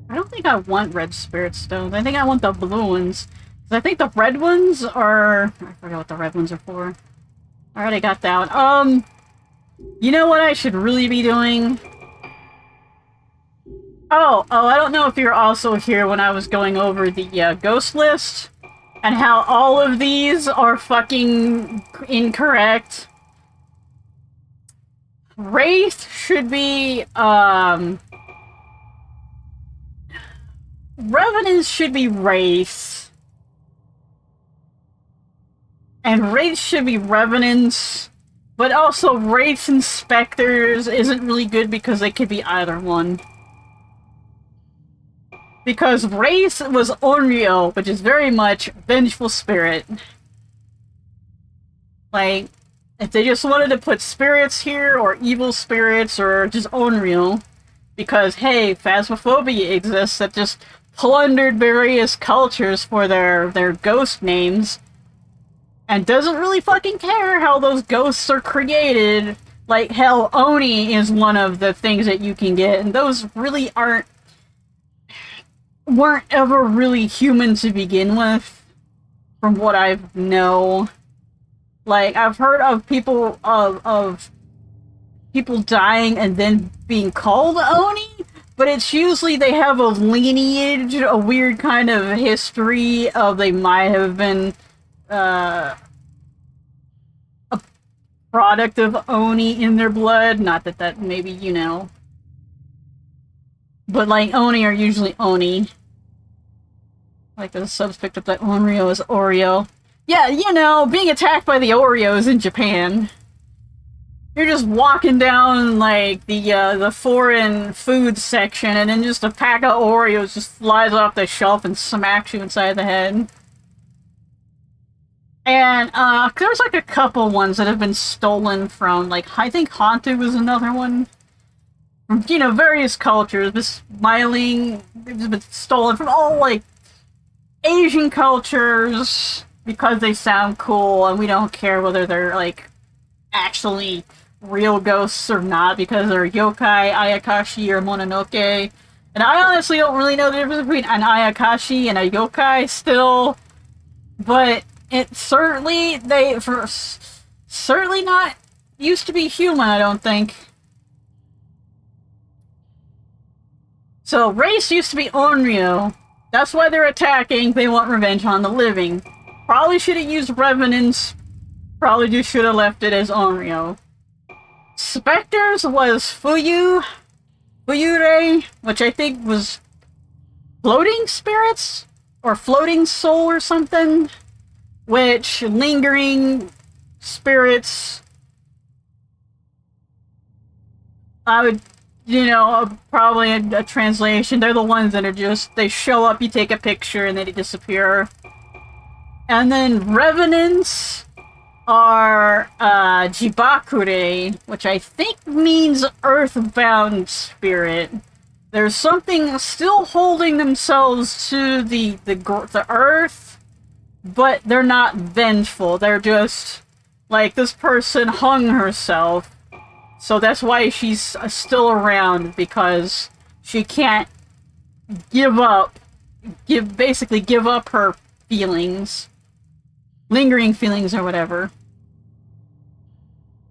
[SPEAKER 1] I don't think I want red spirit stones. I think I want the blue ones. I think the red ones are... I forgot what the red ones are for. I already got that one. You know what I should really be doing? Oh, I don't know if you're also here when I was going over the ghost list. And how all of these are fucking incorrect. Wraith should be, Revenants should be Wraiths. And Wraiths should be Revenants. But also, Wraiths and Spectres isn't really good because they could be either one. Because Wraith was Onryo, which is very much Vengeful Spirit. Like, if they just wanted to put spirits here, or evil spirits, or just Onryo, because, hey, Phasmophobia exists that just plundered various cultures for their ghost names, and doesn't really fucking care how those ghosts are created. Like, hell, Oni is one of the things that you can get, and those really weren't ever really human to begin with, from what I know. Like, I've heard of people of people dying and then being called Oni, but it's usually they have a lineage, a weird kind of history of they might have been a product of Oni in their blood. Not that maybe, you know. But, like, Oni are usually Oni. Like, the subs picked up that Onryo is Oreo. Yeah, you know, being attacked by the Oreos in Japan. You're just walking down, like, the foreign food section, and then just a pack of Oreos just flies off the shelf and smacks you inside the head. And, there's, like, a couple ones that have been stolen from, like, I think Hantu was another one. From, you know, various cultures. This smiling, it's been stolen from all, like, Asian cultures, because they sound cool, and we don't care whether they're, like, actually real ghosts or not, because they're yokai, ayakashi, or mononoke. And I honestly don't really know the difference between an ayakashi and a yokai still, but it certainly, certainly not used to be human, I don't think. So, race used to be Onryo. That's why they're attacking. They want revenge on the living. Probably should have used Revenants. Probably just should have left it as Onryo. Spectres was Fuyure, which I think was floating spirits? Or floating soul or something? Which, lingering spirits, I would, you know, probably a translation. They're the ones that are just, they show up, you take a picture, and then they disappear. And then Revenants are Jibakure, which I think means earthbound spirit. There's something still holding themselves to the earth, but they're not vengeful. They're just, like, this person hung herself, So that's why she's still around, because she can't give up, basically give up her feelings, lingering feelings or whatever.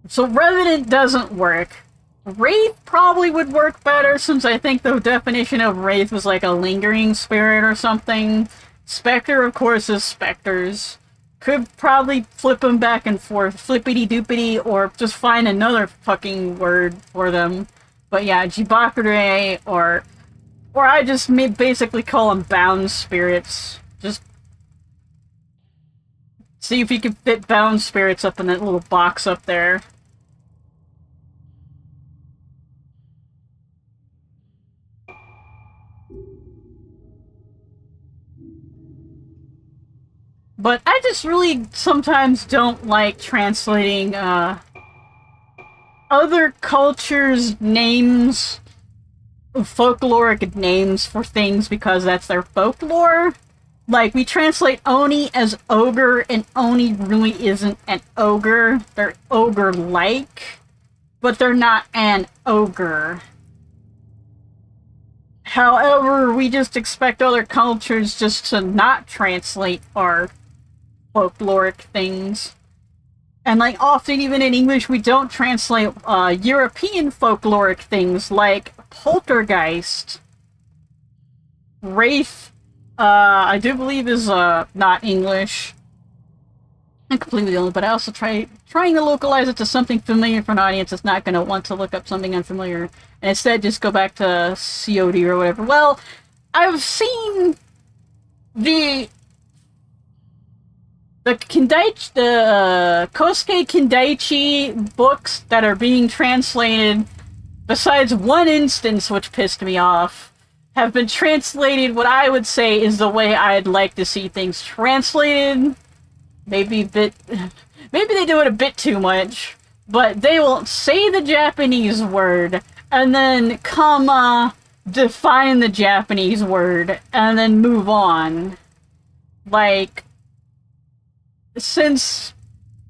[SPEAKER 1] So Revenant doesn't work. Wraith probably would work better, since I think the definition of Wraith was like a lingering spirit or something. Spectre, of course, is specters. Could probably flip them back and forth, flippity doopity, or just find another fucking word for them. But yeah, Jibakure, or I just basically call them bound spirits. Just see if you can fit bound spirits up in that little box up there. But I just really sometimes don't like translating other cultures' names, folkloric names for things because that's their folklore. Like, we translate Oni as ogre, and Oni really isn't an ogre. They're ogre-like, but they're not an ogre. However, we just expect other cultures just to not translate our folkloric things. And like often even in English we don't translate European folkloric things like poltergeist. Wraith, I do believe is not English. Not completely only, but I also trying to localize it to something familiar for an audience that's not going to want to look up something unfamiliar and instead just go back to COD or whatever. Well, I've seen the Kosuke Kindaichi books that are being translated, besides one instance which pissed me off, have been translated what I would say is the way I'd like to see things translated. Maybe they do it a bit too much, but they will say the Japanese word and then define the Japanese word and then move on. Like, since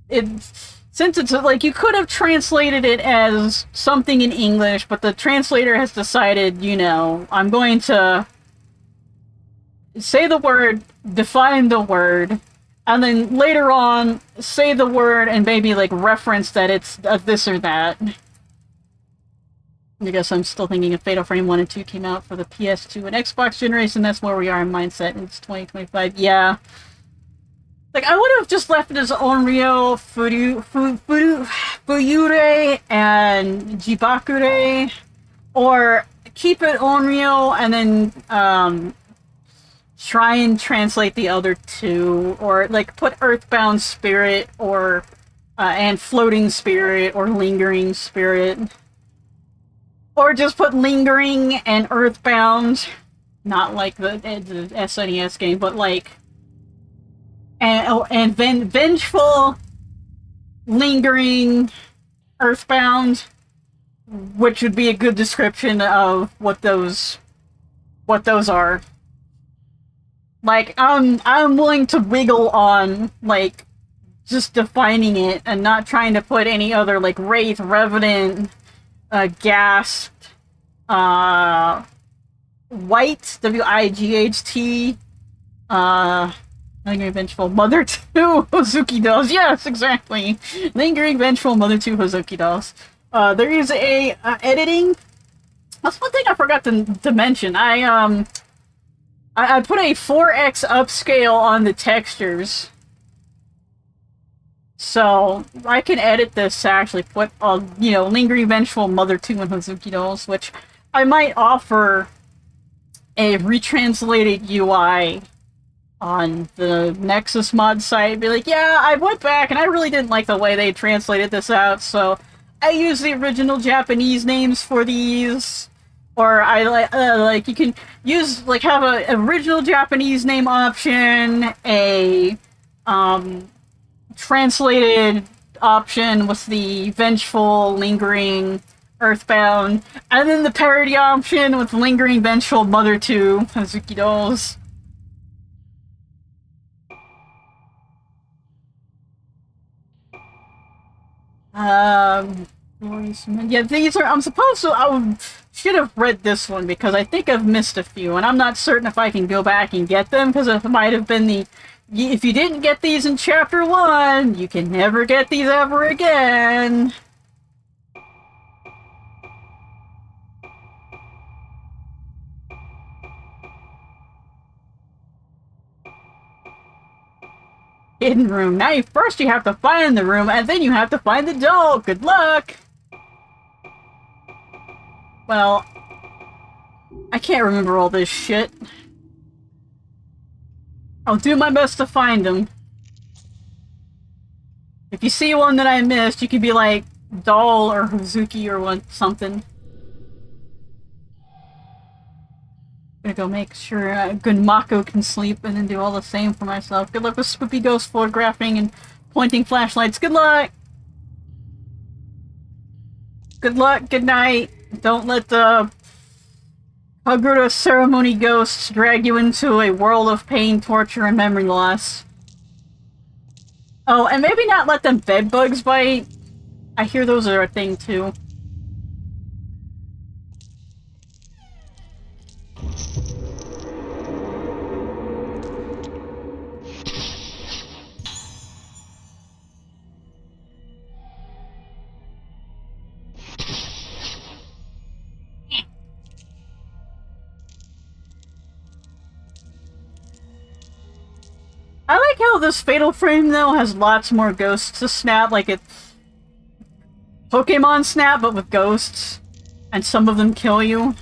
[SPEAKER 1] it's like, you could have translated it as something in English, but the translator has decided, I'm going to say the word, define the word, and then later on say the word and maybe like reference that it's this or that. I guess I'm still thinking of Fatal Frame 1 and 2 came out for the PS2 and Xbox generation. That's where we are in mindset. It's 2025. Yeah. Like, I would have just left it as Onryo, Fuyure, and Jibakure, or keep it Onryo and then try and translate the other two, or like put Earthbound Spirit or and Floating Spirit or Lingering Spirit, or just put Lingering and Earthbound, not like the SNES game, but like. And Vengeful, Lingering, Earthbound, which would be a good description of what those are. Like, I'm willing to wiggle on, like, just defining it and not trying to put any other, like, Wraith, Revenant, Gasp, White, W-I-G-H-T, Lingering Vengeful Mother 2 Hozuki Dolls. Yes, exactly. Lingering Vengeful Mother 2 Hozuki Dolls. There is a editing. That's one thing I forgot to mention. I put a 4x upscale on the textures, so I can edit this to actually put Lingering Vengeful Mother 2 and Hozuki Dolls, which I might offer a retranslated UI on the Nexus mod site. Be like, yeah, I went back and I really didn't like the way they translated this out, so I use the original Japanese names for these. Or I like you can use, like, have a original Japanese name option, a translated option with the Vengeful, Lingering, Earthbound, and then the parody option with Lingering Vengeful Mother 2 Hozuki Dolls. Yeah, these are. I'm supposed to. Should have read this one because I think I've missed a few, and I'm not certain if I can go back and get them because it might have been the. If you didn't get these in chapter 1, you can never get these ever again. Hidden room. Now first you have to find the room, and then you have to find the doll. Good luck! Well, I can't remember all this shit. I'll do my best to find them. If you see one that I missed, you can be like, Doll or Hazuki or something. Gonna go make sure Gunmako can sleep and then do all the same for myself. Good luck with Spoopy Ghost photographing and pointing flashlights. Good luck! Good luck, good night. Don't let the Hagura ceremony ghosts drag you into a world of pain, torture, and memory loss. Oh, and maybe not let them bed bugs bite. I hear those are a thing too. I like how this Fatal Frame, though, has lots more ghosts to snap, like it's Pokemon Snap, but with ghosts. And some of them kill you.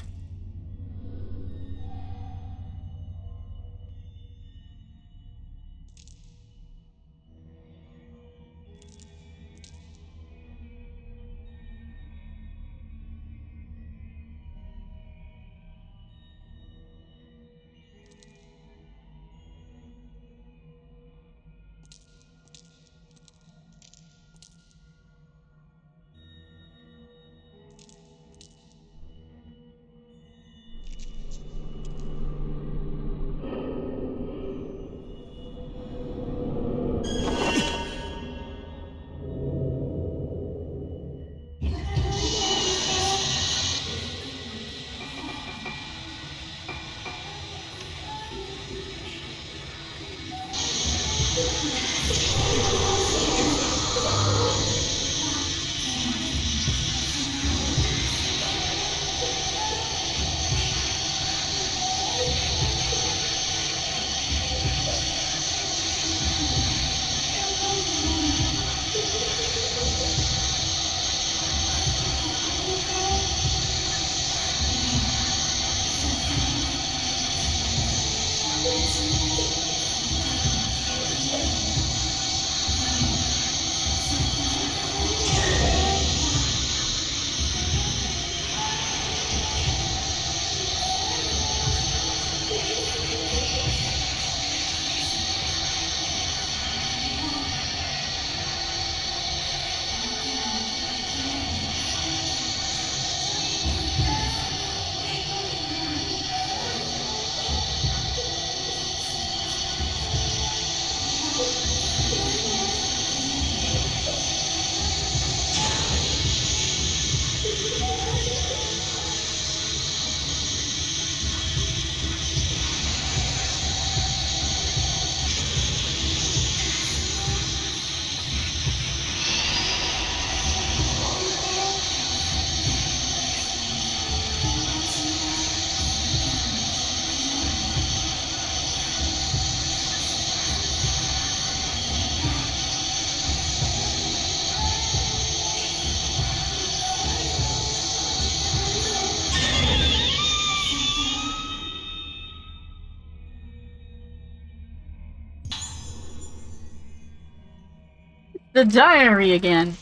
[SPEAKER 1] The diary again.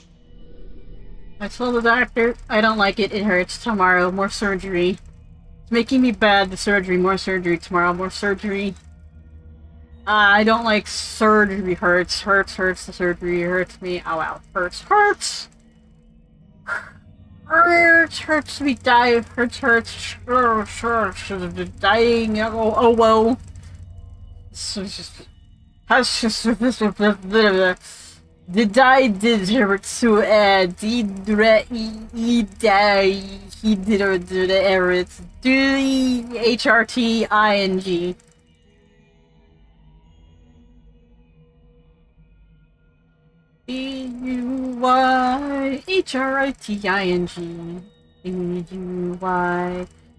[SPEAKER 1] I told the doctor, I don't like it, it hurts. Tomorrow, more surgery. It's making me bad, the surgery, more surgery. Tomorrow, more surgery. I don't like surgery, hurts, the surgery hurts me. Ow, ow, hurts. Hurts me, die, hurts, dying, oh, whoa. So it's just, Did I did her to did he die he did or did it do the HRTING. DUYHRTING.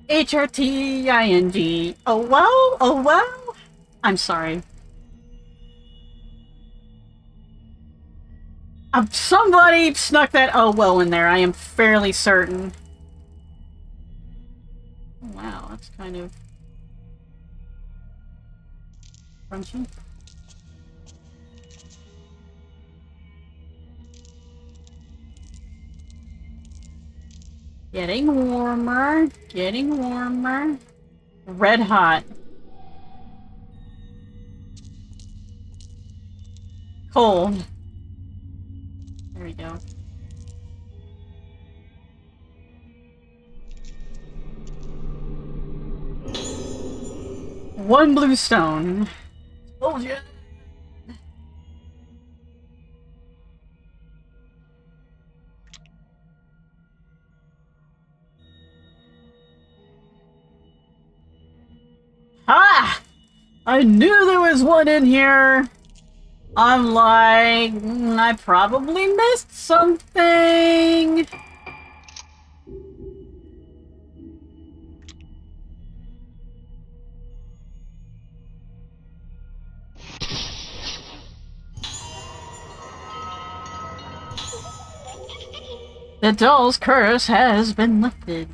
[SPEAKER 1] DUYHRTING. Oh wow, oh wow. I'm sorry. Somebody snuck that oh well in there, I am fairly certain. Wow, that's kind of crunchy. Getting warmer, getting warmer. Red hot. Cold. There we go. One blue stone. Told ya. Ah! I knew there was one in here! I'm like, I probably missed something! The doll's curse has been lifted.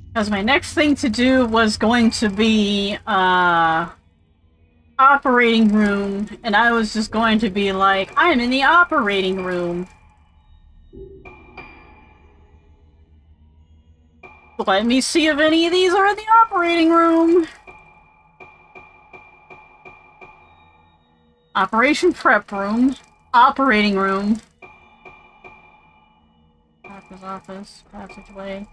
[SPEAKER 1] Because my next thing to do was going to be, operating room, and I was just going to be like, I'm in the operating room. Let me see if any of these are in the operating room. Operation prep room. Operating room. Doctor's office. Passageway.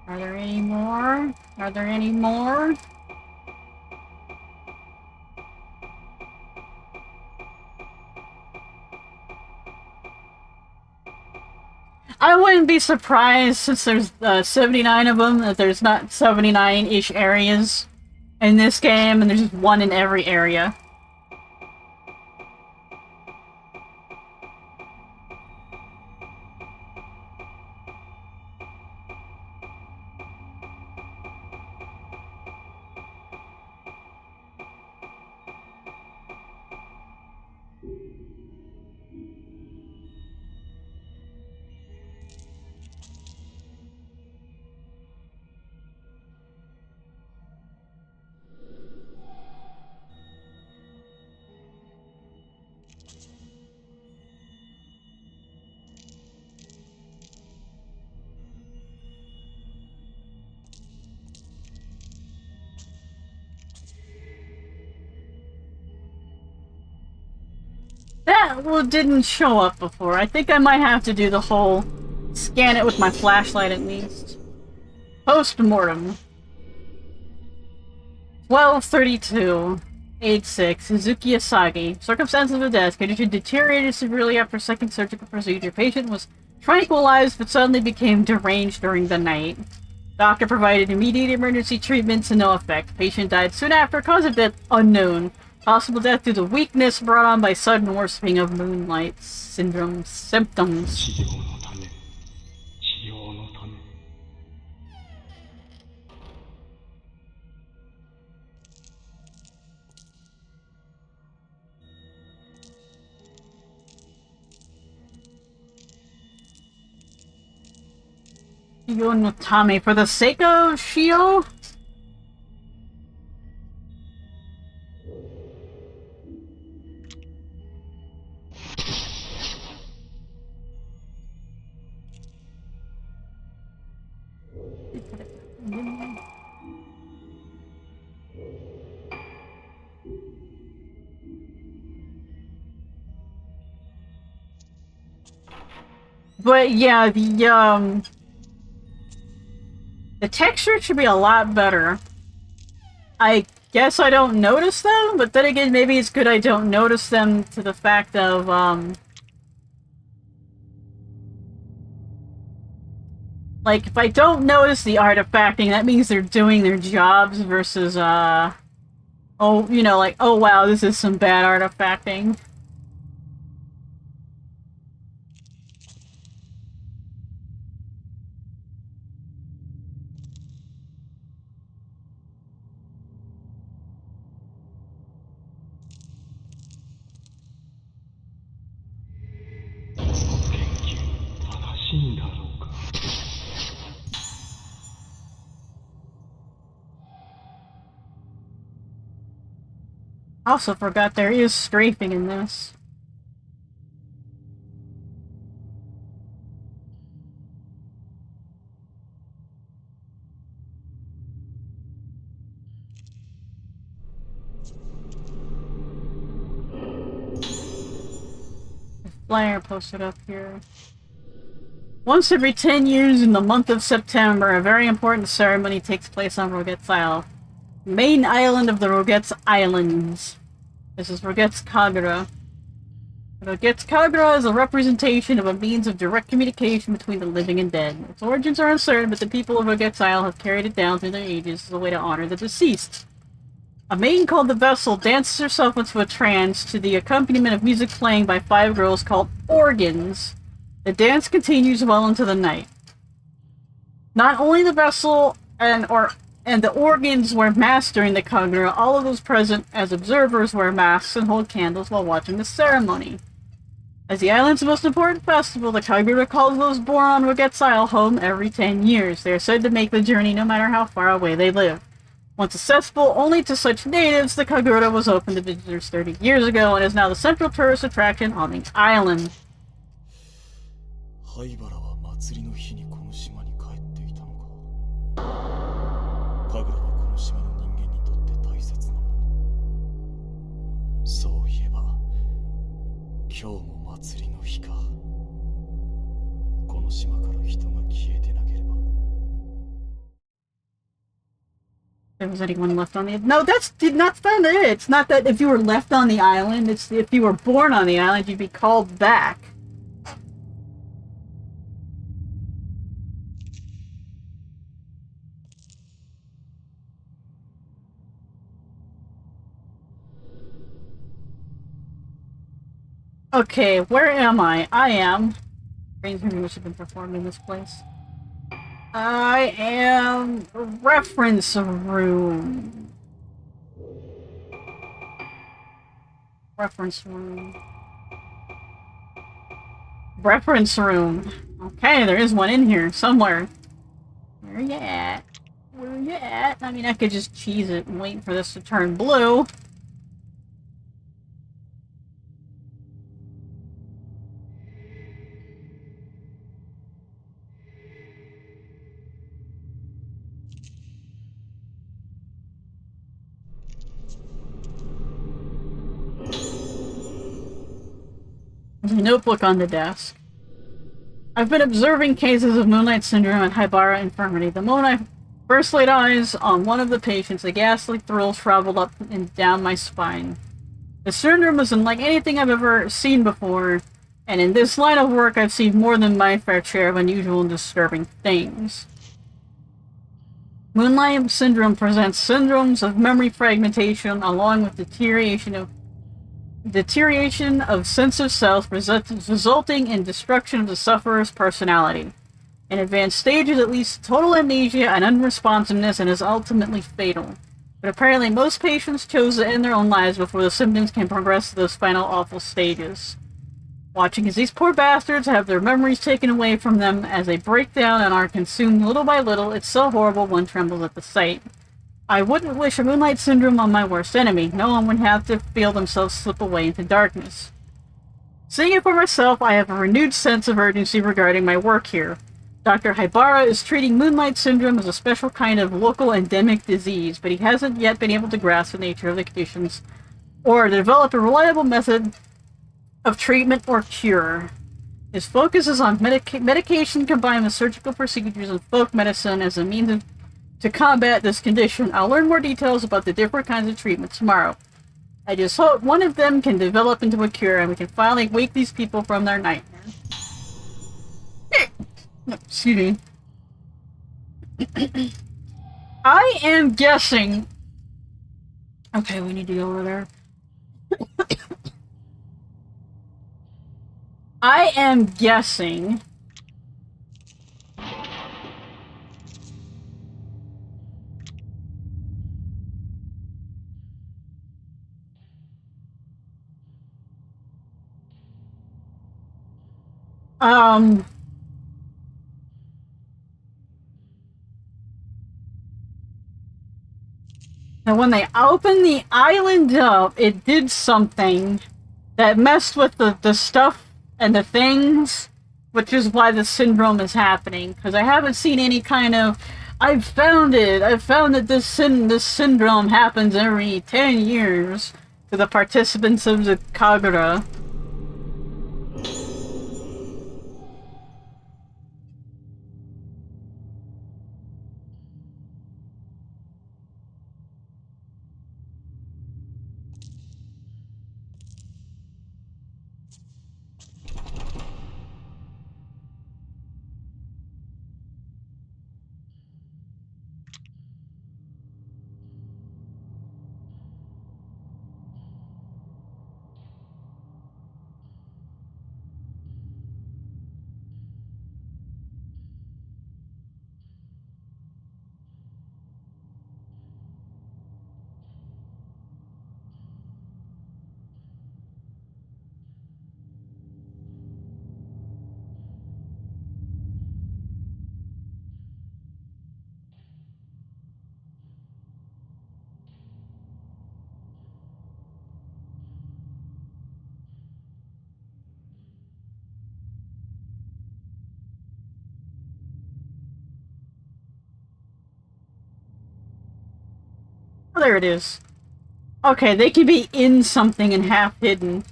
[SPEAKER 1] Are there any more? Are there any more? I wouldn't be surprised, since there's 79 of them, that there's not 79-ish areas in this game, and there's just one in every area. That didn't show up before. I think I might have to do the whole scan it with my flashlight at least. Post-mortem. 1232. Age 6. Suzuki Asagi. Circumstances of death. Condition deteriorated severely after second surgical procedure. Patient was tranquilized but suddenly became deranged during the night. Doctor provided immediate emergency treatment to no effect. Patient died soon after. Cause of death unknown. Possible death due to weakness brought on by sudden worsening of moonlight syndrome symptoms. Shio no Tame, for the sake of Shio? But yeah, the texture should be a lot better. I guess I don't notice them, but then again, maybe it's good I don't notice them to the fact of, like, if I don't notice the artifacting, that means they're doing their jobs versus, oh, you know, like, oh wow, this is some bad artifacting. Also forgot there is strafing in this. Flyer posted up here. Once every 10 years in the month of September, a very important ceremony takes place on Roget's Isle, main island of the Roget's Islands. This is Roget's Kagura. Roget's Kagura is a representation of a means of direct communication between the living and dead. Its origins are uncertain, but the people of Roget's Isle have carried it down through the ages as a way to honor the deceased. A maiden called the Vessel dances herself into a trance to the accompaniment of music playing by 5 girls called organs. The dance continues well into the night. Not only the Vessel and the organs wear masks during the Kagura, all of those present as observers wear masks and hold candles while watching the ceremony. As the island's most important festival, the Kagura calls those born on Roget's Isle home every 10 years. They are said to make the journey no matter how far away they live. Once accessible only to such natives, the Kagura was open to visitors 30 years ago and is now the central tourist attraction on the island.
[SPEAKER 3] 灰原は祭りの日にこの島に帰っていたのか。神楽はこの島の人間にとって大切なもの。そういえば、今日も祭りの日か。この島から人が消えてなければ。
[SPEAKER 1] If there was anyone left on the... No, that's not it. It's not that if you were left on the island, it's if you were born on the island, you'd be called back. Okay, where am I? I am... Strange movies have been performed in this place. I am... Reference room. Reference room. Reference room. Okay, there is one in here, somewhere. Where you at? Where you at? I mean, I could just cheese it and wait for this to turn blue. There's a notebook on the desk. I've been observing cases of Moonlight Syndrome at Haibara Infirmary. The moment I first laid eyes on one of the patients, a ghastly thrill traveled up and down my spine. The syndrome is unlike anything I've ever seen before, and in this line of work I've seen more than my fair share of unusual and disturbing things. Moonlight Syndrome presents syndromes of memory fragmentation along with deterioration of sense of self, resulting in destruction of the sufferer's personality. In advanced stages, it leads to total amnesia and unresponsiveness and is ultimately fatal. But apparently most patients chose to end their own lives before the symptoms can progress to those final awful stages. Watching as these poor bastards have their memories taken away from them as they break down and are consumed little by little, it's so horrible one trembles at the sight. I wouldn't wish a Moonlight Syndrome on my worst enemy. No one would have to feel themselves slip away into darkness. Seeing it for myself, I have a renewed sense of urgency regarding my work here. Dr. Haibara is treating Moonlight Syndrome as a special kind of local endemic disease, but he hasn't yet been able to grasp the nature of the conditions or to develop a reliable method of treatment or cure. His focus is on medication combined with surgical procedures and folk medicine as a means to combat this condition. I'll learn more details about the different kinds of treatment tomorrow. I just hope one of them can develop into a cure and we can finally wake these people from their nightmare. Excuse me. I am guessing... Okay, we need to go over there. I am guessing... And when they opened the island up, it did something that messed with the stuff and the things, which is why the syndrome is happening. Because I haven't seen any kind of, I've found that this syndrome happens every 10 years to the participants of the Kagura. Oh, there it is. Okay, they can be in something and half hidden.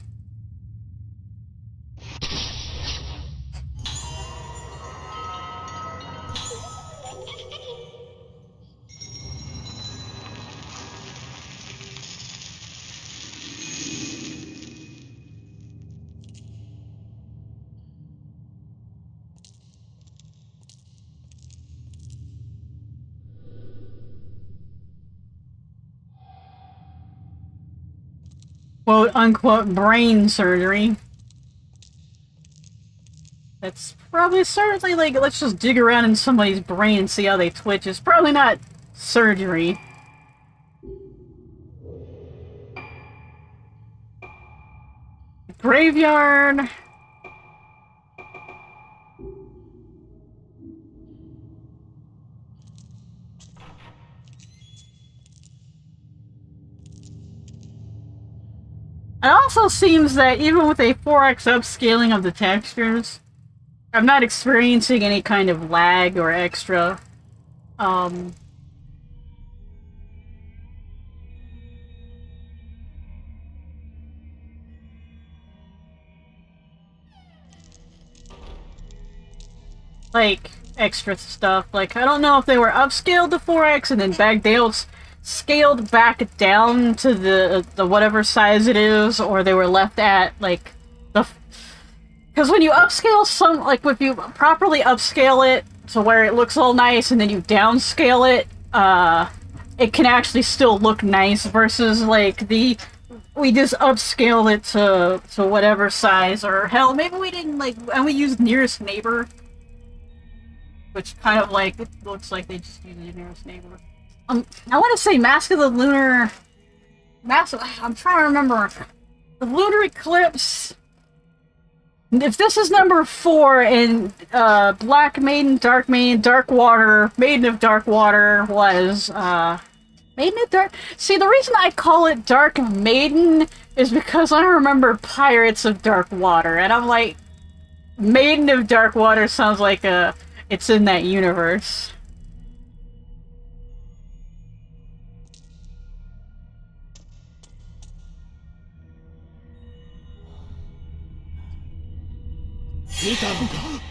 [SPEAKER 1] Quote-unquote brain surgery. That's probably certainly like, let's just dig around in somebody's brain and see how they twitch. It's probably not surgery. Graveyard. It also seems that even with a 4x upscaling of the textures, I'm not experiencing any kind of lag or extra. Like, extra stuff. Like, I don't know if they were upscaled to 4x and then backdales scaled back down to the whatever size it is, or they were left at, like, the... Because when you upscale some, like, if you properly upscale it to where it looks all nice and then you downscale it, it can actually still look nice versus, like, we just upscale it to whatever size, or hell, maybe we didn't, like, and we used nearest neighbor, which kind of, like, it looks like they just used the nearest neighbor. I want to say Mask of the Lunar... I'm trying to remember. The Lunar Eclipse... If this is number 4 in Black Maiden, Dark Maiden, Dark Water, Maiden of Dark Water was, Maiden of Dark... See, the reason I call it Dark Maiden is because I remember Pirates of Dark Water, and I'm like, Maiden of Dark Water sounds like it's in that universe.
[SPEAKER 3] 見たのか。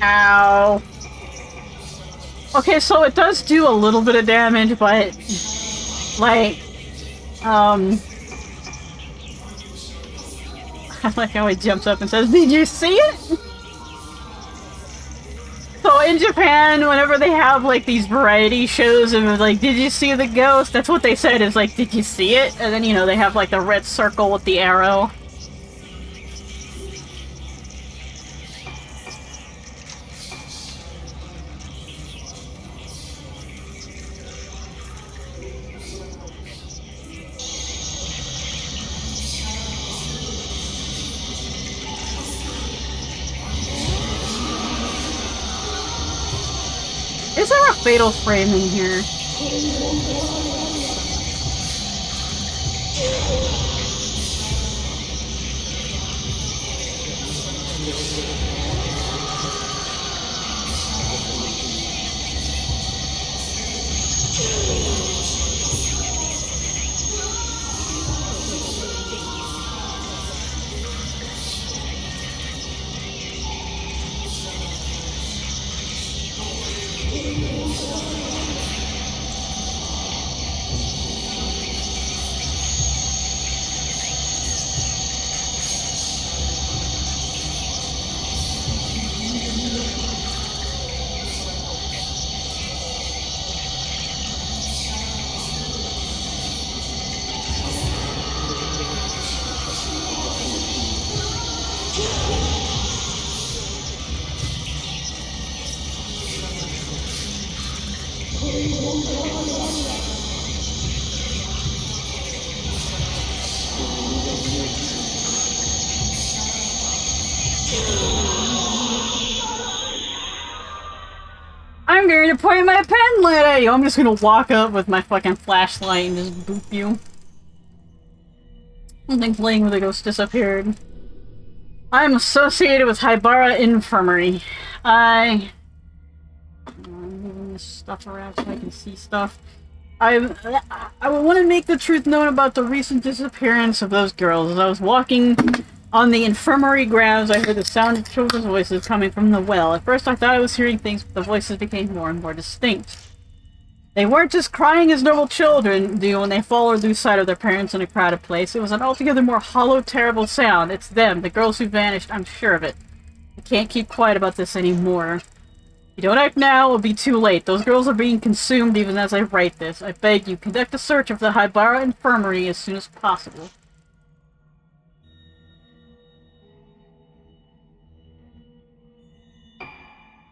[SPEAKER 1] Ow. Okay, so it does do a little bit of damage, but like, I like how he jumps up and says, "Did you see it?" So in Japan, whenever they have like these variety shows and like, "Did you see the ghost?" That's what they said is like, "Did you see it?" And then, you know, they have like the red circle with the arrow. Is there a fatal frame in here? I'm going to point my pen light at you. I'm just gonna walk up with my fucking flashlight and just boop you. I think playing with a ghost disappeared. I'm associated with Haibara Infirmary. I'm moving this stuff around so I can see stuff. I want to make the truth known about the recent disappearance of those girls. As I was walking on the infirmary grounds, I heard the sound of children's voices coming from the well. At first I thought I was hearing things, but the voices became more and more distinct. They weren't just crying as normal children do when they fall or lose sight of their parents in a crowded place. It was an altogether more hollow, terrible sound. It's them, the girls who vanished, I'm sure of it. I can't keep quiet about this anymore. If you don't act now, it will be too late. Those girls are being consumed even as I write this. I beg you, conduct a search of the Haibara Infirmary as soon as possible.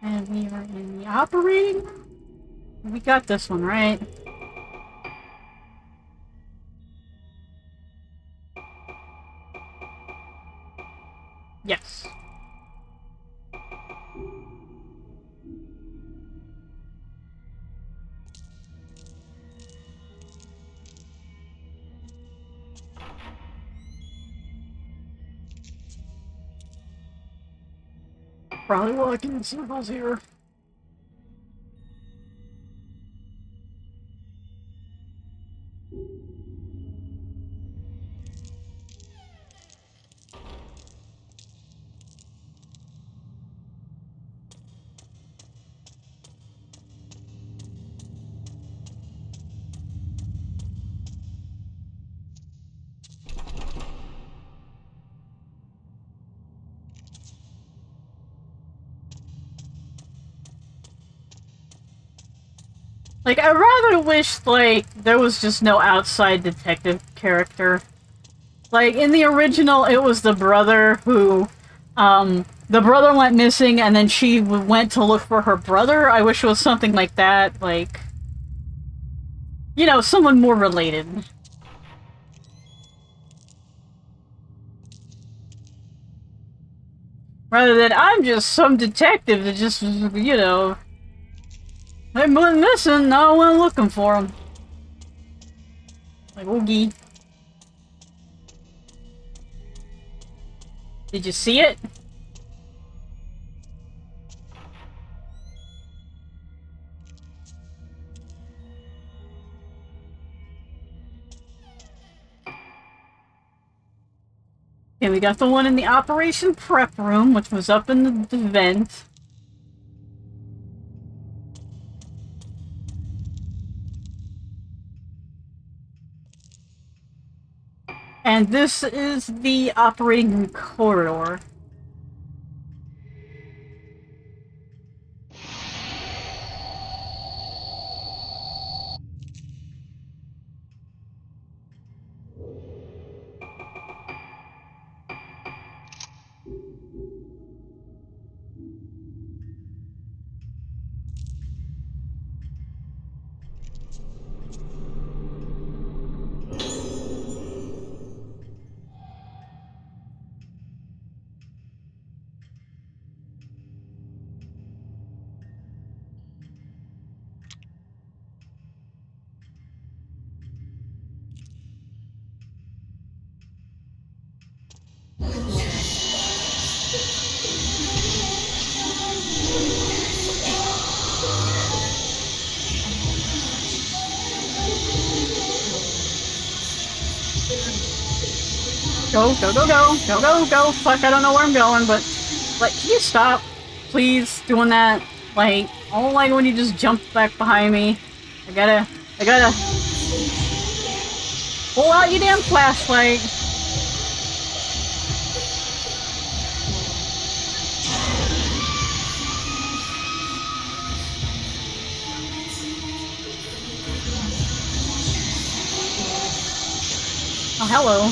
[SPEAKER 1] And we are in the operating room? We got this one, right? Yes. Probably walking in circles here. Like, I rather wish, like, there was just no outside detective character. Like, in the original, it was the brother who, the brother went missing and then she went to look for her brother. I wish it was something like that, like, you know, someone more related. Rather than, I'm just some detective that just, you know, they went missing, now I went looking for him. Like, oogie. Did you see it? Okay, we got the one in the operation prep room, which was up in the vent. And this is the operating room corridor. Go, go, go, go, go, go, go. Fuck, I don't know where I'm going, but like, can you stop, please, doing that? Like, I don't like when you just jump back behind me. I gotta pull out your damn flashlight. Oh, hello.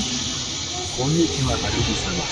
[SPEAKER 2] こんにちは、主様。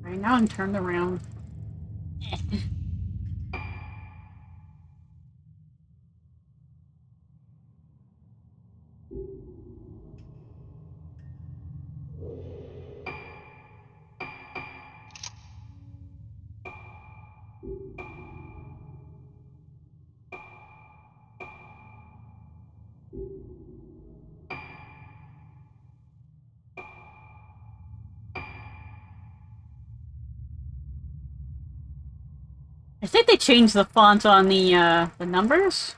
[SPEAKER 2] Right now I'm turned around. I think they changed the font on the numbers.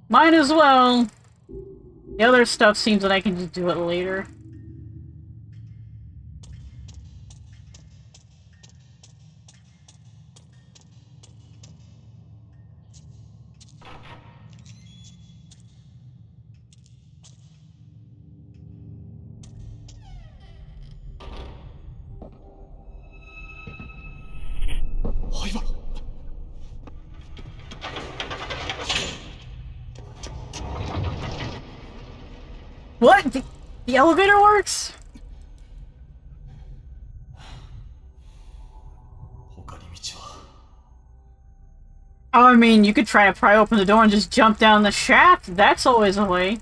[SPEAKER 2] Might as well. The other stuff seems that I can just do it later. What? The elevator works?
[SPEAKER 3] 他に道は
[SPEAKER 1] Oh, I mean, you could try to pry open the door and just jump down the shaft. That's always a way.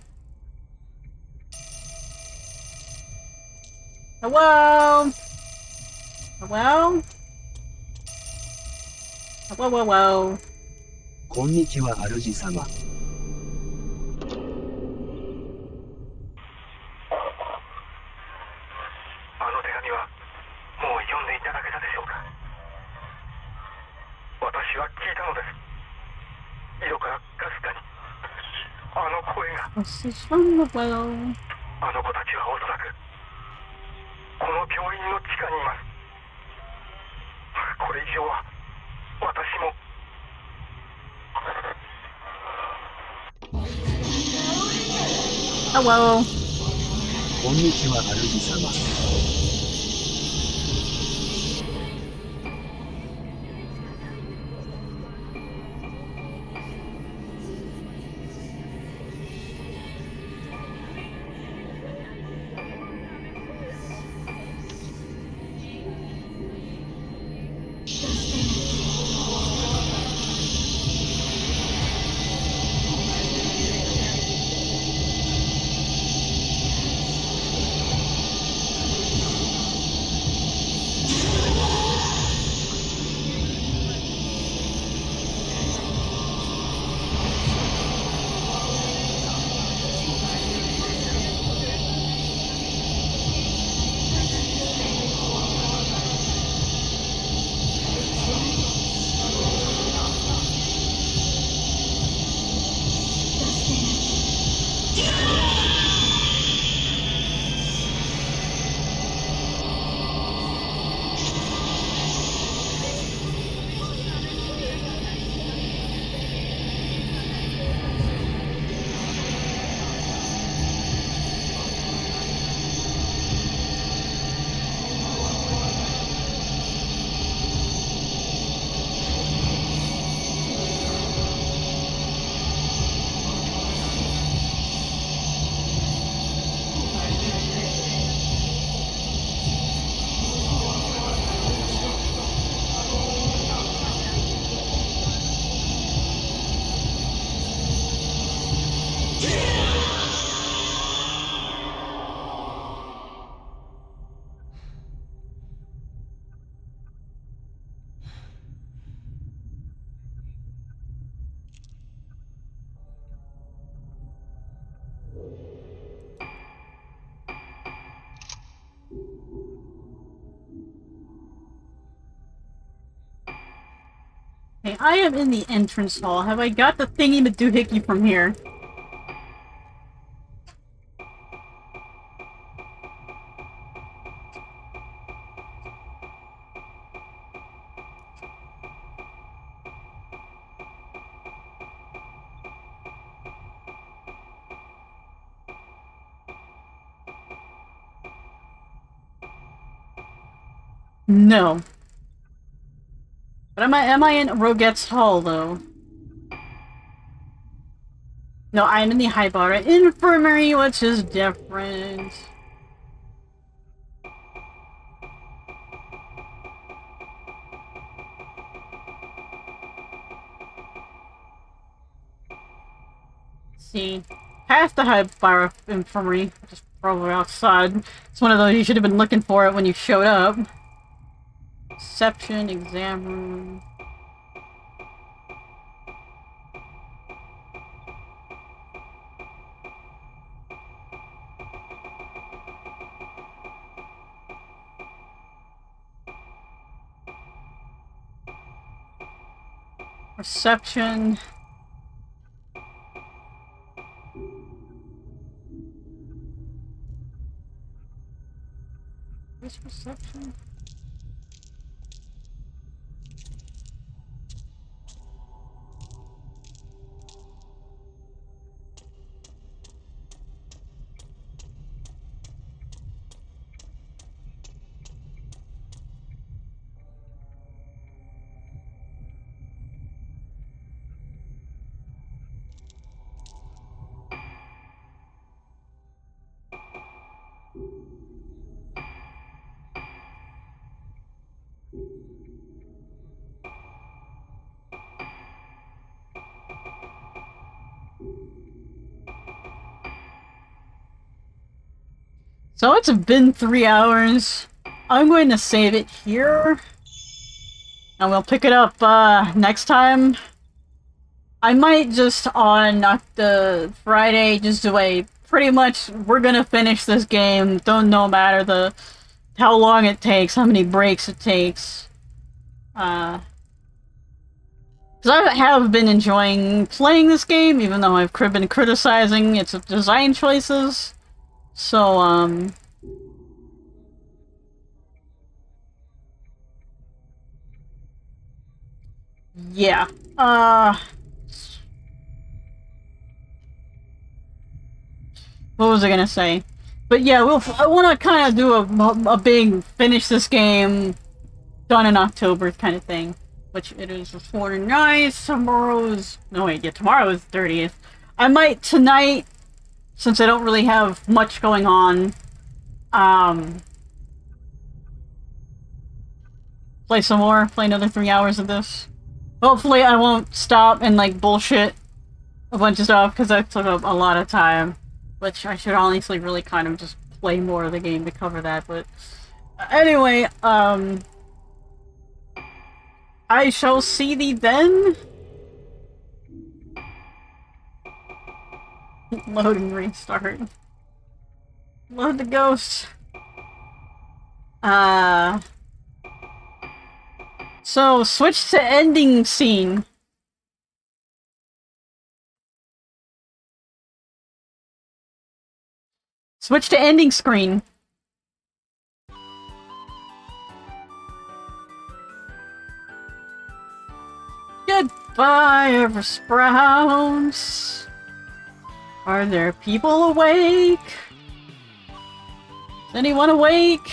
[SPEAKER 1] Hello? Hello? Hello, hello.
[SPEAKER 4] こんにちは主様。
[SPEAKER 5] あの手紙はもう読んでいただけたでしょうか。私は聞いたのです。井戸からかすかにあの声が。
[SPEAKER 1] This is from the well.
[SPEAKER 5] あの子たちはおそらくこの病院の地下にいます。これ以上は私も。
[SPEAKER 1] Hello.
[SPEAKER 4] こんにちは主様。
[SPEAKER 1] Hey, I am in the entrance hall. Have I got the thingy madoohickey from here? No. But am I in Roget's Hall, though? No, I'm in the Haibara Infirmary, which is different. See, past the Haibara Infirmary, just probably outside. It's one of those you should have been looking for it when you showed up. Reception, exam room. Reception. Where's reception? So it's been 3 hours. I'm going to save it here. And we'll pick it up next time. I might just on the Friday just do a pretty much we're gonna finish this game. Don't no matter how long it takes, how many breaks it takes. Because I have been enjoying playing this game, even though I've been criticizing its design choices. So, yeah. What was I gonna say? But yeah, I want to kind of do a big finish this game done in October kind of thing. Which it is the 49th, tomorrow's... No wait, yeah, tomorrow is 30th. I might tonight, since I don't really have much going on, play some more, play another 3 hours of this. Hopefully I won't stop and like bullshit a bunch of stuff, because that took up a lot of time. Which I should honestly really kind of just play more of the game to cover that, but... Anyway, I shall see thee then. Load and restart. Load the ghost. So, switch to ending scene. Switch to ending screen. Goodbye, Eversprouts. Are there people awake? Is anyone awake?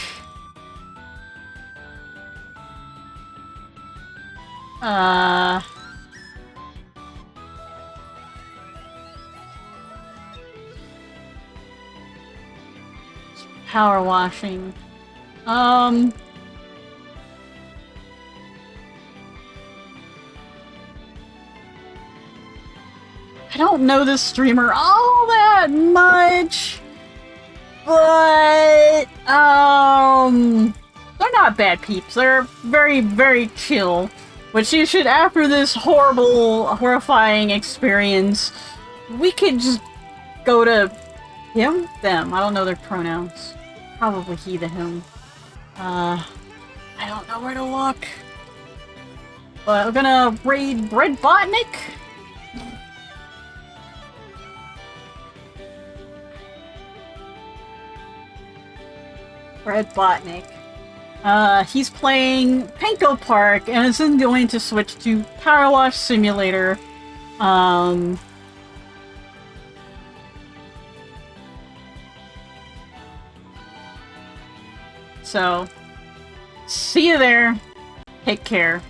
[SPEAKER 1] Power washing. I don't know this streamer all that much, but, they're not bad peeps. They're very, very chill. Which you should, after this horrifying experience, we could just go to him? Them. I don't know their pronouns. Probably he to him. I don't know where to look. But we're gonna raid Bread Botnik. Bread Botnik. He's playing Panko Park and is then going to switch to Power Wash Simulator. So, see you there. Take care.